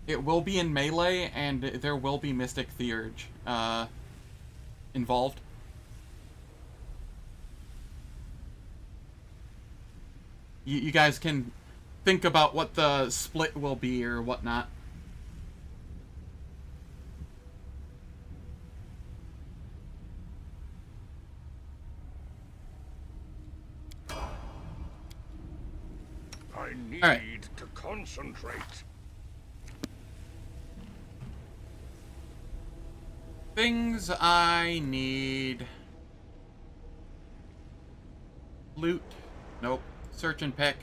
it will be in melee and there will be Mystic Theurge involved. You guys can think about what the split will be or whatnot. I need All right. to concentrate. Things I need. Loot. Nope. Search and pick.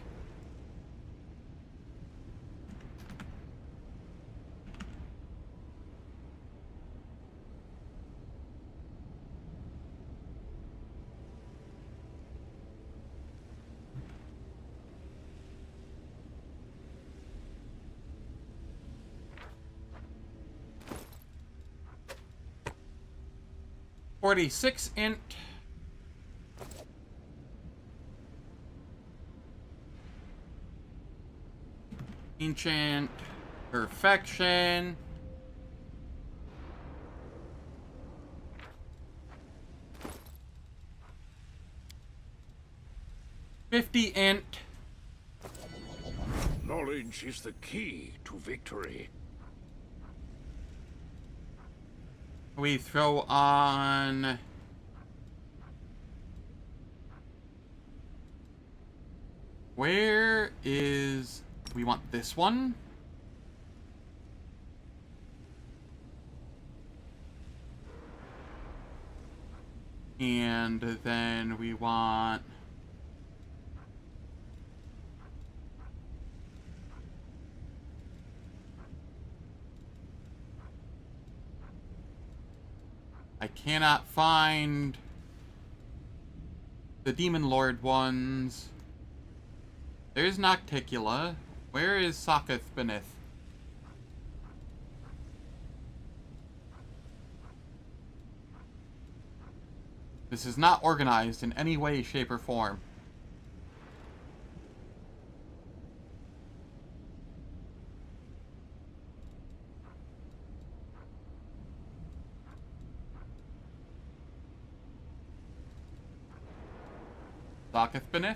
.46 int. Ancient Perfection. .50 int. Knowledge is the key to victory. We throw on... Where is... We want this one. And then we want... I cannot find the Demon Lord ones. There's Nocticula. Where is Socketh Beneath? This is not organized in any way, shape, or form. Socketh Beneath?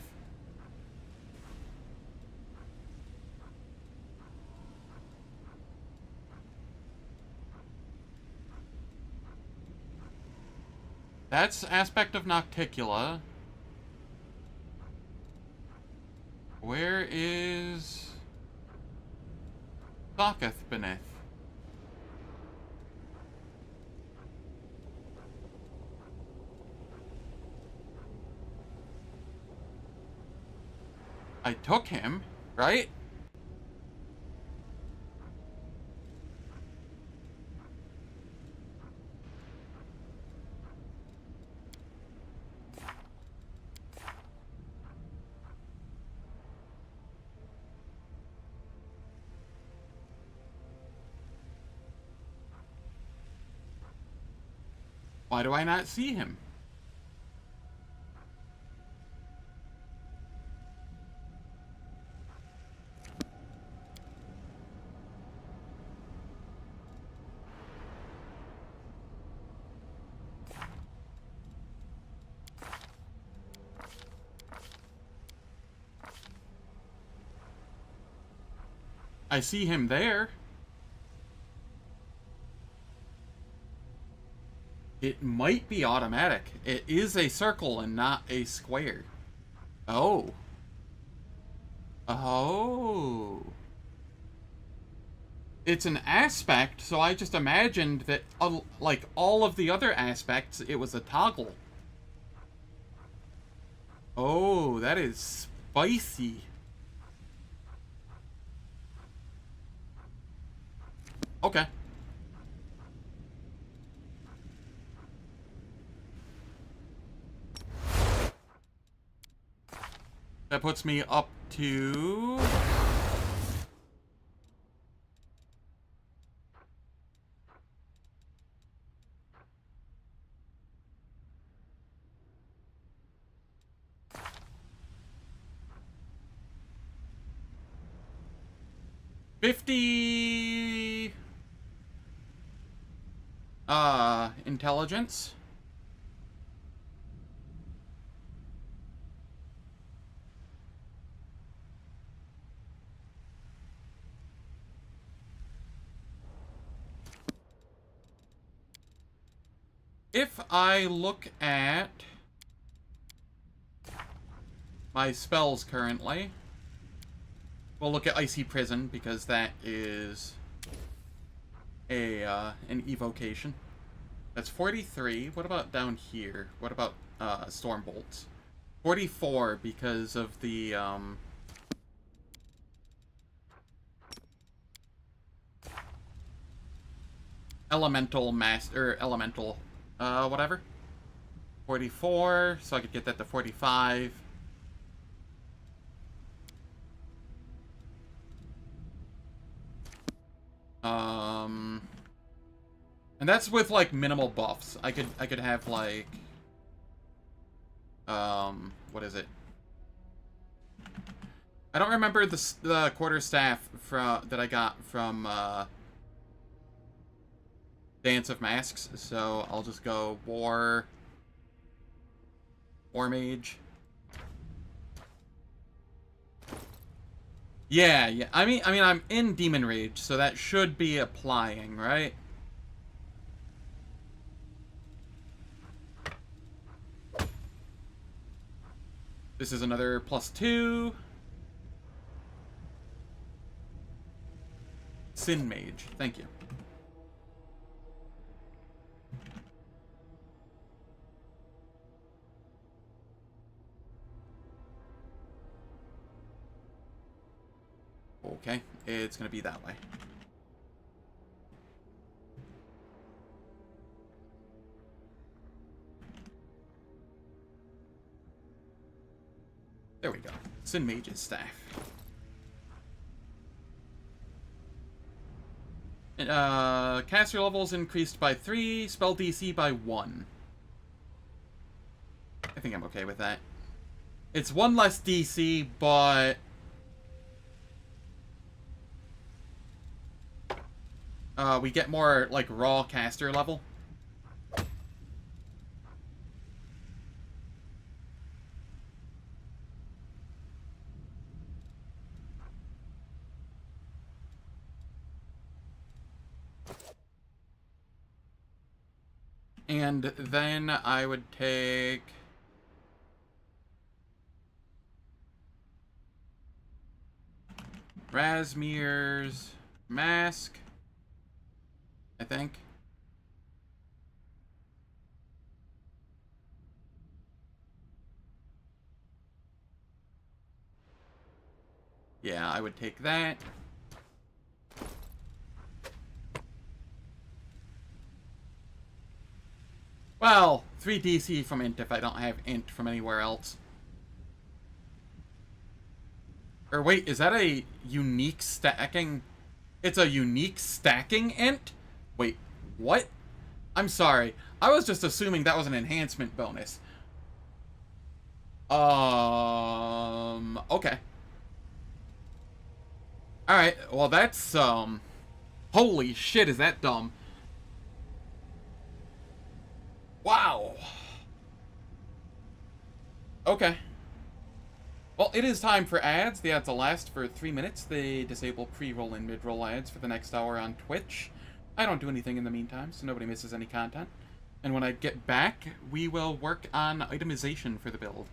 That's aspect of Nocticula. Where is Socketh Beneath? I took him, right? Why do I not see him? I see him there. It might be automatic. It is a circle and not a square. Oh. Oh. It's an aspect, so I just imagined that, like all of the other aspects, it was a toggle. Oh, that is spicy. Okay. That puts me up to... $50... intelligence. If I look at my spells currently, we'll look at Icy Prison because that is an evocation. That's 43. What about down here? What about Storm Bolts? 44 because of the elemental master, elemental whatever. 44, so I could get that to 45. And that's with like minimal buffs. I could have like what is it? I don't remember the quarterstaff that I got from Dance of Masks, so I'll just go War Mage. Yeah. I mean I'm in Demon Rage, so that should be applying, right? This is another +2. Sin Mage, thank you. Okay, it's gonna be that way. There we go. Sin Mage's staff. Caster levels increased by 3, spell DC by 1. I think I'm okay with that. It's 1 less DC, but... we get more, like, raw caster level. And then I would take... Razmir's Mask, I think. Yeah, I would take that. Well, 3 DC from Int if I don't have Int from anywhere else. Or wait, is that a unique stacking? It's a unique stacking Int? Wait, what? I'm sorry. I was just assuming that was an enhancement bonus. Okay. Alright, well that's, holy shit, is that dumb. Wow. Okay. Well, it is time for ads. The ads will last for 3 minutes. They disable pre-roll and mid-roll ads for the next hour on Twitch. I don't do anything in the meantime, so nobody misses any content. And when I get back, we will work on itemization for the build.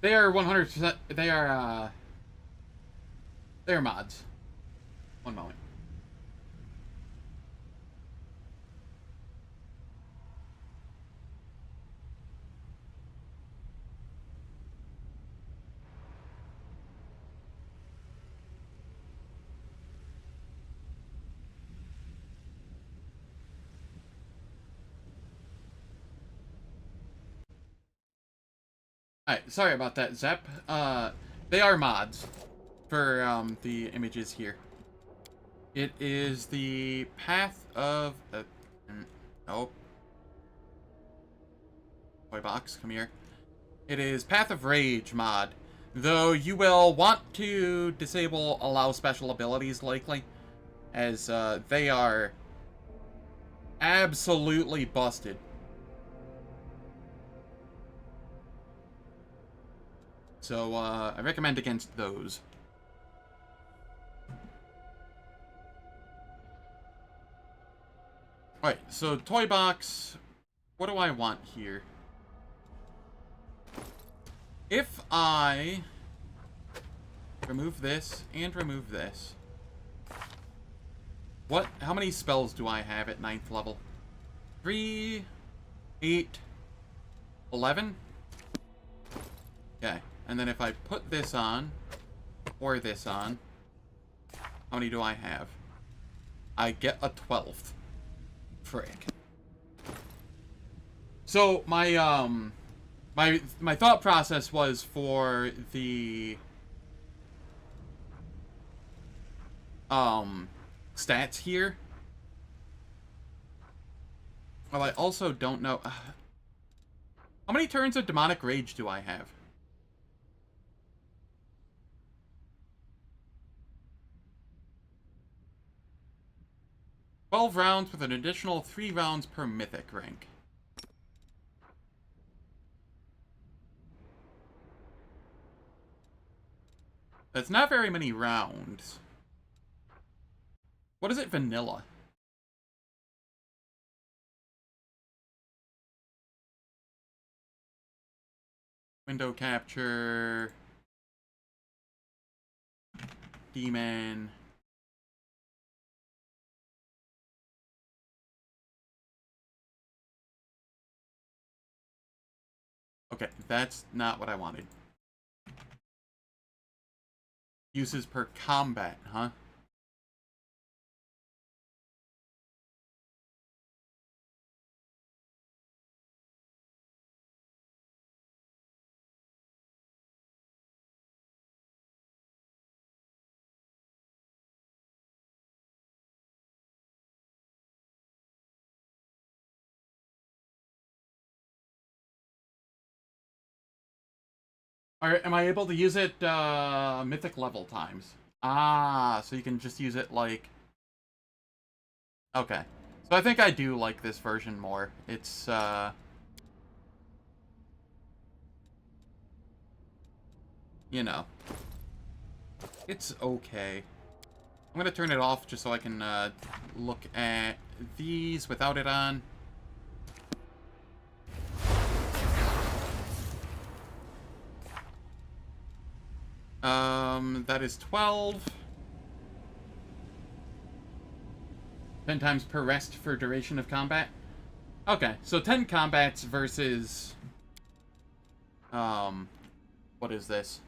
They are 100%. They are mods. One moment. Alright, sorry about that, Zep. They are mods for the images here. It is the Path of... oh. Toy box, come here. It is Path of Rage mod. Though you will want to disable allow special abilities, likely. As they are absolutely busted. So, I recommend against those. Alright, so toy box, what do I want here? If I remove this and remove this, how many spells do I have at 9th level? 3, 8, 11? Okay, and then if I put this on, or this on, how many do I have? I get a 12th. Frick. So, my thought process was for the stats here. Well, I also don't know how many turns of demonic rage do I have? $12 rounds with an additional 3 rounds per mythic rank. That's not very many rounds. What is it, vanilla? Window capture. Demon. Okay, that's not what I wanted. Uses per combat, huh? Alright, am I able to use it, mythic level times? Ah, so you can just use it, like... Okay. So I think I do like this version more. It's, you know. It's okay. I'm gonna turn it off just so I can, look at these without it on. That is 12. 10 times per rest for duration of combat. Okay, so 10 combats versus... what is this?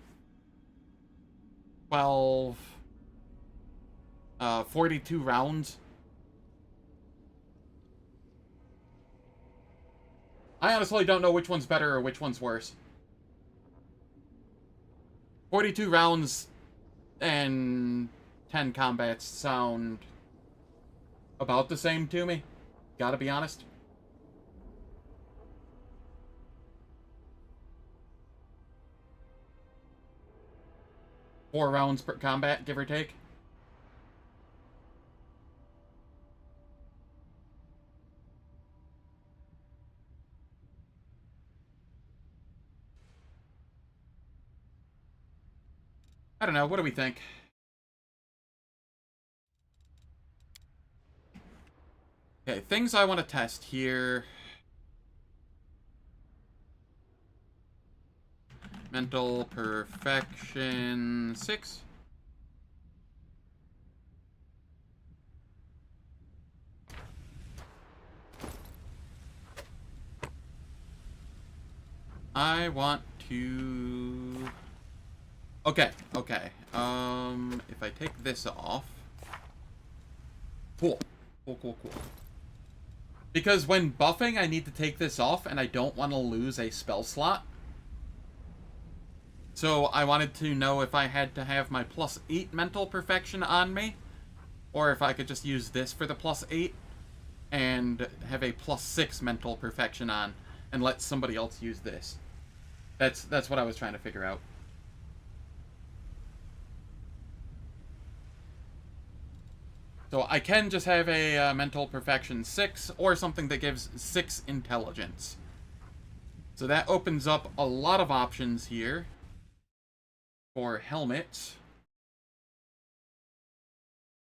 12... 42 rounds. I honestly don't know which one's better or which one's worse. 42 rounds and 10 combats sound about the same to me. Gotta be honest. Four rounds per combat, give or take. I don't know, what do we think? Okay, things I want to test here. Mental perfection 6. I want to... Okay. If I take this off... Cool. Cool. Because when buffing, I need to take this off, and I don't want to lose a spell slot. So I wanted to know if I had to have my +8 mental perfection on me, or if I could just use this for the +8, and have a +6 mental perfection on, and let somebody else use this. That's what I was trying to figure out. So I can just have a mental perfection 6, or something that gives 6 intelligence. So that opens up a lot of options here for helmets.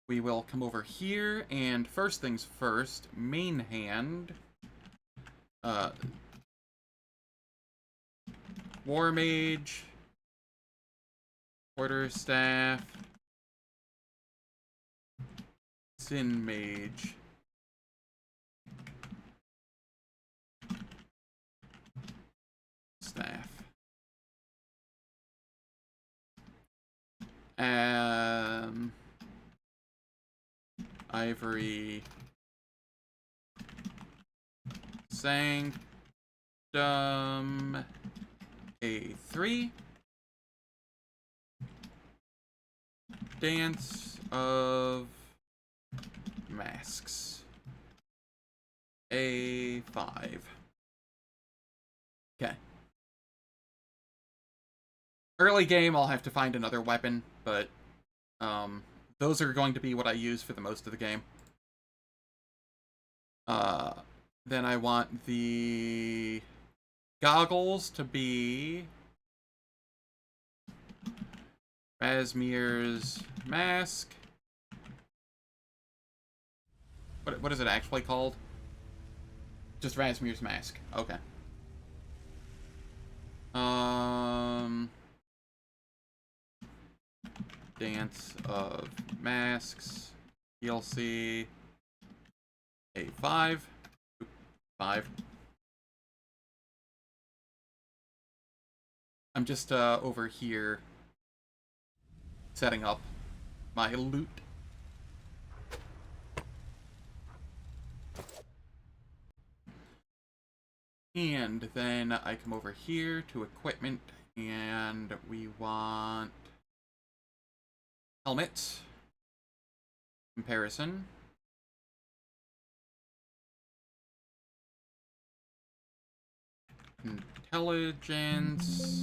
We will come over here, and first things first, main hand. War Mage. Quarterstaff. Sin Mage. Staff. Ivory. Sanctum. A3. Dance of Masks. A5. Okay. Early game, I'll have to find another weapon, but those are going to be what I use for the most of the game. Then I want the goggles to be Rasmir's mask. What is it actually called? Just Rasmir's mask. Okay. Dance of Masks. DLC. A5. 5. I'm just over here setting up my loot. And then I come over here to equipment, and we want helmet comparison. Intelligence.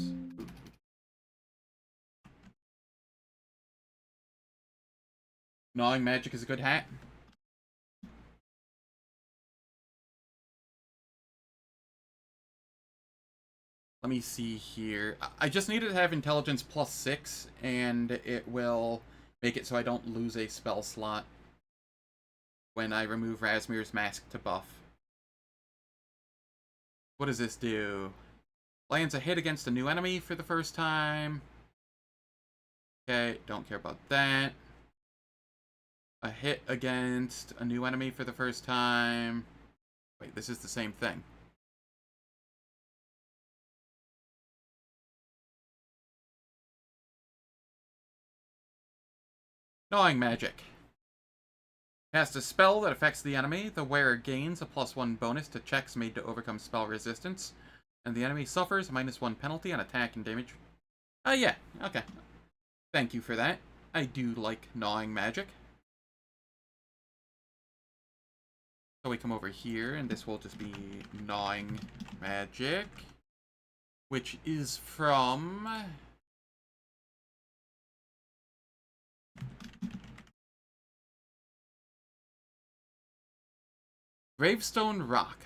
Gnawing Magic is a good hat. Let me see here. I just needed to have intelligence +6, and it will make it so I don't lose a spell slot when I remove Rasmir's mask to buff. What does this do? Lands a hit against a new enemy for the first time. Okay, don't care about that. A hit against a new enemy for the first time. Wait, this is the same thing. Gnawing Magic. Cast a spell that affects the enemy. The wearer gains a +1 bonus to checks made to overcome spell resistance. And the enemy suffers a -1 penalty on attack and damage. Oh, yeah. Okay. Thank you for that. I do like Gnawing Magic. So we come over here, and this will just be Gnawing Magic. Which is from... Gravestone Rock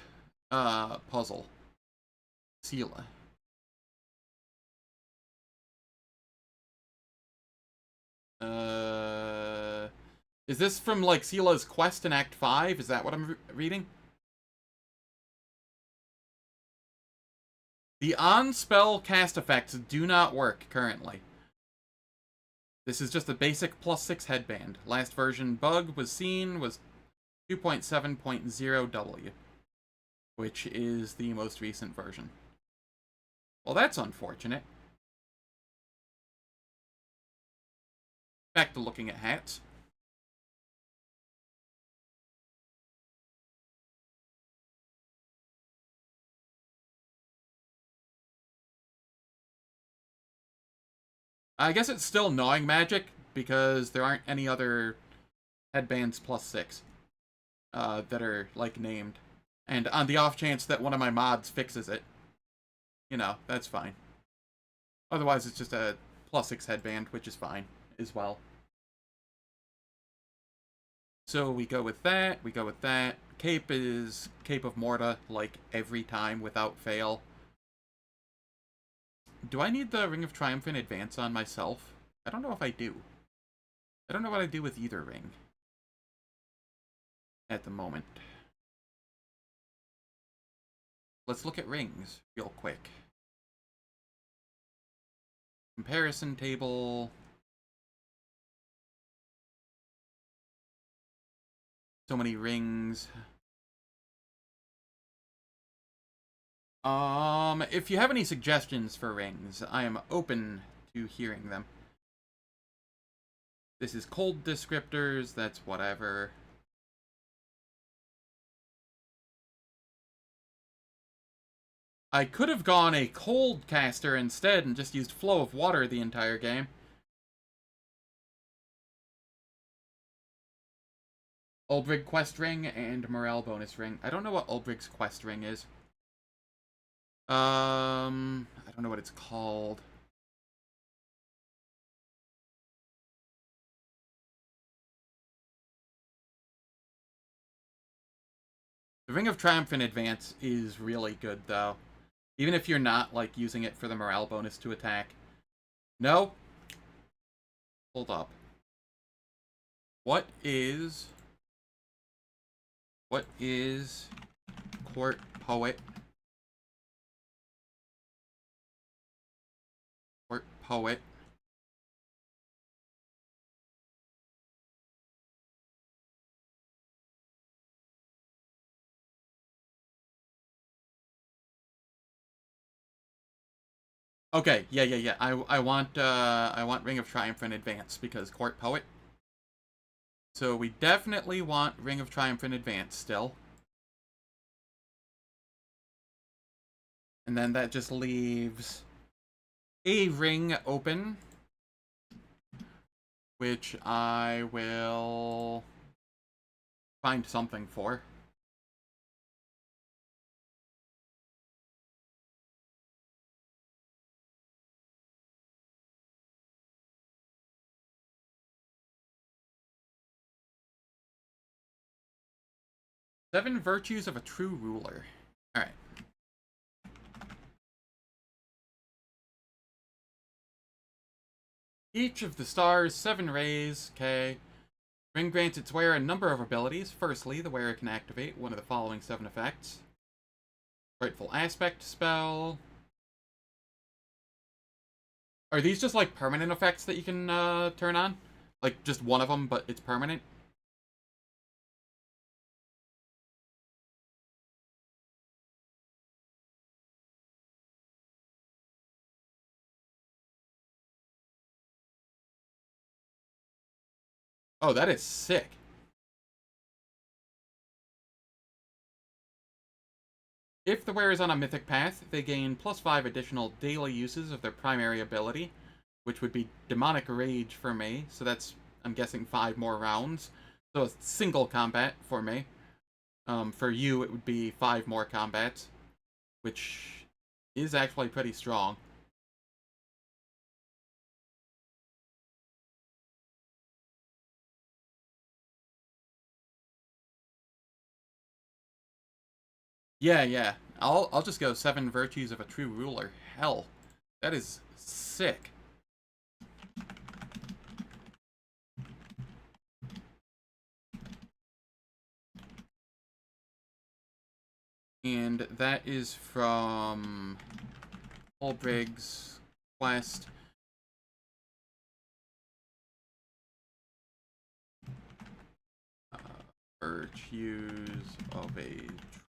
puzzle. Sela. Is this from, like, Sela's quest in Act 5? Is that what I'm reading? The on-spell cast effects do not work currently. This is just a basic +6 headband. Last version bug was seen was 2.7.0W, which is the most recent version. Well, that's unfortunate. Back to looking at hats. I guess it's still gnawing magic, because there aren't any other headbands +6 that are, like, named. And on the off chance that one of my mods fixes it, you know, that's fine. Otherwise, it's just a +6 headband, which is fine as well. So we go with that, we go with that. Cape is Cape of Morta, like, every time without fail. Do I need the Ring of Triumph in advance on myself? I don't know if I do. I don't know what I do with either ring at the moment. Let's look at rings real quick. Comparison table. So many rings. If you have any suggestions for rings, I am open to hearing them. This is cold descriptors, that's whatever. I could have gone a cold caster instead and just used flow of water the entire game. Ulbrig quest ring and morale bonus ring. I don't know what Ulbrig's quest ring is. I don't know what it's called. The Ring of Triumph in advance is really good, though. Even if you're not, like, using it for the morale bonus to attack. No? Hold up. What is Court Poet? Court Poet. Okay, yeah. I want Ring of Triumph in advance because Court Poet. So we definitely want Ring of Triumph in advance still. And then that just leaves a ring open, which I will find something for. Seven Virtues of a True Ruler. Alright. Each of the stars, 7 rays, okay. Ring grants its wearer a number of abilities. Firstly, the wearer can activate one of the following 7 effects. Grateful Aspect spell. Are these just like permanent effects that you can turn on? Like just one of them, but it's permanent? Oh, that is sick. If the wearer is on a mythic path, they gain +5 additional daily uses of their primary ability, which would be Demonic Rage for me, so that's, I'm guessing, 5 more rounds. So a single combat for me. For you, it would be 5 more combats, which is actually pretty strong. Yeah. I'll just go 7 Virtues of a True Ruler. Hell, that is sick. And that is from Olbrig's quest. Virtues of a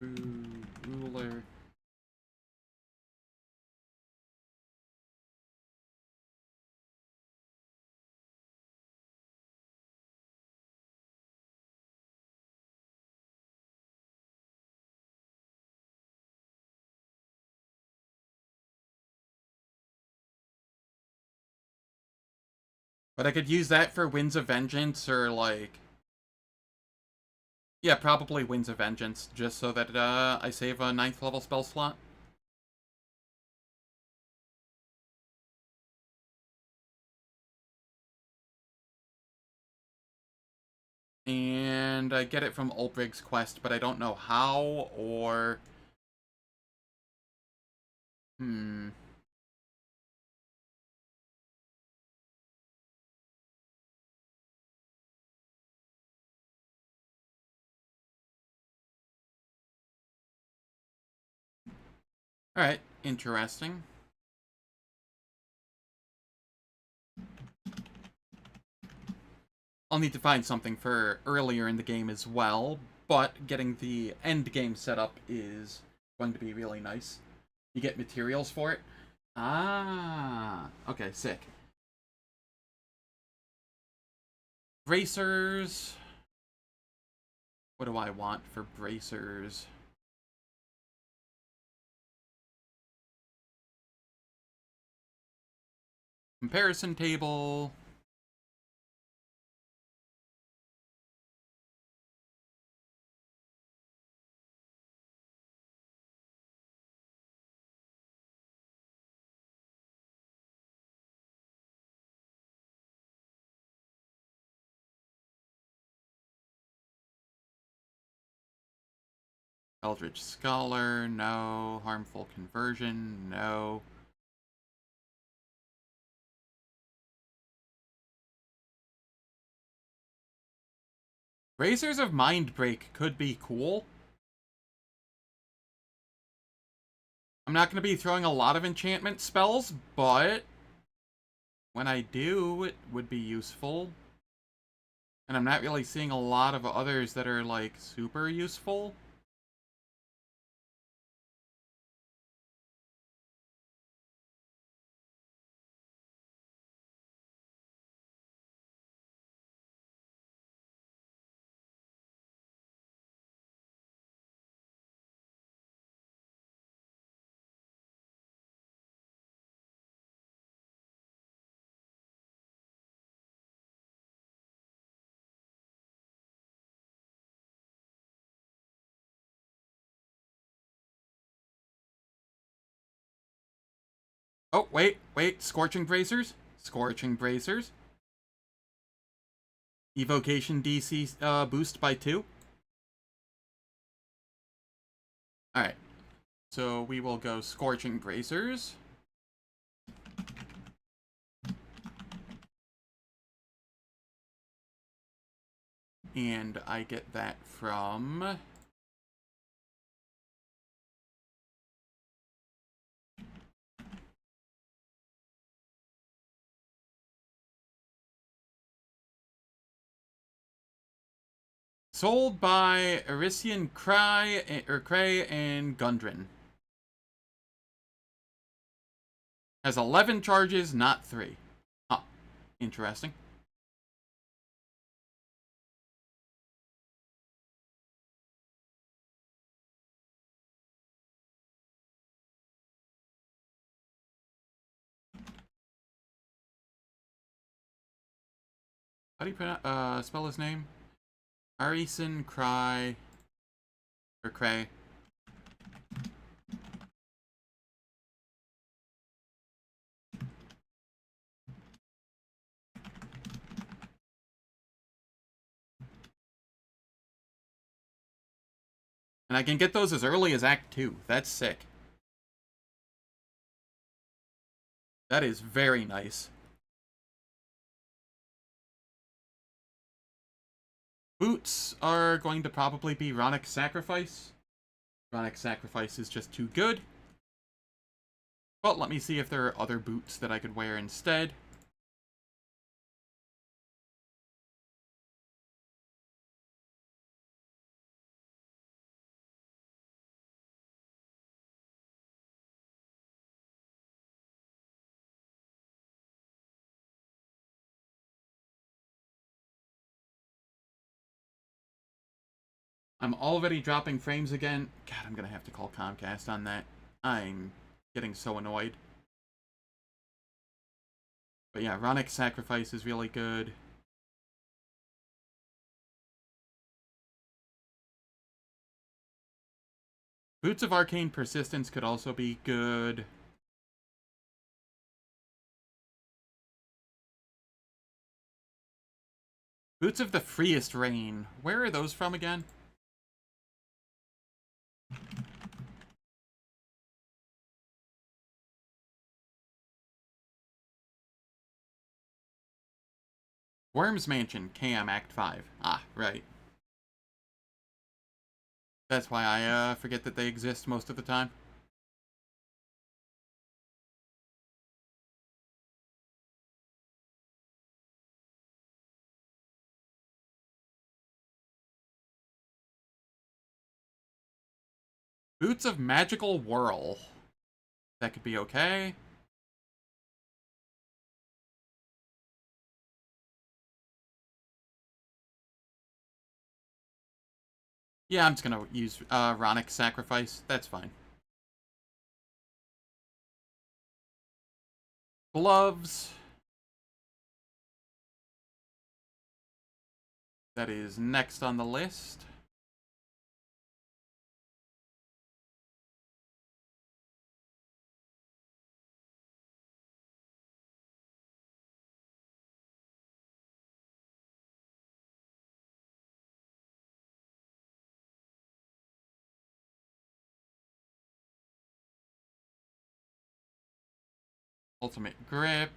true ruler. But I could use that for Winds of Vengeance or like... Yeah, probably Winds of Vengeance, just so that I save a 9th level spell slot. And I get it from Ulbrig's quest, but I don't know how or... Alright, interesting. I'll need to find something for earlier in the game as well, but getting the end game set up is going to be really nice. You get materials for it. Ah, okay, sick. Bracers. What do I want for bracers? Comparison table. Eldritch Scholar, no. Harmful Conversion, no. Razors of Mindbreak could be cool. I'm not going to be throwing a lot of enchantment spells, but when I do, it would be useful. And I'm not really seeing a lot of others that are, like, super useful. Oh, wait. Scorching Bracers? Scorching Bracers. Evocation DC boost by 2. Alright. So we will go Scorching Bracers. And I get that from... Sold by Erisian Cray and Gundren. Has 11 charges, not 3. Oh, interesting. How do you spell his name? Arisen Cry or Cray. And I can get those as early as Act 2. That's sick. That is very nice. Boots are going to probably be Ronic Sacrifice. Ronic Sacrifice is just too good. But let me see if there are other boots that I could wear instead. I'm already dropping frames again. God, I'm gonna have to call Comcast on that. I'm getting so annoyed. But yeah, Ronic Sacrifice is really good. Boots of Arcane Persistence could also be good. Boots of the Freest Rain. Where are those from again? Worm's Mansion, KM Act 5. Ah, right. That's why I forget that they exist most of the time. Boots of Magical Whirl. That could be okay. Yeah, I'm just gonna use Ronic Sacrifice. That's fine. Gloves. That is next on the list. Ultimate Grip.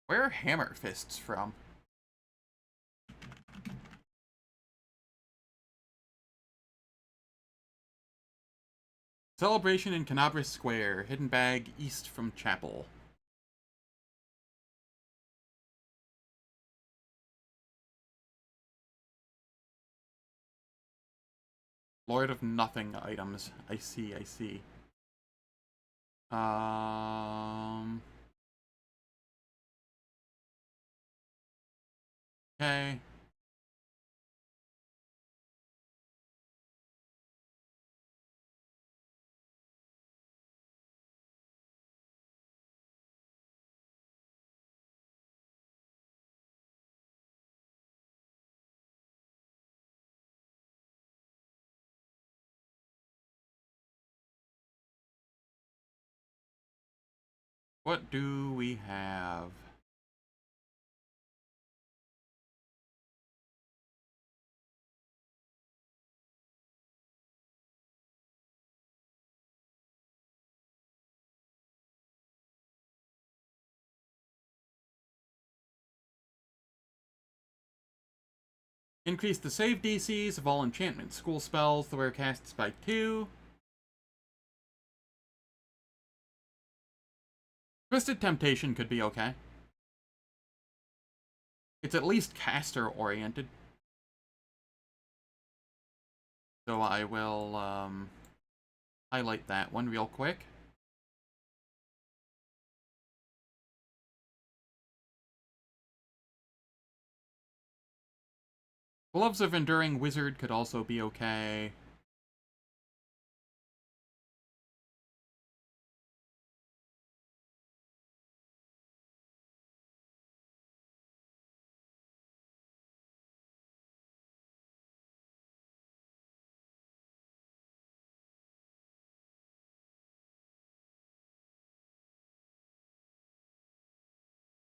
Where are Hammer Fists from? Celebration in Canabris Square. Hidden bag east from Chapel. Lord of Nothing items. I see, I see. Okay. What do we have? Increase the save DCs of all enchantment school spells that were cast by 2. Twisted Temptation could be okay. It's at least caster oriented. So I will highlight that one real quick. Gloves of Enduring Wizard could also be okay.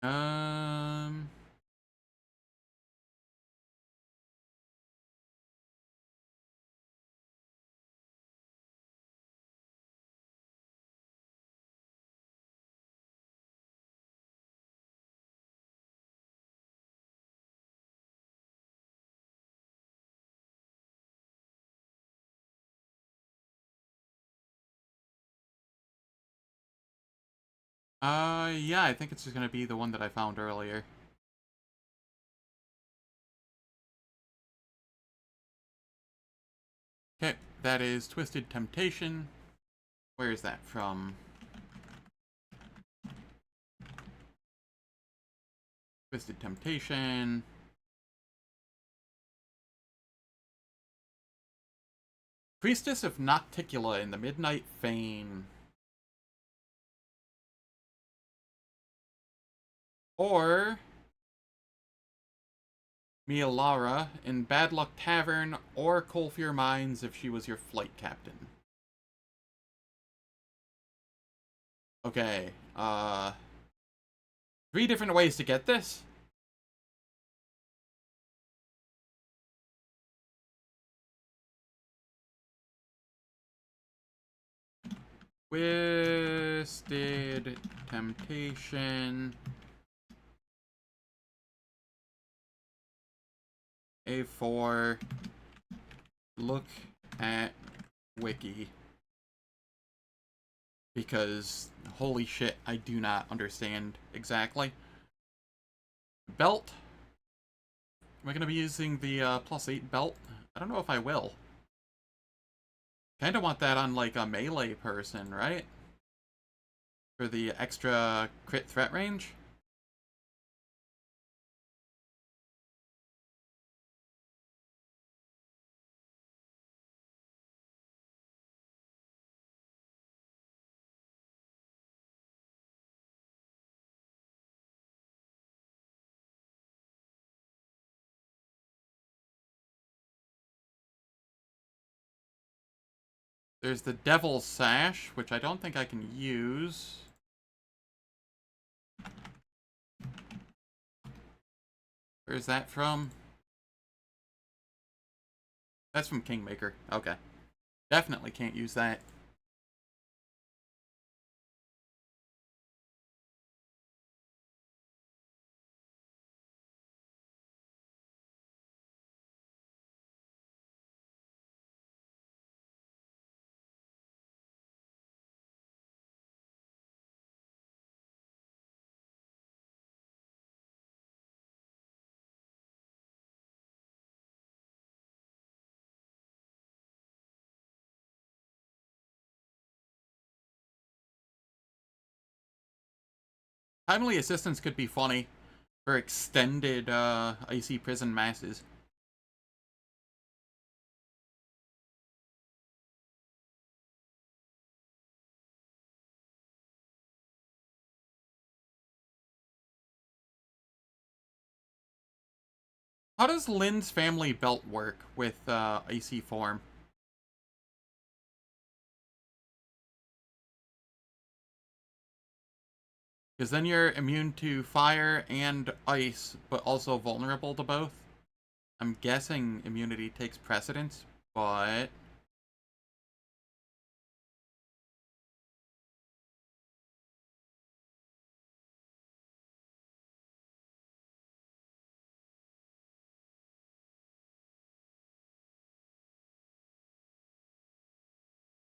Um... Yeah, I think it's just gonna be the one that I found earlier. Okay, that is Twisted Temptation. Where is that from? Twisted Temptation. Priestess of Nocticula in the Midnight Fane. Or Mialara in Bad Luck Tavern, or Colfier Mines if she was your flight captain. Okay, 3 different ways to get this? Twisted Temptation. A4. Look at wiki. Because, holy shit, I do not understand exactly. Belt. Am I going to be using the +8 belt? I don't know if I will. Kinda want that on, like, a melee person, right? For the extra crit threat range? There's the Devil's Sash, which I don't think I can use. Where's that from? That's from Kingmaker. Okay. Definitely can't use that. Timely assistance could be funny for extended icy prison masses. How does Lynn's family belt work with icy form? Because then you're immune to fire and ice, but also vulnerable to both. I'm guessing immunity takes precedence, but...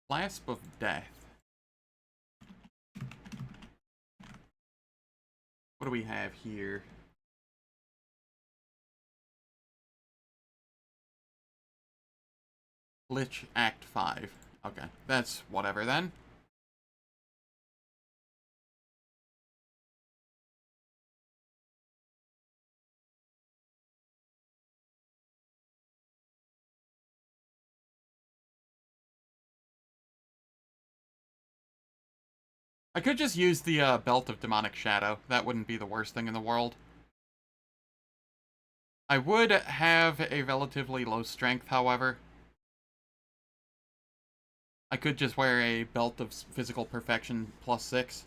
Clasp of Death. What do we have here? Lich Act 5. Okay, that's whatever then. I could just use the Belt of Demonic Shadow. That wouldn't be the worst thing in the world. I would have a relatively low strength, however. I could just wear a Belt of Physical Perfection +6.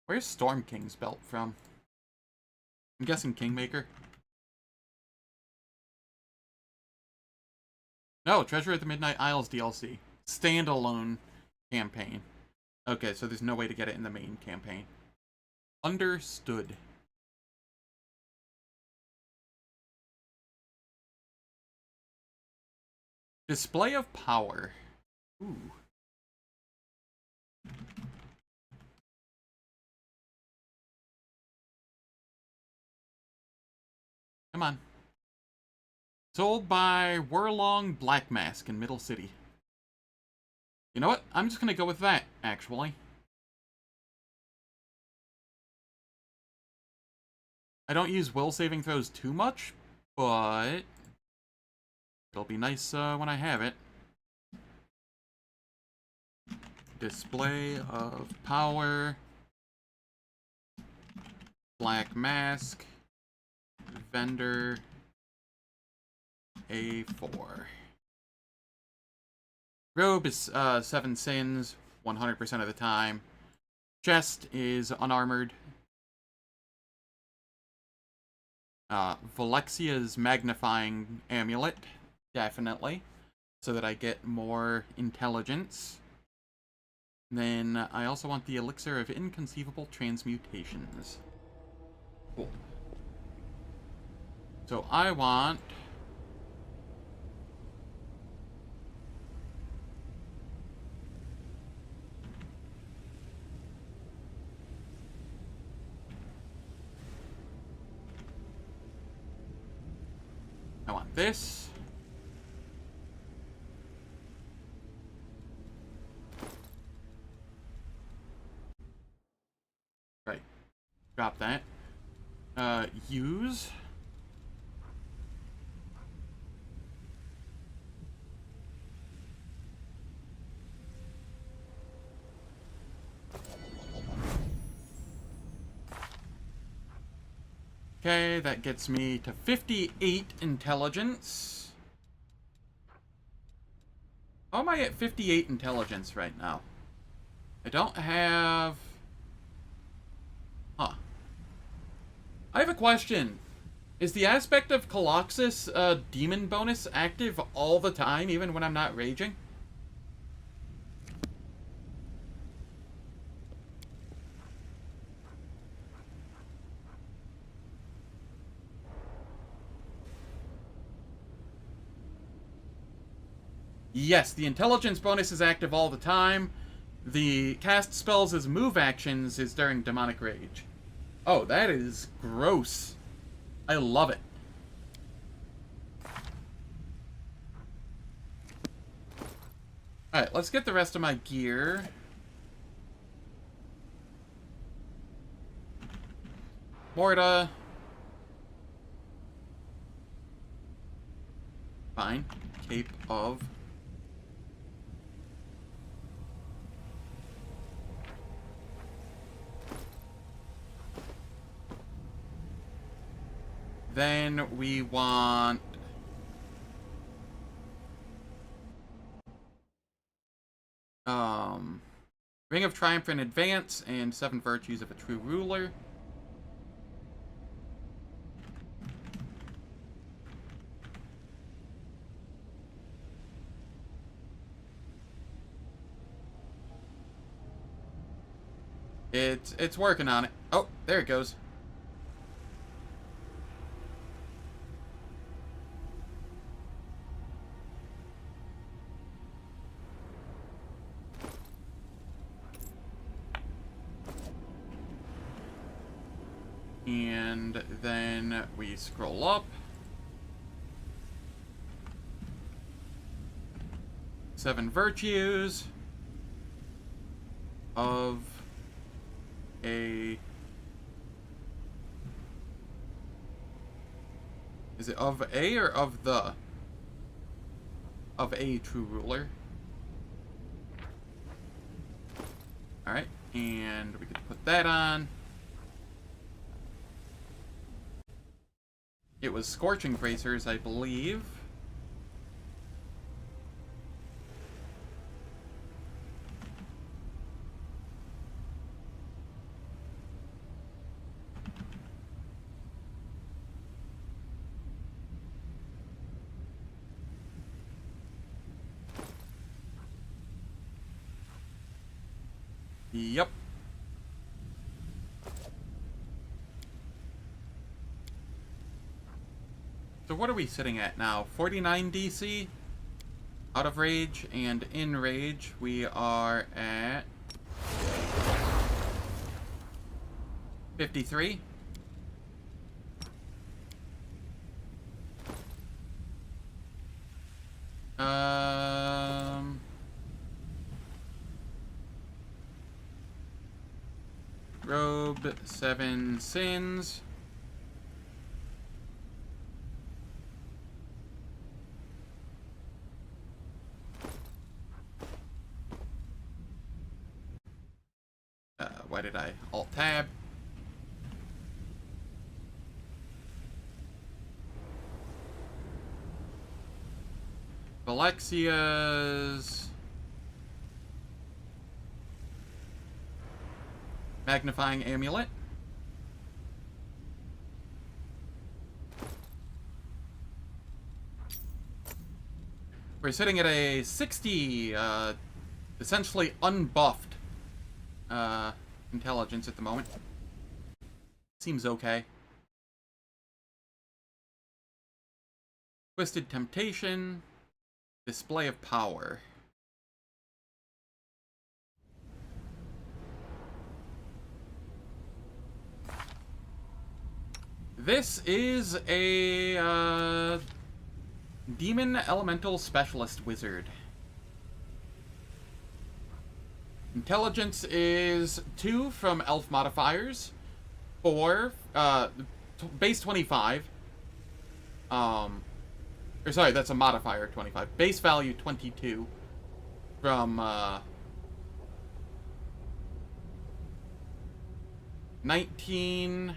Where's Storm King's belt from? I'm guessing Kingmaker. No, Treasure of the Midnight Isles DLC. Standalone campaign. Okay, so there's no way to get it in the main campaign. Understood. Display of power. Ooh. Come on. Sold by Werlong Black Mask in Middle City. You know what? I'm just gonna go with that, actually. I don't use will saving throws too much, but it'll be nice when I have it. Display of power. Black Mask. Vendor. A4. Robe is 7 sins, 100% of the time. Chest is unarmored. Valexia's magnifying amulet, definitely, so that I get more intelligence. Then I also want the elixir of inconceivable transmutations. Cool. So I want... I want this. Right. Drop that. Use. Okay, that gets me to 58 intelligence. How am I at 58 intelligence right now? I don't have... Huh. I have a question. Is the aspect of Coloxis demon bonus active all the time, even when I'm not raging? Yes, the intelligence bonus is active all the time. The cast spells as move actions is during demonic rage. Oh, that is gross. I love it. Alright, let's get the rest of my gear. Morta. Fine. Cape of... Then we want... Ring of Triumph in Advance and 7 Virtues of a True Ruler. It's working on it. Oh, there it goes. And then we scroll up. 7 virtues of a... Is it of a or of the? Of a true ruler. Alright, and we could put that on. It was Scorching Bracers, I believe. Yep. So what are we sitting at now? 49 DC? out of rage, and in rage we are at 53. Robe 7 sins. Why did I alt tab? Alexia's magnifying amulet. We're sitting at a 60, essentially unbuffed intelligence at the moment. Seems okay. Twisted Temptation. Display of Power. This is a Demon Elemental Specialist Wizard. Intelligence is 2 from elf modifiers, 4, base 25. Or sorry, that's a modifier, 25. Base value 22 from 19.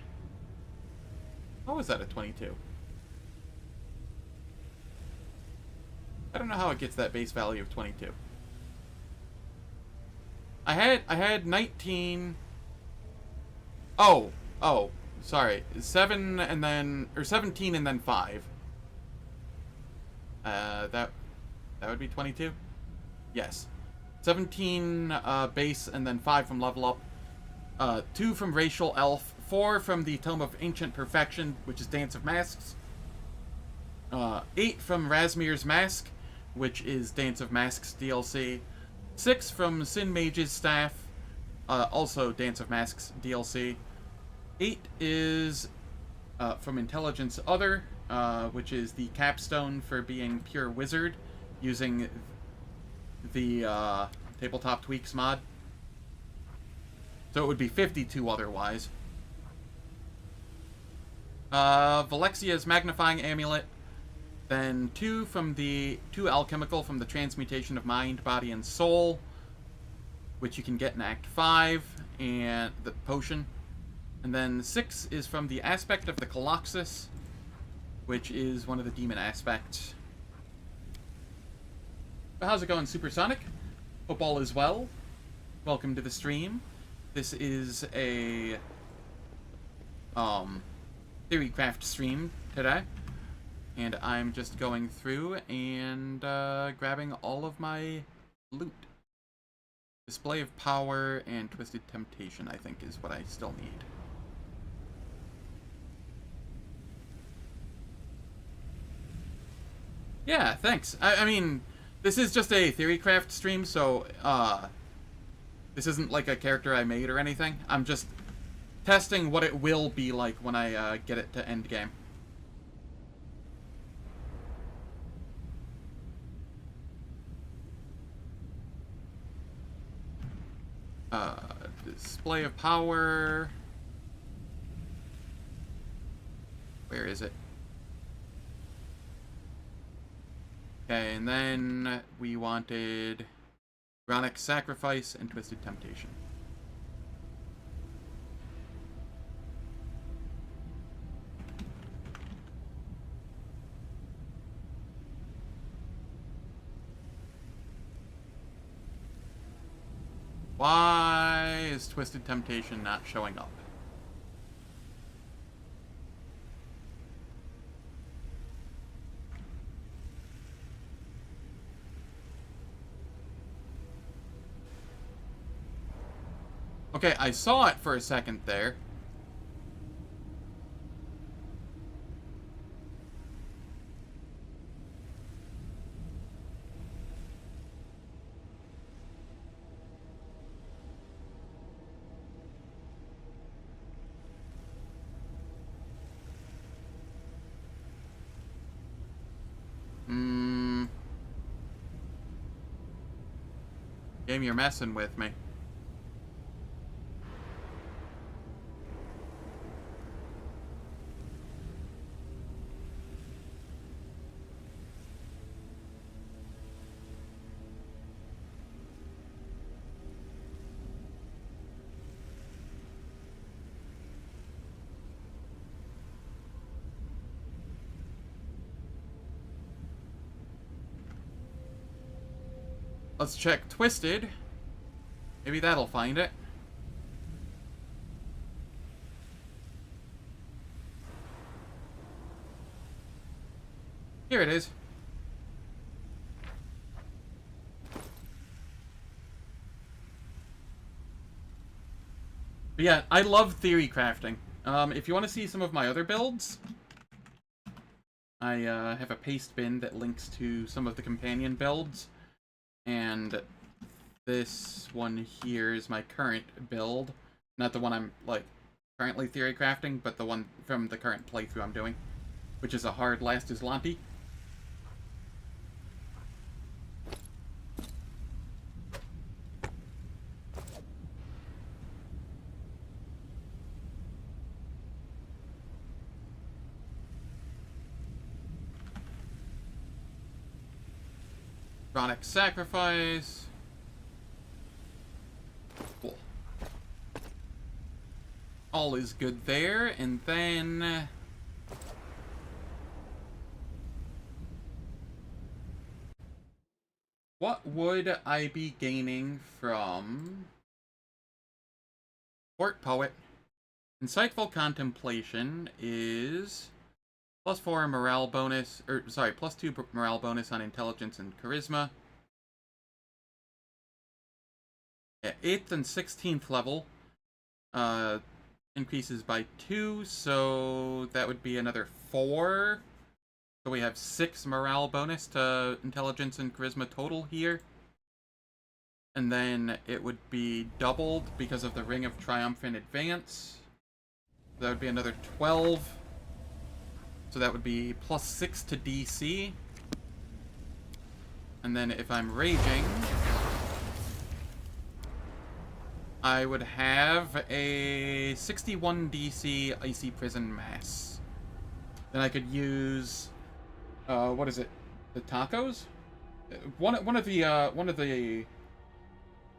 How is that a 22? I don't know how it gets that base value of 22. I had 19. Oh, sorry. 7 and then, or 17 and then 5. That would be 22? Yes. 17 base and then 5 from level up. 2 from Racial Elf. 4 from the Tome of Ancient Perfection, which is Dance of Masks. 8 from Razmir's Mask, which is Dance of Masks DLC. 6 from Sin Mage's Staff, also Dance of Masks DLC. 8 is from Intelligence Other, which is the capstone for being pure wizard, using the Tabletop Tweaks mod. So it would be 52 otherwise. Valexia's Magnifying Amulet. Then 2 from the 2 alchemical from the Transmutation of Mind, Body, and Soul, which you can get in Act 5, and the potion. And then 6 is from the Aspect of the Colossus, which is one of the demon aspects. But how's it going, Supersonic? Hope all is well. Welcome to the stream. This is a Theorycraft stream today. And I'm just going through and grabbing all of my loot. Display of Power and Twisted Temptation, I think, is what I still need. Yeah, thanks. I mean, this is just a Theorycraft stream, so this isn't like a character I made or anything. I'm just testing what it will be like when I get it to endgame. Display of Power. Where is it? Okay, and then we wanted Chronic Sacrifice and Twisted Temptation. Why is Twisted Temptation not showing up? Okay, I saw it for a second there. Game, you're messing with me. Let's check Twisted. Maybe that'll find it. Here it is. But yeah, I love theory crafting. If you want to see some of my other builds, I have a paste bin that links to some of the companion builds. And this one here is my current build. Not the one I'm, like, currently theory crafting, but the one from the current playthrough I'm doing. Which is a hard last Azlanti. Chronic Sacrifice. Cool. All is good there, and then... what would I be gaining from... Court Poet? Insightful Contemplation is... +4 morale bonus, or sorry, +2 morale bonus on intelligence and charisma. At 8th and 16th level, increases by 2, so that would be another 4. So we have 6 morale bonus to intelligence and charisma total here. And then it would be doubled because of the Ring of Triumphant Advance. That would be another 12. So that would be +6 to DC. And then if I'm raging, I would have a 61 DC Icy Prison Mass. Then I could use, what is it? The tacos? One of the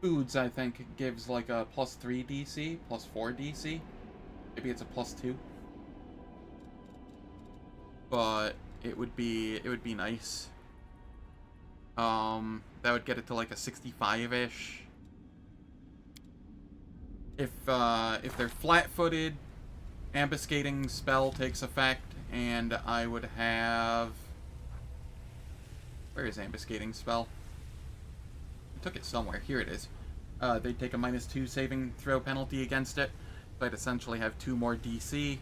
foods I think gives like a +3 DC, +4 DC. Maybe it's a +2. But it would be nice. That would get it to like a 65-ish. If they're flat-footed, ambuscading spell takes effect, and I would have... where is ambuscading spell? I took it somewhere. Here it is. They'd take a -2 saving throw penalty against it, so I'd essentially have 2 more DC.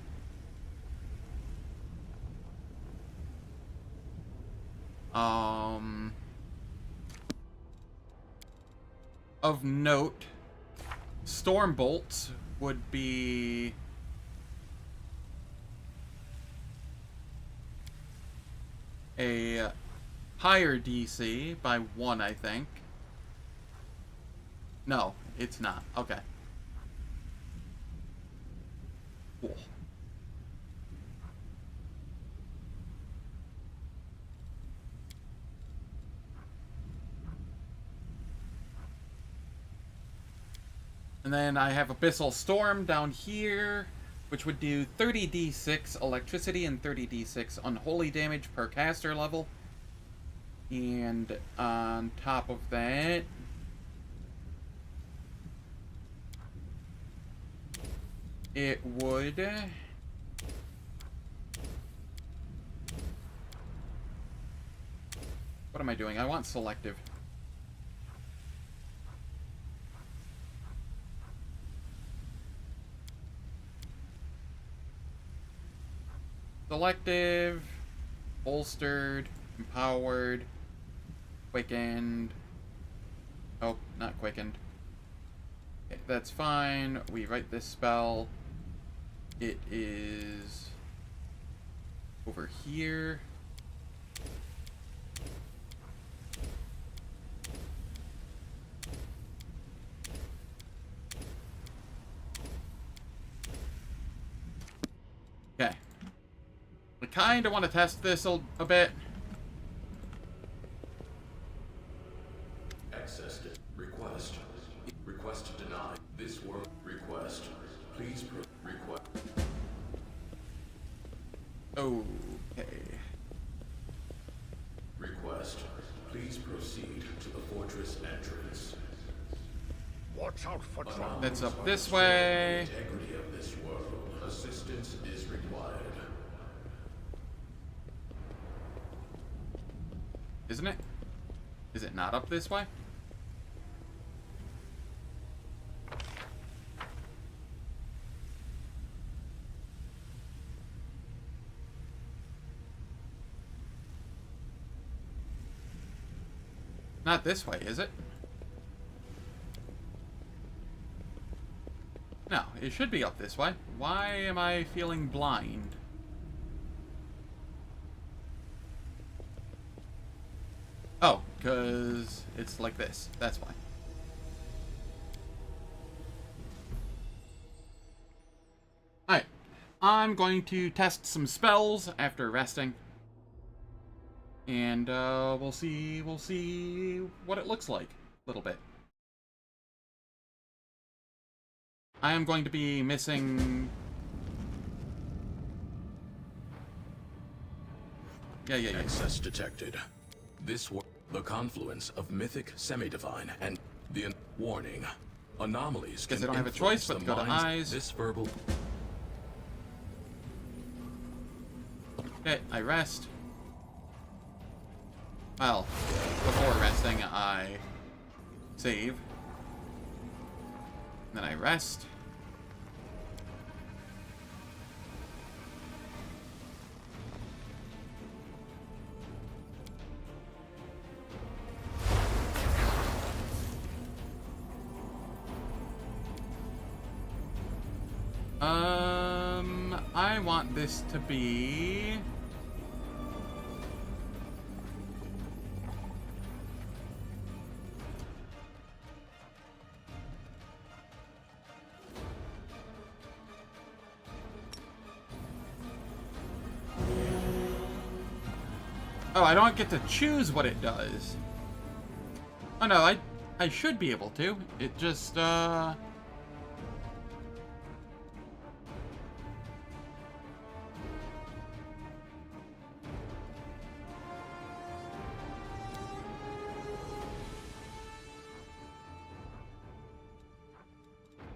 Of note, Stormbolt would be a higher DC by 1, I think. No, it's not. Okay. Cool. And then I have Abyssal Storm down here, which would do 30d6 electricity and 30d6 unholy damage per caster level. And on top of that, it would... what am I doing? I want selective. Selective, bolstered, empowered, quickened. Oh, not quickened. Okay, that's fine. We write this spell. It is over here. kind of want to test this a bit. Access to request. Request denied. This world request. Please request. Okay. Request. Please proceed to the fortress entrance. Watch out for trouble. That's up this way. Integrity of this world. Assistance is required. Isn't it? Is it not up this way? Not this way, is it? No, it should be up this way. Why am I feeling blind? Oh, because it's like this. That's why. Alright. I'm going to test some spells after resting. And we'll see what it looks like a little bit. I am going to be missing... Yeah. Access detected. The confluence of mythic, semi-divine, and the warning. Anomalies Guess can I don't have a choice but to go to eyes. This verbal. Okay, I rest. Well, before resting, I save. Then I rest. I want this to be... Oh, I don't get to choose what it does. Oh no, I should be able to. It just,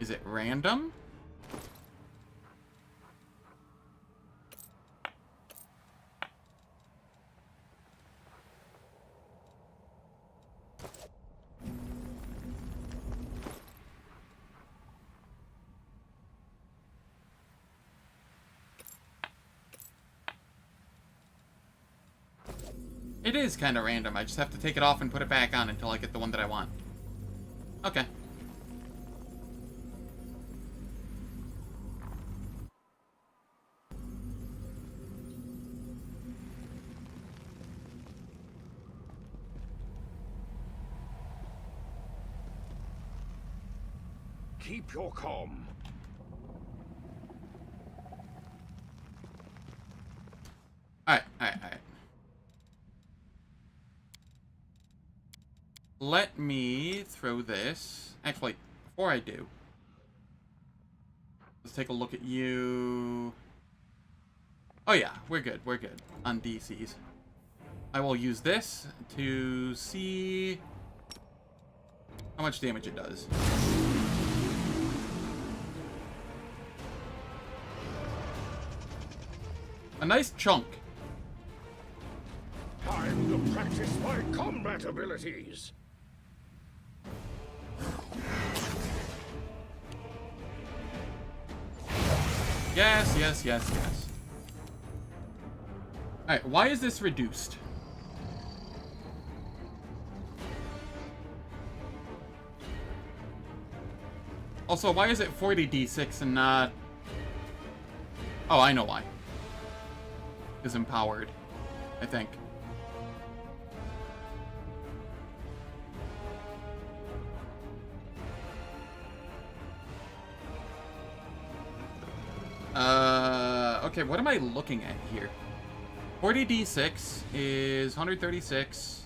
Is it random? It is kind of random. I just have to take it off and put it back on until I get the one that I want. Okay. Keep your calm. Alright. Let me throw this. Actually, before I do, let's take a look at you. Oh yeah, we're good on DCs. I will use this to see how much damage it does. A nice chunk. Time to practice my combat abilities. Yes. Alright, why is this reduced? Also, why is it 40d6 and not... Oh, I know why. Is empowered, I think. Okay, what am I looking at here? 40d6 is 136.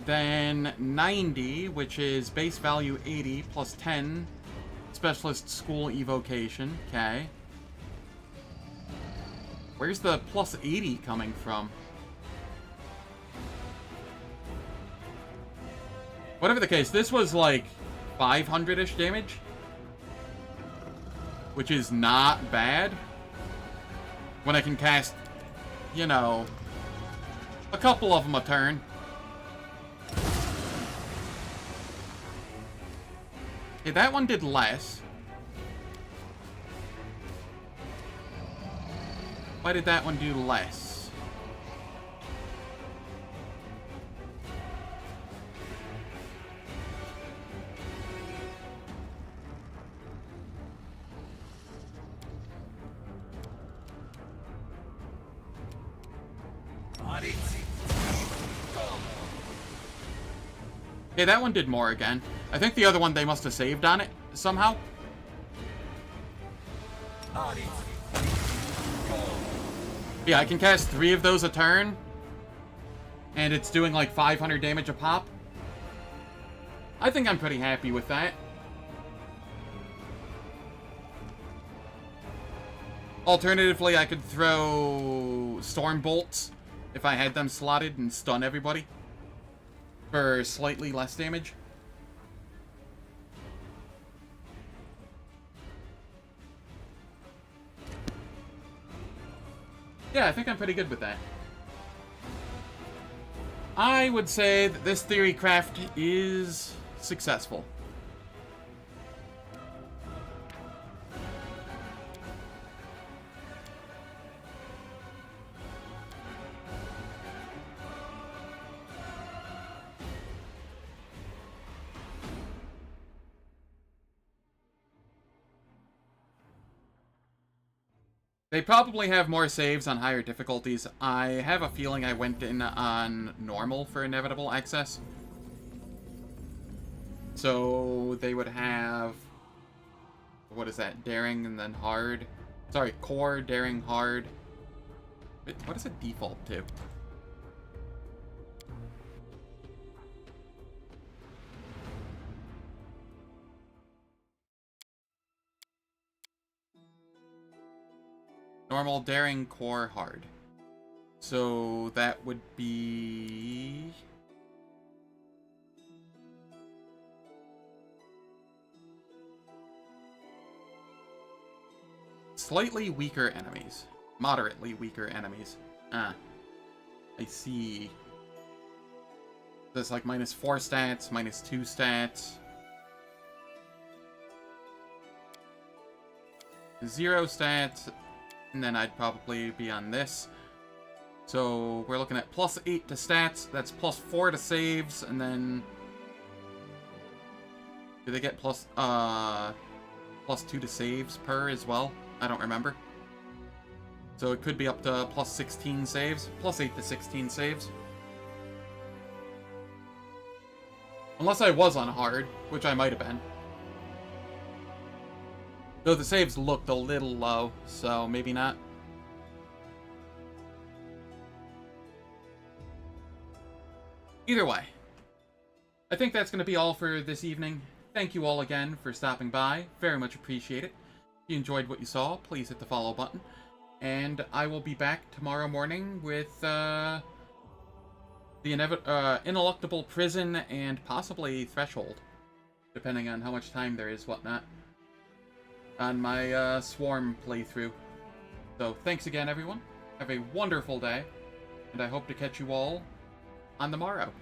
Then 90, which is base value 80, plus 10. Specialist School Evocation. Okay. Where's the plus 80 coming from? Whatever the case, this was like 500-ish damage. Which is not bad. When I can cast, you know, a couple of them a turn. Okay, that one did less. Why did that one do less? Okay, that one did more again. I think the other one, they must have saved on it somehow. Yeah, I can cast 3 of those a turn. And it's doing like 500 damage a pop. I think I'm pretty happy with that. Alternatively, I could throw Storm Bolts if I had them slotted and stun everybody for slightly less damage. Yeah, I think I'm pretty good with that. I would say that this theory craft is successful. They probably have more saves on higher difficulties. I have a feeling I went in on normal for inevitable access. So they would have... what is that? Daring and then hard? Sorry, core, daring, hard. Wait, what is it default to? Normal, daring, core, hard. So that would be... slightly weaker enemies. Moderately weaker enemies. Ah. I see. That's like -4 stats, -2 stats. 0 stats. And then I'd probably be on this. So we're looking at +8 to stats. That's +4 to saves, and then do they get +2 to saves per as well? I don't remember. So it could be up to +16 saves, +8 to 16 saves. Unless I was on hard, which I might have been. Though the saves looked a little low, so maybe not. Either way, I think that's going to be all for this evening. Thank you all again for stopping by. Very much appreciate it. If you enjoyed what you saw, please hit the follow button. And I will be back tomorrow morning with the Ineluctable Prison and possibly Threshold, depending on how much time there is, whatnot, on my Swarm playthrough. So thanks again, everyone. Have a wonderful day, and I hope to catch you all on the morrow.